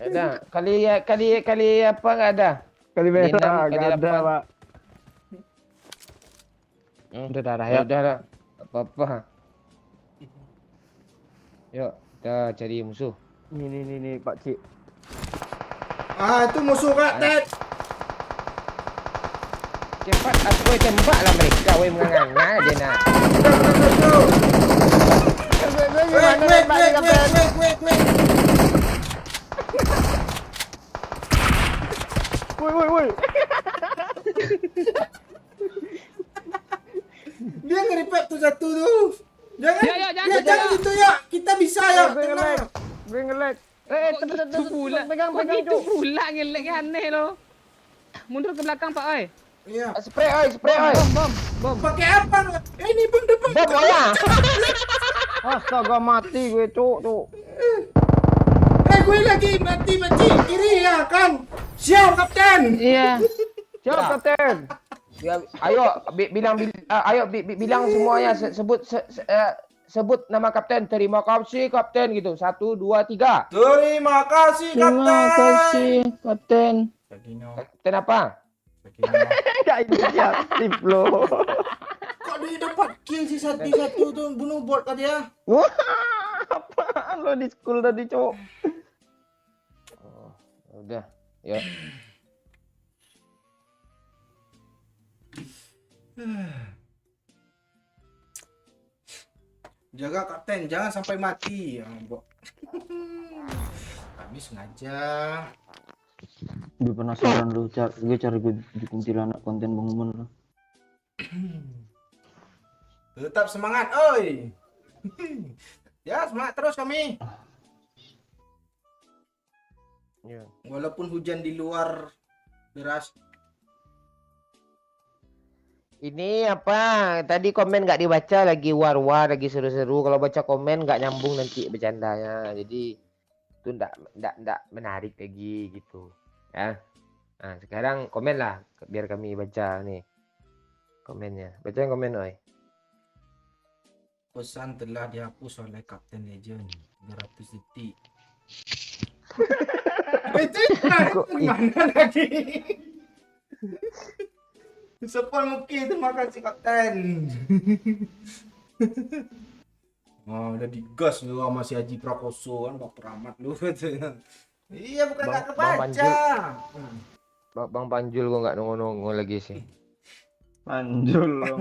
Ada. Kali apa enggak ada? Kali Enam, merah kali enggak ada delapan. Pak. Udah darah ya. Udah lah. Apa-apa. Yuk, kita cari musuh. Ini Pak Cik. Ah, itu musuh Kak Ted. Cepat aku tembaklah mereka, woi menganga dia nak. Wait. Woi. Dia nge-revive tuh satu tuh. Jangan. Ya, jangan Ya, gitu, jangan ya. gitu ya. Kita bisa ya. Gue Tenang. nge-lag. Gue nge-lag. Kok gitu pula? Pegang, Kok gitu Cuk. pula ngelek aneh lo. Mundur ke belakang Pak oi. Iya. Spray oi. Bom. Pakai apa? Ini bom depan. Bom ya. Astaga, mati gue, Cuk. Gue lagi mati kiri ya kan. Siap kapten. Iya. Siap, Kapten. Ya, ayo bilang semuanya sebut nama kapten. Terima kasih kapten gitu. 1 2 3. Terima kasih kapten. Terima kasih Kapten. Kapten apa? Gak inisiatif lo. Kok dia dapat kill si satu tuh bunuh bot kan dia? Wah, apaan lo di school tadi, Cuk? Udah, ya. Jaga kapten, jangan sampai mati. Ya, Bok. Kami sengaja. Gue penasaran lu, gue cari gue di kuntilanak konten pengumuman lo. Tetap semangat, oi. Ya, semangat terus kami. Ya. Walaupun hujan di luar deras. Ini apa? Tadi komen nggak dibaca lagi war-war lagi seru-seru. Kalau baca komen nggak nyambung nanti bercandanya. Jadi itu ndak menarik lagi gitu. Ya. Nah, sekarang komen lah biar kami baca nih komennya. Baca komen oi. Pesan telah dihapus oleh Kapten Legend 300 detik. Itu mana lagi? Sepol mungkin, terima kasih Kapten. Oh, udah digas lu sama si Haji Prakoso kan, baper amat lu. Iya, bukan Bang- nggak Bang kebaca. Bang Panjul kok nggak nongol-nongol lagi sih. Manjul lo.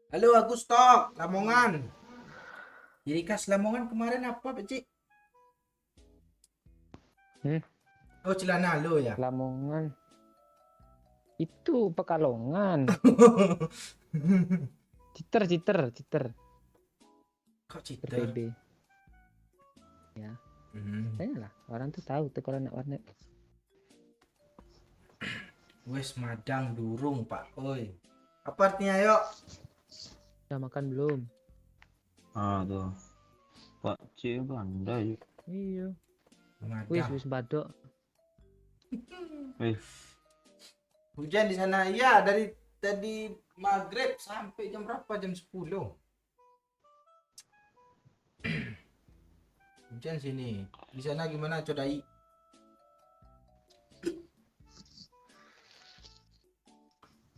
Halo Agustok, Lamongan. Jadi khas Lamongan kemarin apa, Pak Cik? Oh, celana lo ya. Lamongan. Itu Pekalongan. Citer. Kok cita? PB. Ya, saya lah. Orang tuh tahu tuh kalau nak warnet. Wes madang durung, Pak. Oi. Apa artinya, yuk? Udah makan belum? Ah tuh. Pak C pandai. Iya. Madang. Wis badok. Hujan di sana. Iya, dari tadi maghrib sampai jam berapa? Jam 10. Hujan sini. Di sana gimana, Codai?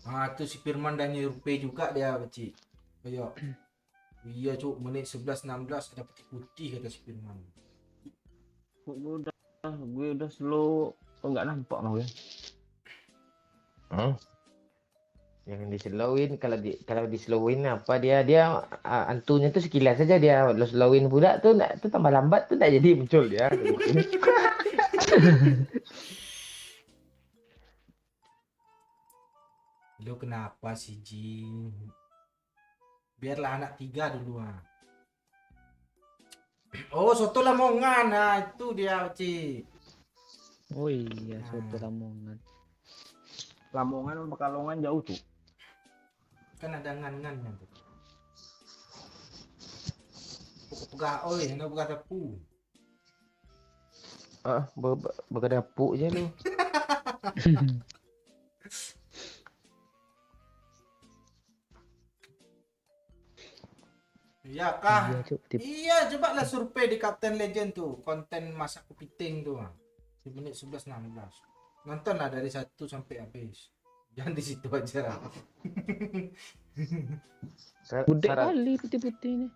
Ah, tuh si Firman dan Rupe juga dia, Cik. Ayo. Iya, Cuk, menit 11-16 ada putih-putih kata si Firman. Kok gue udah slow. Kok nggak nampak mau ya? Jangan dislowin. Kalau dislowin apa dia antunya tuh sekilas saja dia. Lo slowin pula tuh tambah lambat tuh tak jadi muncul dia. Lo kenapa sih, Jin? Biarlah anak 3 dulu ah. Oh, soto Lamongan. Nah, itu dia, Cik. Oh iya, soto Lamongan. Lamongan sama Pekalongan jauh tuh. Kan ada ngan-ngannya tuh. Pegah, oi, hendak pegah tepu. Berkedapuk je lu. Iya kah? Iya, Cuk. Iya, coba lah survei di Kapten Legend tuh, konten masak kepiting tuh. Di menit 11-16. Nonton lah dari 1 sampai habis. Jangan di situ aja. Gede Saran, kali putih-putih ini.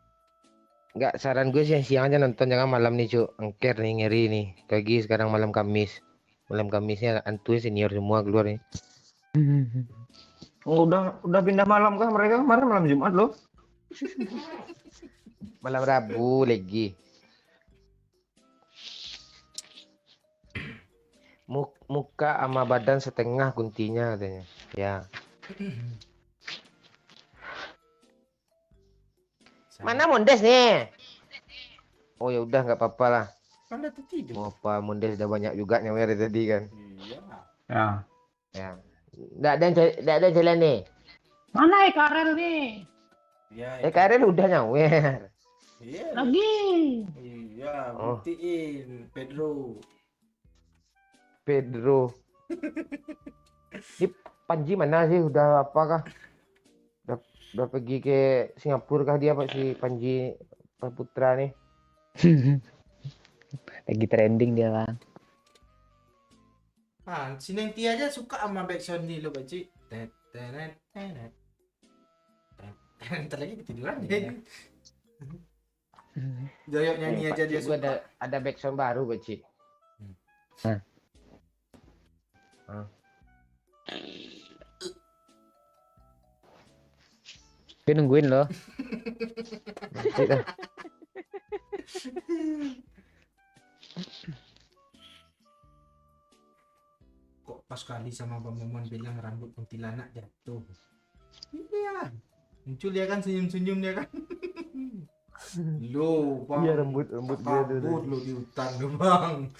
enggak, saran gue siang-siang aja nonton, jangan malam nih cuk. Angker nih, ngeri nih. Lagi sekarang malam Kamis. Malam Kamisnya antuy senior semua keluar nih. Oh, udah pindah malam kah mereka? Kemarin malam Jumat loh. Malam Rabu lagi. Muka sama badan setengah guntingnya katanya. Ya. Mana Mondes nih? Oh ya udah nggak apa-apa lah. Kan udah tertidur. Mau apa Mondes udah banyak juga nyawer dari tadi kan. Iya. Ya. Ya. Nggak ada jalan nih. Mana Karel nih? Iya. Karen udah nyawer. Iya. Lagi. Iya, Oh. buktiin Pedro. Ini Panji mana sih? Udah apakah? Udah pergi ke Singapura kah dia Pak si Panji Putra nih? Lagi trending dia bang. Ah, si Nengti aja suka sama backsound ni lo, Pakcik. Ntar lagi ketiduran dia. Joyok nyanyi aja dia Gue suka. ada backsound baru Pak Cik. Gue nungguin loh. Nanti dah. Kok pas kali sama Bang Momon bilang rambut kuntilanak jatuh. Iya. Muncul dia kan senyum-senyum dia kan. Lo, Bang. Iya rambut dia tuh. kabur lo di hutan lo, Bang.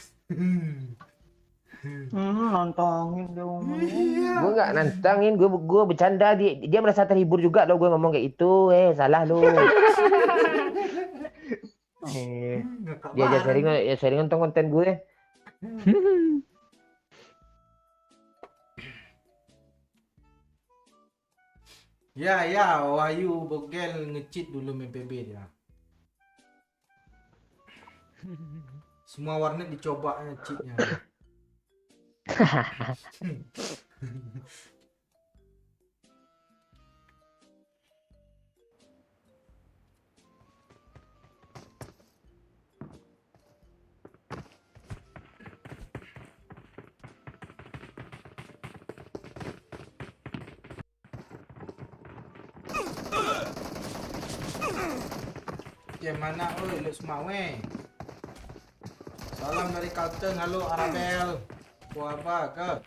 Nantangin dia ngomongnya. Iya. Gue nggak nantangin, gue bercanda, dia merasa terhibur juga loh gue ngomong kayak itu. Salah lo. Ngakak Dia aja bareng. sharing nonton konten gue. Ya, Wahyu Bogel nge-cheat dulu main PB dia. Semua warnet dicoba nge-cheatnya. Mana oi lu semua weh. Salam dari Kalteng, halo Arabel. Apa ke?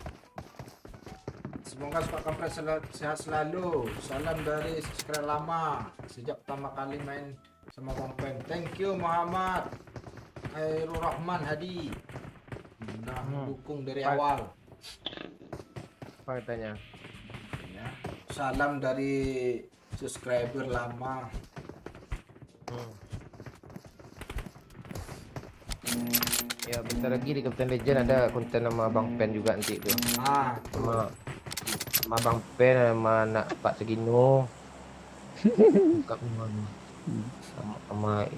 Semoga suka kampret sehat selalu. Salam dari subscriber lama sejak pertama kali main sama Bang Pen. Thank you Muhammad Khairul Rahman Hadi. Nah, dukung dari awal. Apa katanya? Ya. Salam dari subscriber lama. Ya bentar lagi di Captain Legend ada konten sama Bang Pen juga nanti tuh. Sama Bang Pen sama anak Pak Segino. sama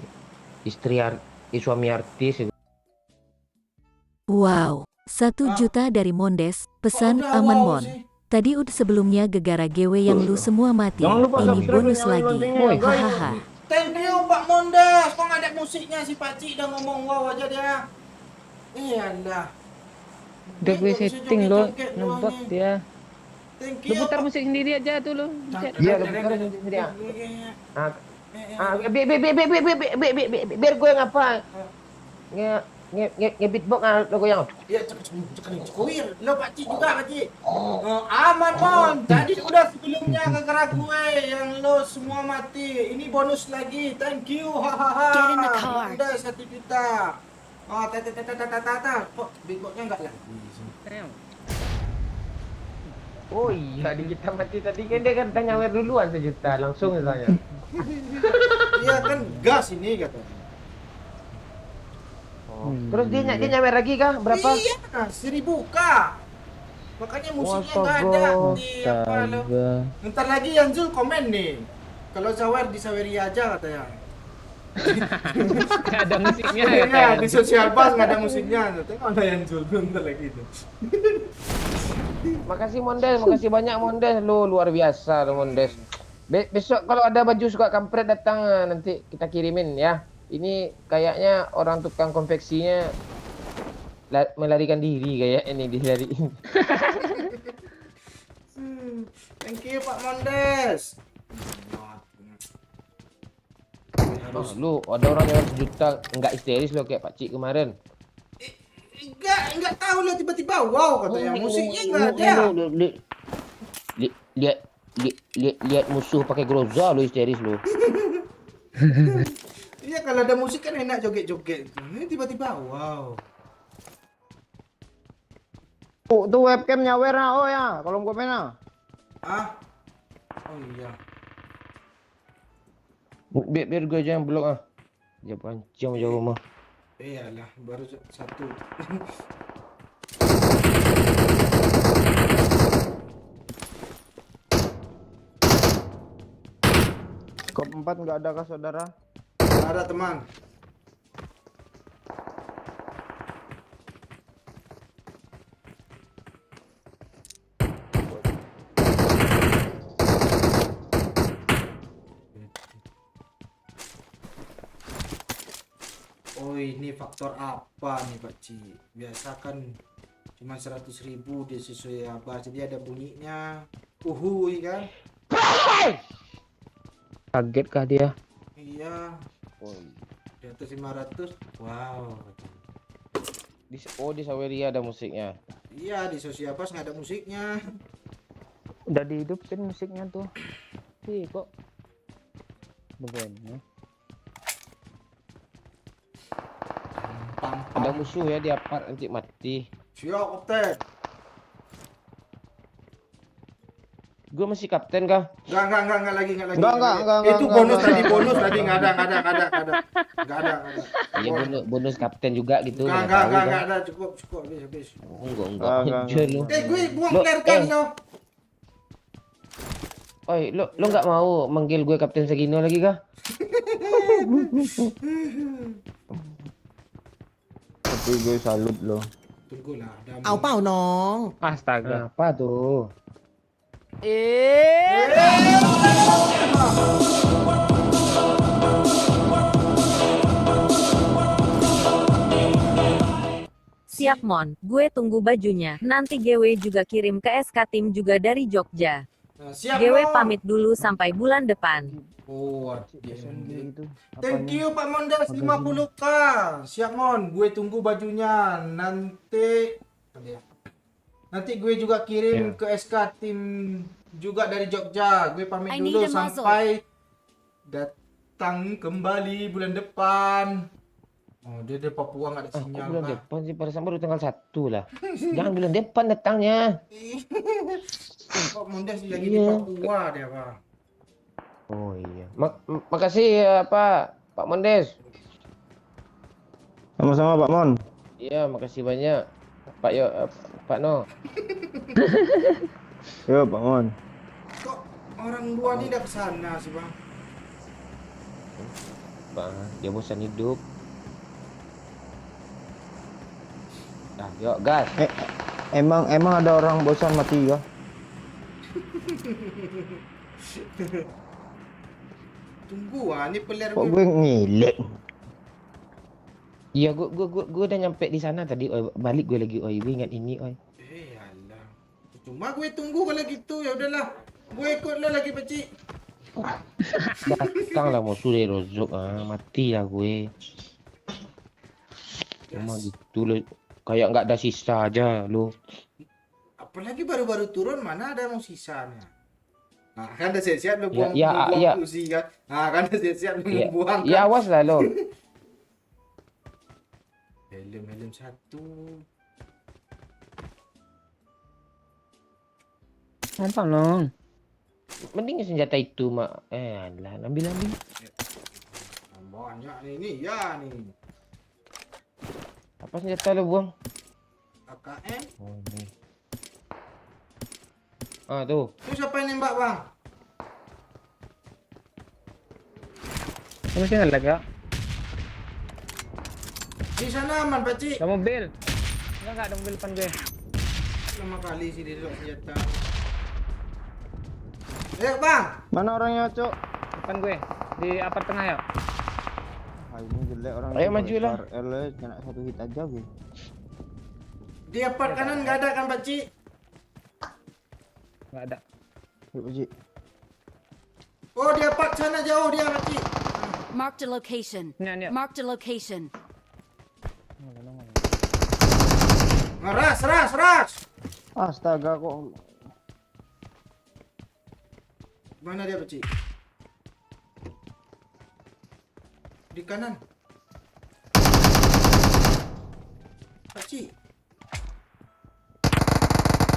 suami artis. Wow, 1 juta dari Mondes, pesan Aman Mon. Tadi sebelumnya gegara GW yang lu semua mati. Jangan lupa Ini subscribe bonus dan lagi. loncengnya, guys. Hahaha. Thank you Pak Mondes. Kok nggak ada musiknya si Paci udah ngomong wow aja dia. Iyalah. Udah gue setting lo, Joget-joget lo nebak nih. dia. Thank Lu you. putar Pak. musik sendiri aja tuh lo. Iya, lu putar sendiri ya. Biar gue ngapa? Nge-beatbox lo goyang. Ya cekuir. Lo Paci juga Paci. Aman Mon. Tadi udah sebelumnya gara-gara gue yang lo semua mati. Ini bonus lagi. Thank you. Hahaha. Get in the car. Udah 1 juta. Kok beatboxnya enggak lagi? Oh iya, di kita mati tadi kan dia kan nyawer duluan 1 juta langsung saya. Iya kan gas ini katanya. Terus dia nyawer lagi kah? Berapa? Iya, 1000 Kak. Makanya musiknya nggak ada di apa lo. Ntar lagi yang Zul komen nih. Kalau sawer disaweri aja katanya. Nggak ada musiknya ya. Iya, di sosial bus nggak ada musiknya. Tengok ada yang jual bentar lagi itu. Makasih Mondes, makasih banyak Mondes. Lu luar biasa lu Mondes. Besok kalau ada baju suka kampret datang nanti kita kirimin ya. Ini kayaknya orang tukang konveksinya melarikan diri kayak ini dilariin. Thank you Pak Mondes. Oh, lu ada orang yang 1 juta enggak histeris lo kayak Pak Cik kemarin. Enggak tahu lah tiba-tiba wow katanya musiknya enggak ada. Lihat musuh pakai groza lo histeris lo. Iya kalau ada musik kan enak joget-joget. Ini tiba-tiba wow. Tuh webcam nyawer na, oh ya, kalau mau pena. Ah. Oh iya. Biar gue aja yang blok ah. Dia pancing jauh mah. Iyalah, baru satu. Kop 4 nggak ada kah saudara? Nggak ada teman. Oh ini faktor apa nih Pak Ci? Biasa kan cuma 100.000 dia sesuai apa? Jadi ada bunyinya. Uhui kan? Kaget kah dia? Iya. Oh, Di atas 500. Wow. di Saweria ada musiknya. Iya di sosial pas nggak ada musiknya. Udah dihidupin musiknya tuh. Ih kok begini. Ada musuh ya di apart nanti mati. Siap kapten. Gue masih kapten kah? Enggak lagi. Enggak, Itu bonus tadi enggak ada. Iya bonus kapten juga gitu. Enggak ada cukup habis. Enggak. Lu. Gue buang kan lo. Oi, lo nggak mau manggil gue Kapten Sagino lagi kah? Tapi gue salut loh. Tunggulah. Astaga. Apa tuh? Siap Mon, gue tunggu bajunya. Nanti GW juga kirim ke SK Tim juga dari Jogja. Nah, siap. GW Mon. pamit dulu sampai bulan depan. Oh, Gitu. thank you Pak Mondes 50k. Siap Mon, gue tunggu bajunya. Nanti gue juga kirim ke SK Tim juga dari Jogja. Gue pamit I dulu need a muzzle. sampai datang kembali bulan depan. Oh, dia di Papua nggak ada Kok sinyal. bulan Pak. depan sih? Pada baru tanggal 1 lah. Jangan bulan depan datangnya. Pak Mondes lagi di Iya. Papua dia, Pak. Oh iya. Makasih ya Pak Mondes. Sama-sama Pak Mon. Iya, makasih banyak. Pak No. Yo Pak Mon. Kok orang luar ini udah kesana sih, Bang? Bang, dia bosan hidup. Yuk gas. Emang ada orang bosan mati kah? Tunggu ini pelir Kok gue ngilik? Iya, gue udah nyampe di sana tadi. Oi, balik gue lagi. Oi, gue ingat ini. Oi. Alah. Cuma gue tunggu kalau gitu ya udahlah. Gue ikut lo lagi Peci. Datanglah musuh dari Rozok. Mati lah gue. Cuma gitu lo. Kayak nggak ada sisa aja lo. Apalagi baru-baru turun mana ada mau sisanya. Nah, kan udah siap-siap lo buang iya. Uzi kan. Nah, kan udah siap-siap lo buang kan. Ya awas lah lo. Helm satu. Apa long? Mending senjata itu mak. Alah, ambil. Banyak nih ya nih. Apa senjata lo buang? AKM. Oh ini. Tuh. Itu siapa yang nembak, Bang? Kamu sih nggak lega? Di sana aman, Pakcik. Ada mobil. Enggak ada mobil depan gue. Lama kali sih dia duduk senjata. Ayo, Bang. Mana orangnya, Cok? Depan gue. Di apart tengah ya. Ah, ini jelek orang. Ayo, majulah. Kena satu hit aja gue. Di apart kanan nggak ada kan, Pakcik? Enggak ada. Yuk, Pakcik. Oh, di apart sana jauh dia, Pakcik. Marked a location. Ini. Marked a location. Ras. Astaga kok. Mana dia, Pakcik? Di kanan. Pakcik.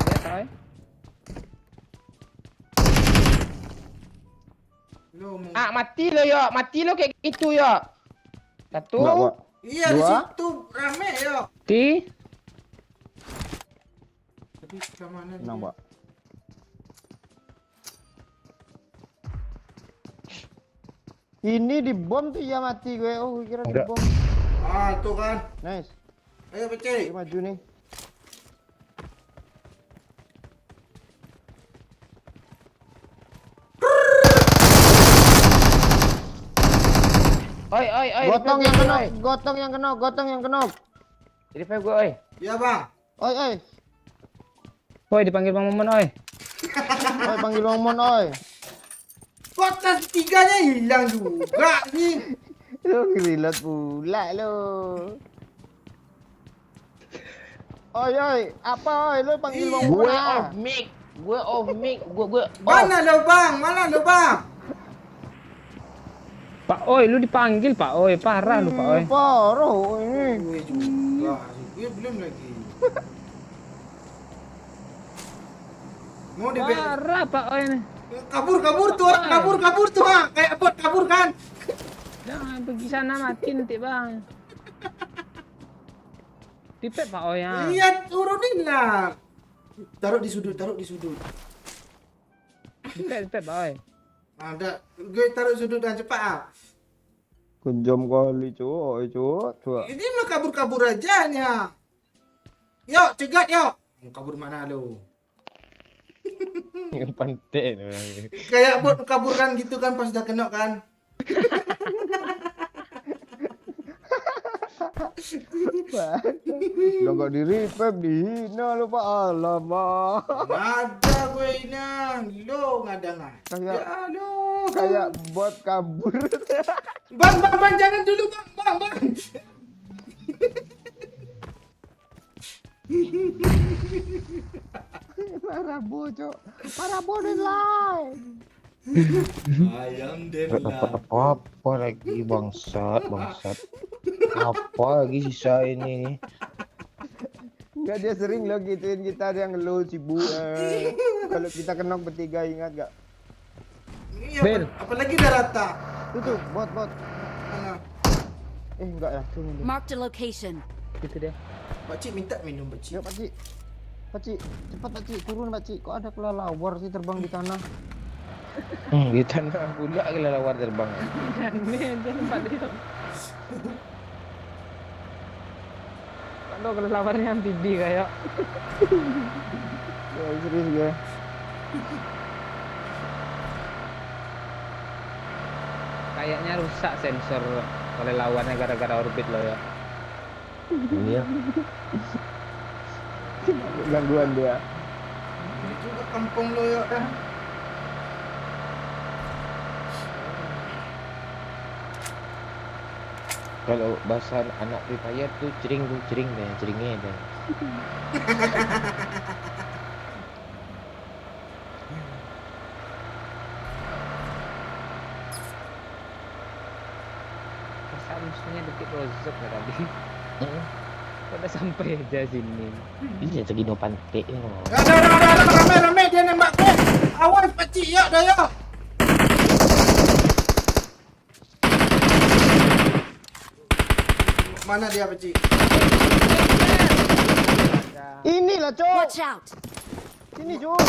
Lihat, oi. Lo mau... Mati lo kayak gitu yo. Satu. Enggak, Pak. Iya, di Dua. situ rame yo. Di Tapi ke mana Tenang, dia? Pak. Ini dibom tuh ya mati gue. Oh, gue kira Enggak. dibom. Ah, tuh kan. Nice. Ayo, Pakcik. Dia maju nih. Oi. Gotong revive yang gue, kena, oi. gotong yang kena. Revive gue, oi. Ya, Bang. Oi. Oi, dipanggil Bang Momon, oi. Oi, panggil Bang Mon, oi. Kotak tiganya hilang juga nih. Lu ngerilat pula lu. Oi, apa oi? Lu panggil Bang Mon. Gue off mic. Gue off. Mana lo, Bang? Pak Oi, lu dipanggil Pak Oi, parah lu Pak Oi. Parah ini. Gue juga. Gue belum lagi. Mau di Parah Pak Oi nih. kabur tuh, kabur tuh, ah. Kayak bot kabur kan. Jangan pergi sana mati nanti Bang. Tipet Pak Oi ya. Iya, turunin lah. Taruh di sudut. Tipet Pak Oi. Ada, gue taruh sudut dan cepat ah. Kejam kali cuy. Ini mah kabur aja nya. Yuk, cegat yuk. Mau kabur mana lo? Yang pantai. Kayak bot kabur kan gitu kan pas udah kena kan. Udah gak di revive dihina lu Pak. Alamak. Ada gue ini. Lo ngadang ah. Kayak Ya lo. kayak bot kabur. Bang, jangan dulu bang. Para bocok live. Ayam Dapat apa lagi bangsat. Apa lagi sisa ini? Enggak, dia sering lo gituin kita, dia ngeluh sibuk. Kalau kita kena bertiga, ingat gak? Iya, Bel. apalagi udah rata. Tuh, bot. Mana? Enggak ya, tunggu dulu. Marked a location. Gitu deh. Pakcik minta minum pakcik. Yuk, Pakcik, cepat Pakcik, turun Pakcik. Kok ada kelelawar sih terbang di tanah? Di tanah pula kelelawar terbang. Ini tempat dia. Kalau lawarnya amfibi kayak. Ya, serius gue. Kayaknya rusak sensor kelelawannya gara-gara orbit lo ya. Iya. Gangguan dia. Ini juga kampung lo yuk dah. Kalau bahasa anak Free Fire tuh cering deh, ceringnya deh. Masa musuhnya detik rozok ya tadi. Udah sampai aja sini. Iya lagi no pantai. Ada, rame dia nembak gue. Awas pakcik yuk dah yuk. Mana dia pakcik? Inilah, Cok. Watch out. Sini, Cok.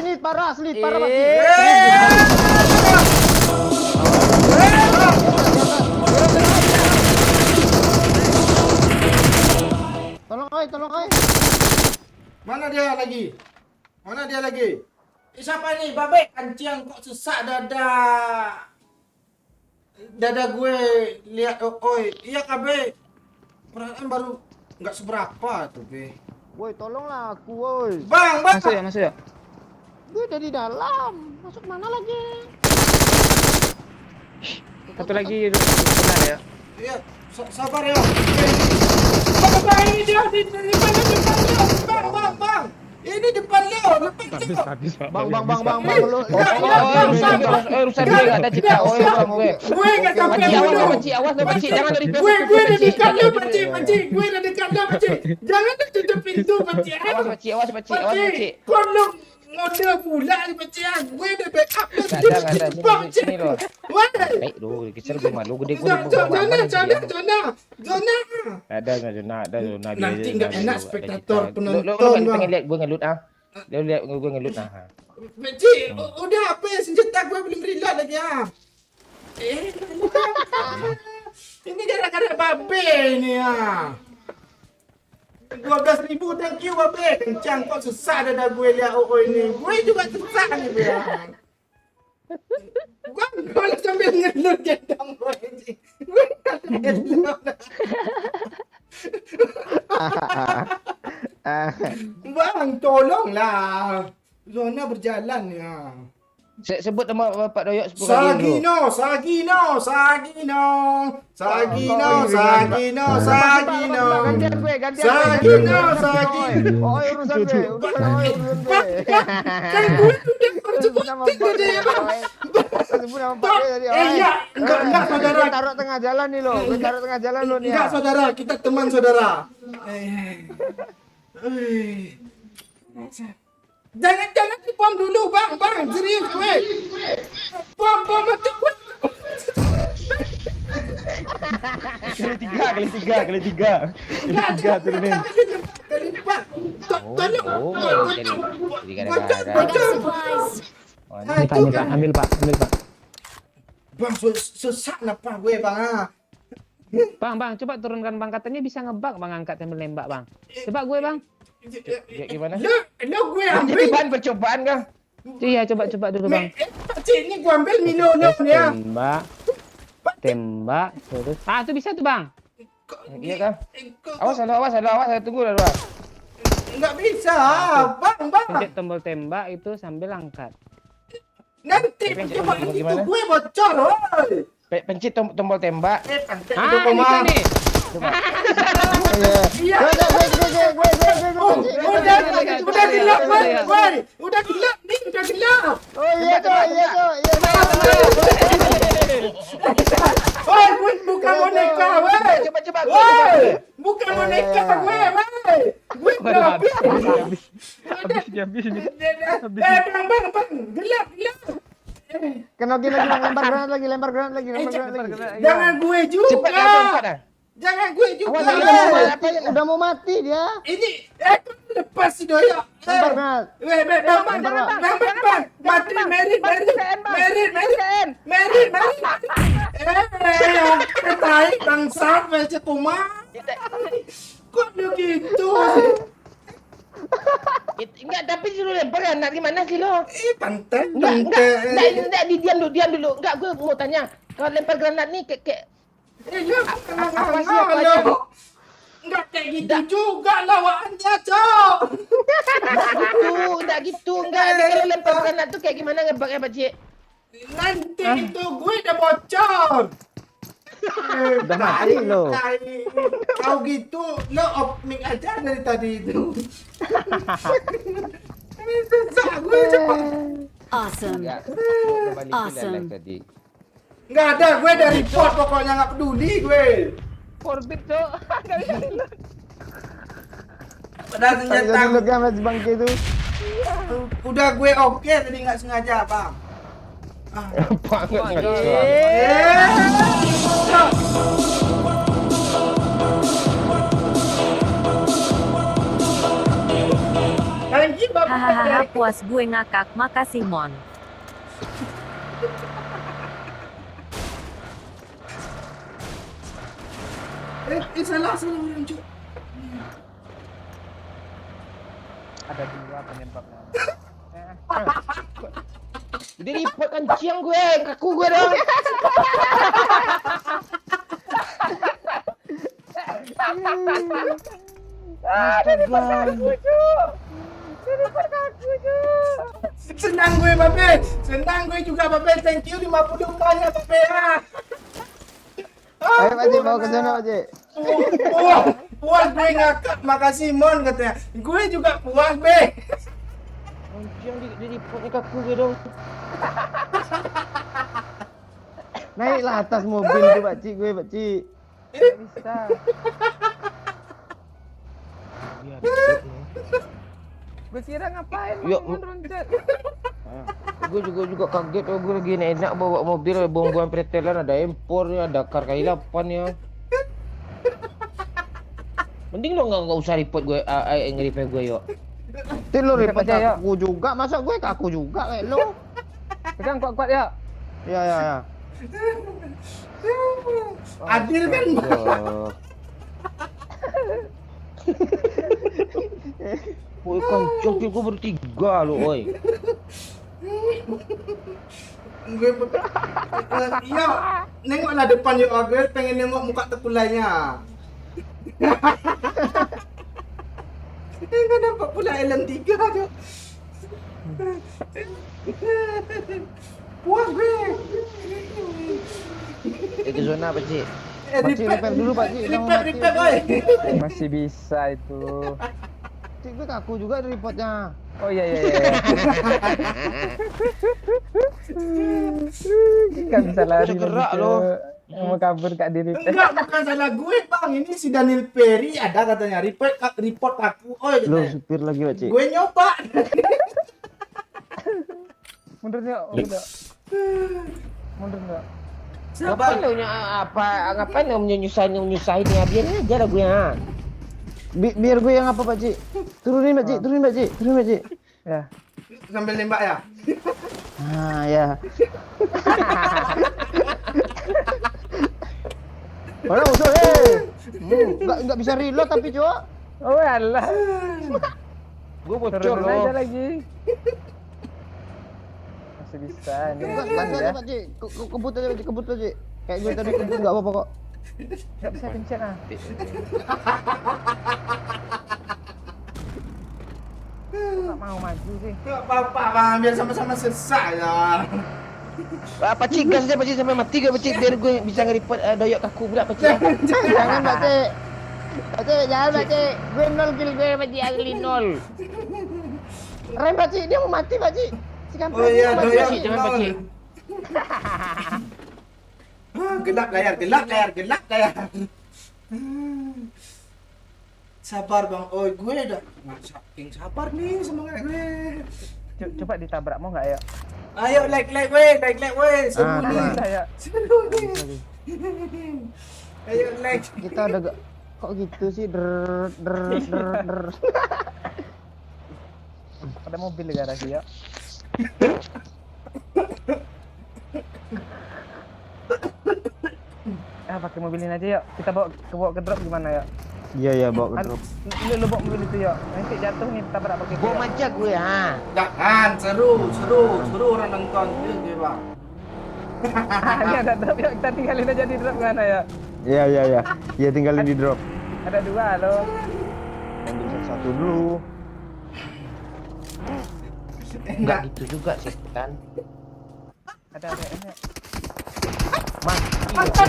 Sini parah Pakcik. tolong oi. Mana dia lagi? Mana dia lagi? Siapa ni? Babe, kancian kok sesak dada gue. Lihat, oi. Iya kabe. Perasaan baru nggak seberapa tuh, be. Woi, tolonglah aku, woi. Bang. Masuk ya. Gue udah di dalam. Masuk mana lagi? Satu lagi benar ya. Iya, sabar ya. Bang, ini dia di depan lo. Bang. Ini depan lo, Habis, Pak. Bang, lu. Urusan gue nggak ada cita. Urusan gue. Gue nggak sampai Pakcik, awas dulu. lo, pakcik, awas lo, pakcik, jangan lo di Gue udah dekat lo, pakcik. Gue udah dekat lo, pakcik. Jangan lo tutup pintu, pakcik. Awas pakcik. Kau lo ngode pula ni, pakcik. Gue udah backup lo. Nggak ada, sini lo. Wah. Baik lo, keser gue malu, gede gue. Zona. Ada zona. Nanti nggak enak spektator Lo penonton, pengen bang. lihat gue ngelut ah. Lo lihat gue ngelut ah. Pakcik, udah apa ya, senjata gue belum reload lagi ah. Ini gara-gara babe ini ah. 12.000 thank you babe. Kencang kok susah dada gue lihat ini. Gue juga susah nih bang. Gue sambil ngelut gendong gue ini. Gue ngelut. Bang, tolonglah. Zona berjalan ya. Sebut nama Bapak Doyok 10 kali dulu. Sagino. Oh, urusan gue. Kan gue udah sebutin tadi ya bang. Sebut nama Pak Doyok tadi. Iya, enggak saudara. Gue taruh tengah jalan nih lo. Enggak saudara, kita teman saudara. Jangan dipom dulu bang, serius gue. Pom itu gue. Kali tiga turunin. Kali empat. Tolong. Jadi gara-gara. I got supplies. Ambil Pak. Bang, susah napa gue bang. Bang, coba turunkan bang, katanya bisa ngebak bang, angkat sambil nembak bang. Coba gue bang. Ya, gimana? Lo gue Jadi ambil. bahan percobaan kah? Iya, coba dulu bang. Pakcik, ini gue ambil Milo lo ya. Tembak, terus. Itu bisa tuh bang. Iya kah? Awas, tunggu dulu. Enggak bisa, bang. Pencet tombol tembak itu sambil angkat. Nanti coba itu gue bocor, oi. Pencet tombol tembak. Pantai Ah, itu bisa koma. nih. Iya. Udah gelap, gue. Udah gelap nih, udah gelap. Oh iya tuh. Oi, gue bukan boneka, woi. Coba. Woi, bukan boneka, woi. Gue udah habis. Habis nih. Bang, gelap. Kena lagi lempar granat lagi. Jangan gue juga. Cepat dah. Jangan gue juga. Awas, awas. Udah mau mati dia. Ini lepas si Doyok. Lempar granat. Bang. Mati Merit. Tai bangsat macam kumah. Kok begitu? Enggak, tapi suruh lempar anak gimana sih lo? Pantai. Enggak, diam dulu. Enggak, gue mau tanya. Kalau lempar granat nih kayak Apa sih lo? Enggak kayak gitu juga lawannya, Cok. enggak gitu. Enggak, kalau lempar granat tuh kayak gimana ngebaknya, Pak Cik? Nanti itu gue udah bocor. Udah mati lo. Kau gitu, lo opening aja dari tadi itu. Ini susah gue coba. Awesome. Awesome. Tadi. Nggak ada, gue dari report pokoknya nggak peduli gue. Forbit cok. Padahal senjata Kan masih bangke itu. udah gue oke tadi nggak sengaja, Bang. Banget Thank you, Bapak. Hahaha, puas gue ngakak, makasih Mon. Salah orang, Cuk. Ada dua penyebabnya. Jadi report kancing gue, kaku gue dong. Senang gue Babe. Senang gue juga Babe. Thank you 50 banyak Babe. Ayo Pak Cik, bawa ke sana Pak Cik. Puas gue ngakak. Makasih Mon katanya. Gue juga puas Be. Kancing di reportnya kaku gue dong. Naiklah atas mobil tuh Pak Cik, gue Pak Cik. Nggak bisa. Biar report ya. Gue kira ngapain Yuk. Mon loncat. Gue juga kaget, oh gue lagi enak bawa mobil buang-buang pretelan, ada empor ya, ada kar K8 ya. Mending lo nggak usah report gue, nge-report gue yuk. Ti lo report Aja, ya. aku juga, masa gue kaku juga kayak lo? Pegang kuat-kuat ya. Ya. Adil kan? Woi kancing gue baru 3 lo, oi. Gue iya, nengoklah depan yuk. Gue pengen nengok muka tekulainya. Enggak nampak pula LM3 tuh. Puas gue. Ke zona apa sih? Pak Cik, repair dulu Pak Cik. Repair boy. Masih bisa itu. Cik, gue kaku juga reportnya. Oh iya. Kan bisa lari. Bisa gerak lagi, lo. Cuk. Mau kabur Kak Diri. Enggak, bukan salah gue bang. Ini si Daniel Perry ada katanya report aku. Oh, Lo katanya. supir lagi Pak Cik. Gue nyoba. Mundur yuk. Mundur yuk. Ngapain lo ngapain lo nyusahin ya, biar aja lah gue ha. Biar gue yang apa Pak Cik? Turunin Pak Cik. Turunin Pak Cik. Ya. Sambil nembak ya. Ah ya. Mana usul nggak bisa reload tapi Cok. Oh alah. Gue bocor Turunin lo. aja lagi. Masih bisa. Ini Enggak pelan aja ya. Pak Cik. Kebut aja Pak Cik, kebut aja. Kayak gue tadi kebut enggak apa-apa kok. Nggak bisa pencet ah. Nggak mau maju sih. Enggak apa-apa bang, biar sama-sama sesak ya. Pak Cik gas dia Pak Cik sampai mati ke Pak Cik, biar gue bisa nge-report doyok kaku pula Pak Cik. Jangan Pak Cik. Pak Cik, jangan Pak Cik. Gue 0 kill gue Pak Cik, asli 0. Rem Pak Cik, dia mau mati Pak Cik. Si kampret Oh iya, dia mau mati, doyok Pak Cik. jangan, Pak Cik. Gelap layar. Sabar bang, oh gue udah saking sabar nih semangat gue. Coba ditabrak mau nggak ya? Ayo like weh, seru Ah, nih. Bisa ya. Seru nih. Ayo like. Kita udah kok gitu sih der. Ada mobil di garasi ya. Pakai mobil ini aja yuk. Kita bawa ke drop gimana ya? Iya bawa ke drop. Lu bawa mobil itu yuk. Nanti jatuh nih tabrak pakai Bom aja gue ha. Jangan, seru orang nonton gitu bang. Ini ada drop yuk. Kita tinggalin aja di drop gimana ya? Iya. Iya tinggalin di drop. Ada 2 loh. Ambil satu dulu. Enggak gitu juga sih kan. Ada ini. Angkat.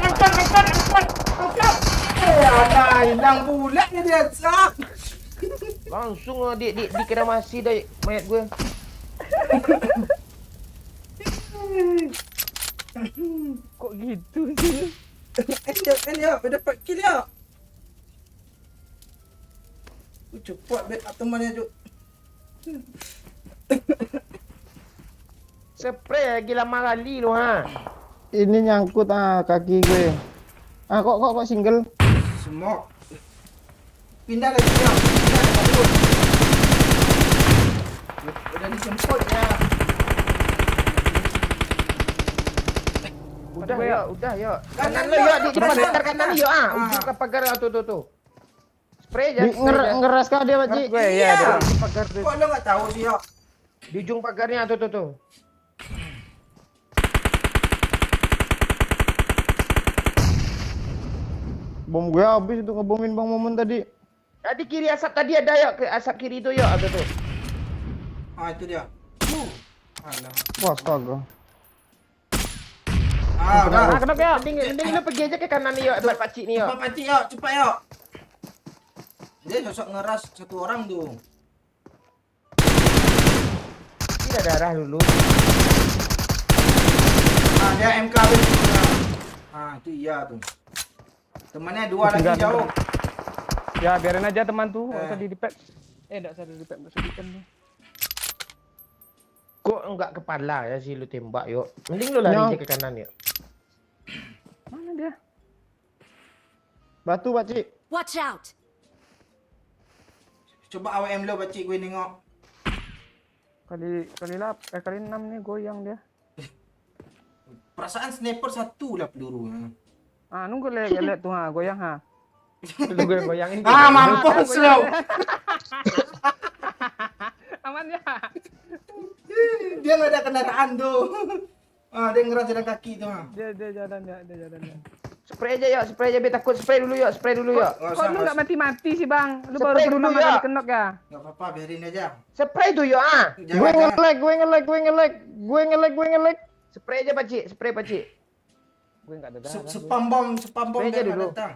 Ada hilang pula nih dia sak. Langsung dikremasi deh mayat gue. Kok gitu sih? Ya, dapat kill ya. Cepat backup temannya Juk. Spray lagi lama kali lo ha. Ini nyangkut kaki gue. Kok single? Smoke. Pindah lagi ya. Aduh. Udah dijemput ya. Udah yuk. Kanan Kanan lo yuk, di Berasa. pagar kanan yuk ujung ke pagar tuh. Spray aja. Ngeras kah dia, Pak Ci? Gue Iya. ya. Di pagar tuh. Kok lo nggak tahu sih, Yok? Di ujung pagarnya tuh. Bom gue habis itu ngebomin Bang Momen tadi. Tadi kiri asap tadi ada yuk, ke asap kiri itu yuk, ada tuh. Ah, itu dia. Alah. Wah, astaga. Ah, udah. Ah, kenapa ya? Mending lu pergi aja ke kanan nih yuk, buat pacik nih yuk. Cepat pancing, Yok. Cepat, Yok. Dia sosok ngeras satu orang tuh. Tidak darah dulu. Ah, dia MKW. Ah, itu iya tuh. Temannya dua lagi Enggak, jauh. Ya biarin aja teman tuh, nggak Eh. usah di dipet. Nggak usah di dipet, nggak usah di dipet. Kok enggak kepala ya sih lu tembak yuk. Mending lu lari Nyok. aja ke kanan yuk. Mana dia? Batu, Pak Ci. Watch out! Coba AWM lo bacik gue nengok. Kali 6 nih goyang dia. Perasaan sniper satu lah pelurunya. Ah, nunggu lihat tuh ha, goyang ha. Lu gue bayangin. Ah, mampus lo. Aman ya. Dia nggak ada kendaraan tuh. Ah, dia ngeras jalan kaki tuh. Dia jalan ya, dia jalan ya. Spray aja yuk, spray aja biar takut. Spray dulu yuk. Kok lu nggak mati-mati sih bang? Lu baru Spray dulu, pertama ya. kali kenok ya? Nggak apa-apa, biarin aja. Spray tuh yuk ah. Gue nge-lag. Spray aja pacik, spray pacik. Gue nggak ada darah. Spam bom Spray aja biar dulu. nggak datang.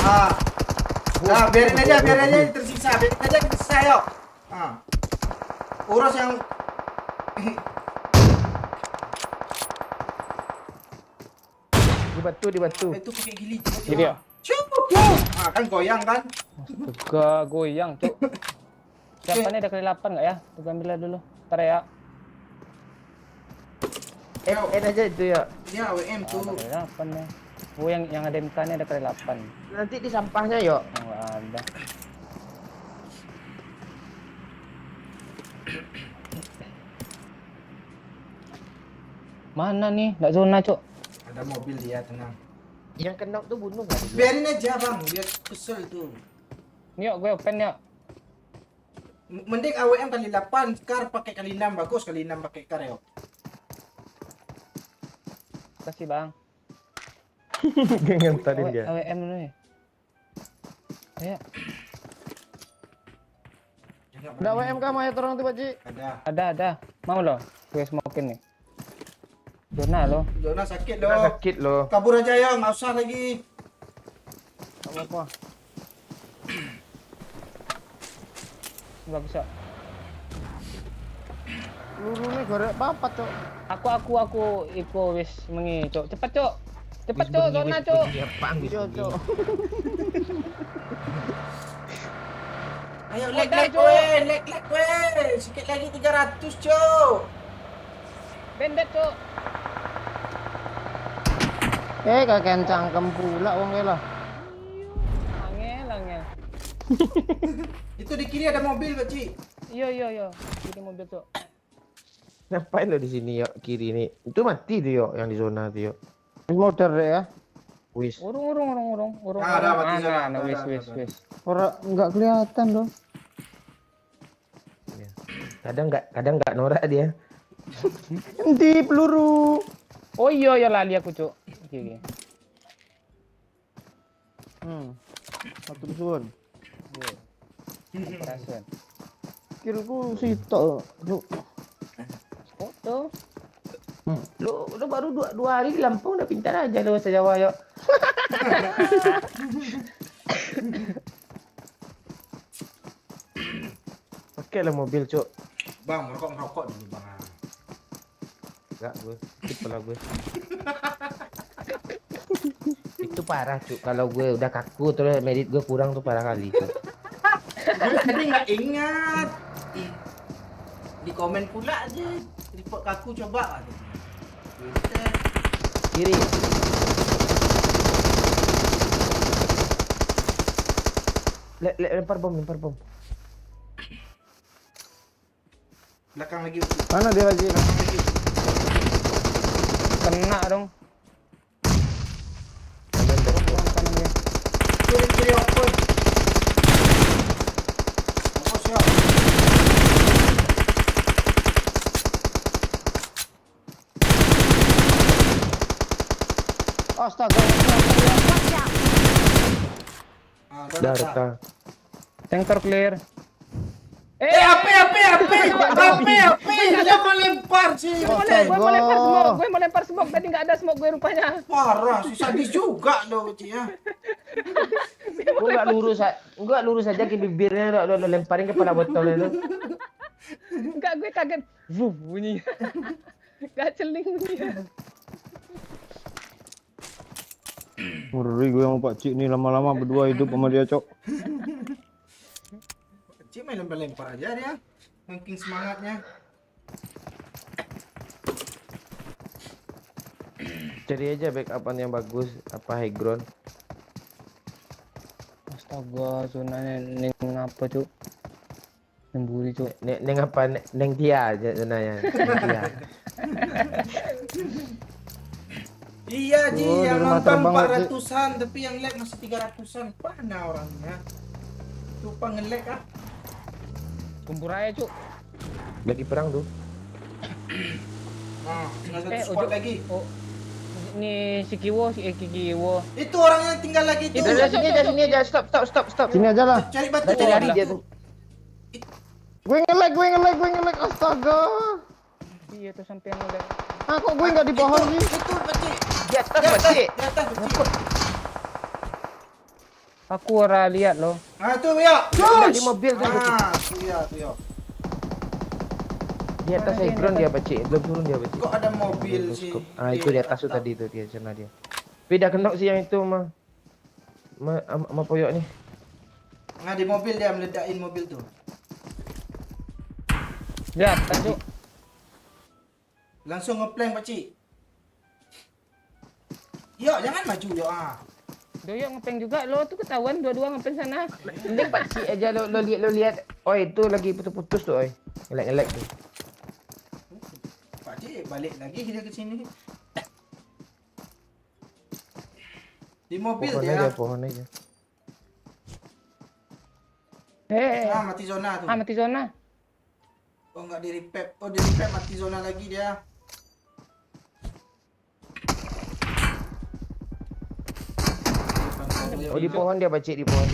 Ah. Nah, biarin aja tersiksa. Biarin aja tersiksa, yuk. Ah. Urus yang Dibantu. itu pakai gili. Gili ya? Cukup. Ah, kan goyang kan? Juga goyang cuk. Siapa nih ada kali 8 nggak ya? Tuh ambil dulu. Ntar ya. N aja itu ya. Dia AWM tuh. Kali 8 nih. Oh yang ada MK nya ada kali 8. Nanti di sampahnya yuk. Oh, nggak ada. Mana nih? Nggak zona cuk. Ada mobil dia, tenang. Yang kena tuh bunuh nggak? Biarin aja, Bang. Biar kesel tuh. Nih yuk, gue open yuk. Mending AWM kali 8, Kar pakai kali 6. Bagus kali 6 pakai Kar, yuk. Kasih bang. Ngentarin dia. AWM dulu nih. Ayo. Nggak WMK mah ya orang tuh, Pak Ci. Ada. Mau lo? Gue smokin nih. Zona lo. Zona sakit Udah loh. sakit loh. Kabur aja, yuk. Nggak usah lagi. Nggak apa-apa. Bagus ya. Lurunya gorek papat, Cok. Aku iko wis mengi, Cok. Cepet, Cok. Cepet, Cok, zona, Cok. Apaan wis Iya, bunyi? Cok. Ayo, Udah, leg, Cok. leg, weh. Sikit lagi 300, Cok. Bendet, Cok. Kakek cangkem pula wong lah. Angel. Itu di kiri ada mobil, Pak Ci. Iya. Ini mobil, Cok. Ngapain lo di sini yuk kiri nih? Itu mati tuh yuk yang di zona tuh yuk. Motor deh ya. Wis. Urung. Ah, ada, mati zona. Nah, Ada. wis. Orang nggak kelihatan loh. Kadang nggak norak dia. Di peluru. Oh iya lali aku, Cok. Oke. Satu dusun. Perasaan. Kiriku sitok, Cuk. Foto. Lu baru dua hari di Lampung udah pintar aja lu bahasa Jawa yuk. Pakai lah mobil cuk. Bang, merokok dulu, Bang. Enggak gue, kepala gue. Itu parah cuk. Kalau gue udah kaku terus merit gue kurang tuh parah kali cuk. Gue tadi nggak ingat. Di komen pula aja. Report kaku coba. Kiri. Lempar bom. Belakang lagi. Mana dia lagi? Belakang lagi. Kena dong. Kiri open. Astaga. Watch out! Ah, Darta. Sensor clear. Api! Jangan lempar sih. Gue mau lempar smoke. Gue mau lempar smoke. Tadi nggak ada smoke gue rupanya. Parah, susah juga loh, Cik ya. Gua enggak lurus aja ke bibirnya lo lemparin kepala botol itu. Enggak, gue kaget. Wuh, bunyi. Gak celing bunyi. Ngeri gue sama Pak Cik nih lama-lama berdua hidup sama dia, Cok. Cik main lempar-lempar aja dia. Makin semangatnya. Cari aja backupan yang bagus, apa high ground. Astaga, zonanya neng apa, Cuk? Nemburi, Cuk. Neng apa? Neng Tia aja sebenarnya. Neng Tia. Iya, Ji, Oh, yang di rumah nonton terbang, 400-an, tapi yang like masih 300-an. Mana orangnya? Lupa nge-like ah. Kumpul aja, Cuk. Lagi perang tuh. Nah, tinggal satu Eh, squad Ojo. lagi. Oh. Ini si Kiwo, si Kiwo. Itu orang yang tinggal lagi tuh. Udah sini aja, stop. Sini aja lah. Cari batu, Cari cari lari batu. dia tuh. Gue nge-lag. Astaga. Iya tuh sampai yang udah. Ah, kok gue nggak di pohon sih? Itu, Pakcik. Di atas, Pakcik. Di atas, Pakcik. Aku ora lihat loh. Ah, itu ya. Di mobil tuh, Pakcik. Ah, itu ya. Di atas high ground dia, Pakcik. Belum turun dia, Pakcik. Kok ada mobil sih? Ah, itu di atas tuh tadi tuh dia sana dia. Tapi dah kena sih yang itu sama poyok nih. Nah, di mobil dia meledakin mobil tuh. Lihat, Cuk. Langsung ngeplank, Pakcik. Yo, jangan maju yo ah. Doyok ngepeng juga lo tuh ketahuan dua-dua ngepeng sana. Mending Pakcik aja lo lihat. Oi, itu lagi putus-putus tuh, oi. Ngelek tuh. Pakcik balik lagi dia ke sini. Di mobil Pohon dia. aja. Ah, mati zona tuh. Mati zona. Oh, enggak di repap. Oh, di repap mati zona lagi dia. Oh, di pohon dia, Pakcik, di pohon.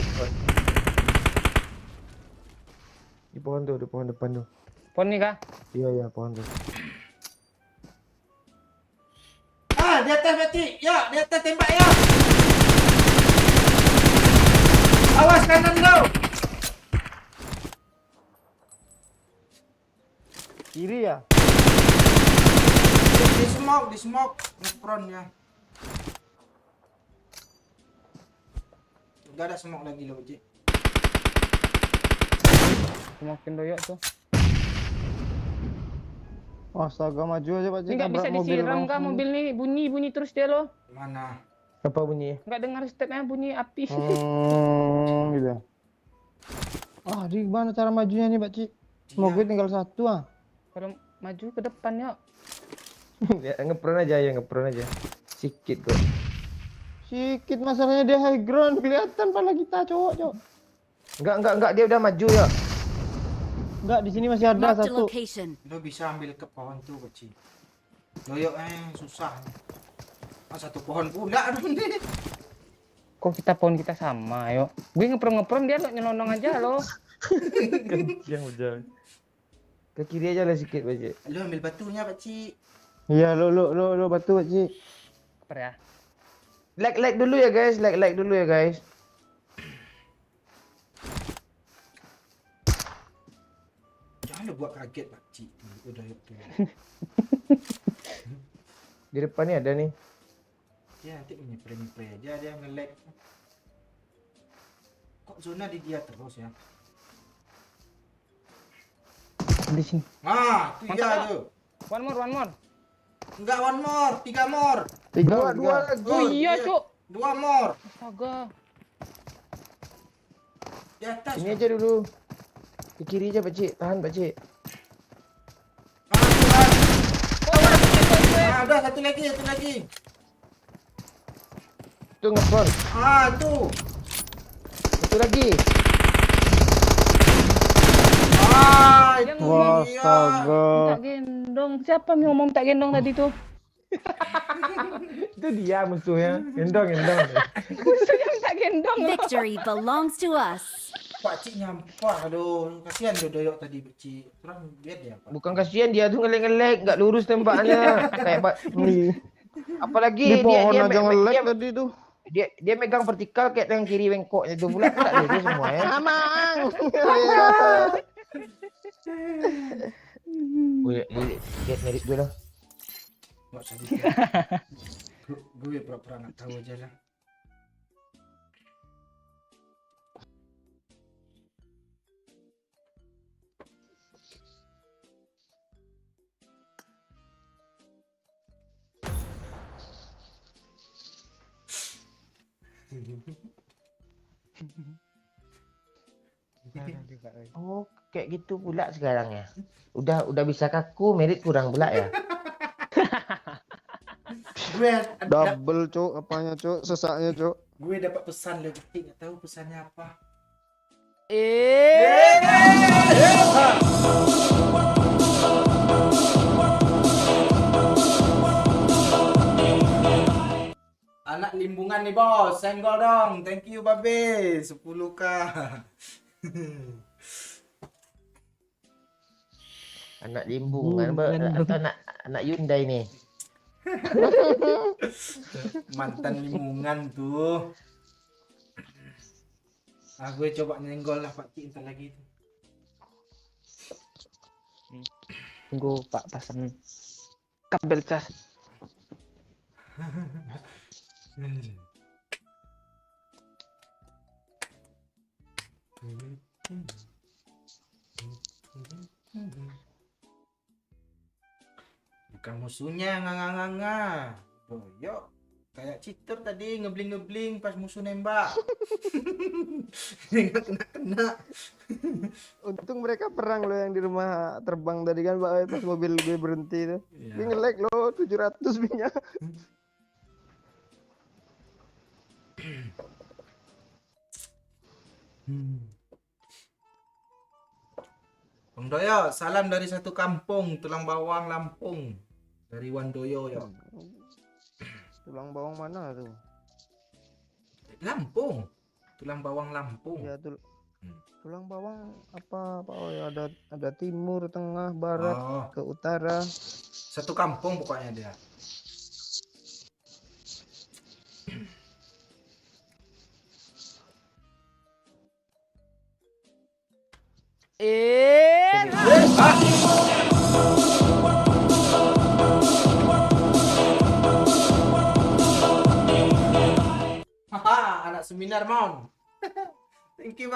Di pohon tuh, di pohon depan tuh. Pon nih kah? Iya, pohon tuh. Ah, di atas Pakcik. Ya, di atas tembak ya. Awas kanan kau. Kiri ya? Di smoke, ngepron ya. Enggak ada smoke lagi loh, Pakcik. Semakin doyok tuh. Astaga, maju aja Pak Cik. Ini nggak bisa Tabrak mobil disiram orang kah sini. mobil nih bunyi terus dia lo. Mana? Apa bunyi? Nggak dengar stepnya bunyi api. Gitu. Ah, di mana cara majunya nih Pak Cik? Semoga tinggal satu ah. Kalau maju ke depan yuk. Ya, ngepron aja. Sikit kok. Sikit masalahnya dia high ground kelihatan pala kita cowok. Enggak, dia udah maju ya. Enggak, di sini masih ada Marked a satu. location. Lo bisa ambil ke pohon tuh, Pakcik. Doyok susah. Ah, satu pohon pula dong dia. Kok kita pohon kita sama yuk. Gue ngeprom dia lo nyelonong aja lo. Yang udah. Ke kiri aja lah sikit, Pakcik. Lo ambil batunya, Pakcik. Iya, lo batu Pak Cik. Apa ya? Like dulu ya guys, like dulu ya guys. Jangan lo buat kaget, Pakcik. Udah yuk tuh. Di depan nih ada nih. Ya, nanti menyepre aja dia nge-lag. Kok zona di dia terus ya? Di sini. Ah, itu Mantap, ya Pak. tuh. One more. Enggak, one more, 3 more. Dua lagi. Oh iya, Cuk. 2 more. Astaga. Di atas. Sini aja dulu. Ke kiri aja, Pakcik. Tahan, Pakcik. Udah satu lagi. Tuh ngepron. Ah, tuh. Satu lagi. Ah, Yang itu ngomong dia. Astaga. tak gendong. Siapa yang ngomong tak gendong tadi tuh? Itu dia musuhnya. Gendong. Musuhnya minta gendong loh. Victory belongs to us. Pak Cik nyampah aduh. Kasihan doyok tadi Pak Cik. Kurang biar dia Pak. Bukan kasihan dia tuh ngelek-ngelek, nggak lurus tembaknya. Kayak apalagi Di pohon dia aja ngelek dia, tadi tuh. dia megang vertikal kayak tangan kiri bengkoknya itu pula tak lurus semua ya. Amang. Lihat merit gue lah. Nggak usah gue pura-pura nggak tahu aja lah. Oh, kayak gitu pula sekarang ya. Udah bisa kaku, merit kurang pula ya. Gue Double cok, apanya cok, sesaknya cok. gue dapat pesan loh, Cik. Nggak tahu pesannya apa. Anak limbungan nih bos, senggol dong. Thank you babe, 10k. Anak limbungan, anak Hyundai nih. Mantan limbungan tuh. Gue coba nyenggol lah Pak Cik entar lagi tuh. Tunggu Pak pasang kabel cas. Bukan musuhnya nganga-nganga. Doyok kayak cheater tadi ngebling-ngebling pas musuh nembak. Nggak kena. Untung mereka perang loh yang di rumah terbang tadi kan Pak, pas mobil gue berhenti tuh. Iya. Dia nge-lag loh 700 minyak. Bang Doyo, salam dari satu kampung, Tulang Bawang, Lampung. Dari Wandoyo ya. Tulang bawang mana tuh? Lampung. Tulang Bawang Lampung. Ya tulang bawang apa Pak? Oh ya ada timur, tengah, barat, Oh, ke utara. satu kampung pokoknya dia. Haha, anak seminar mon. Thank you.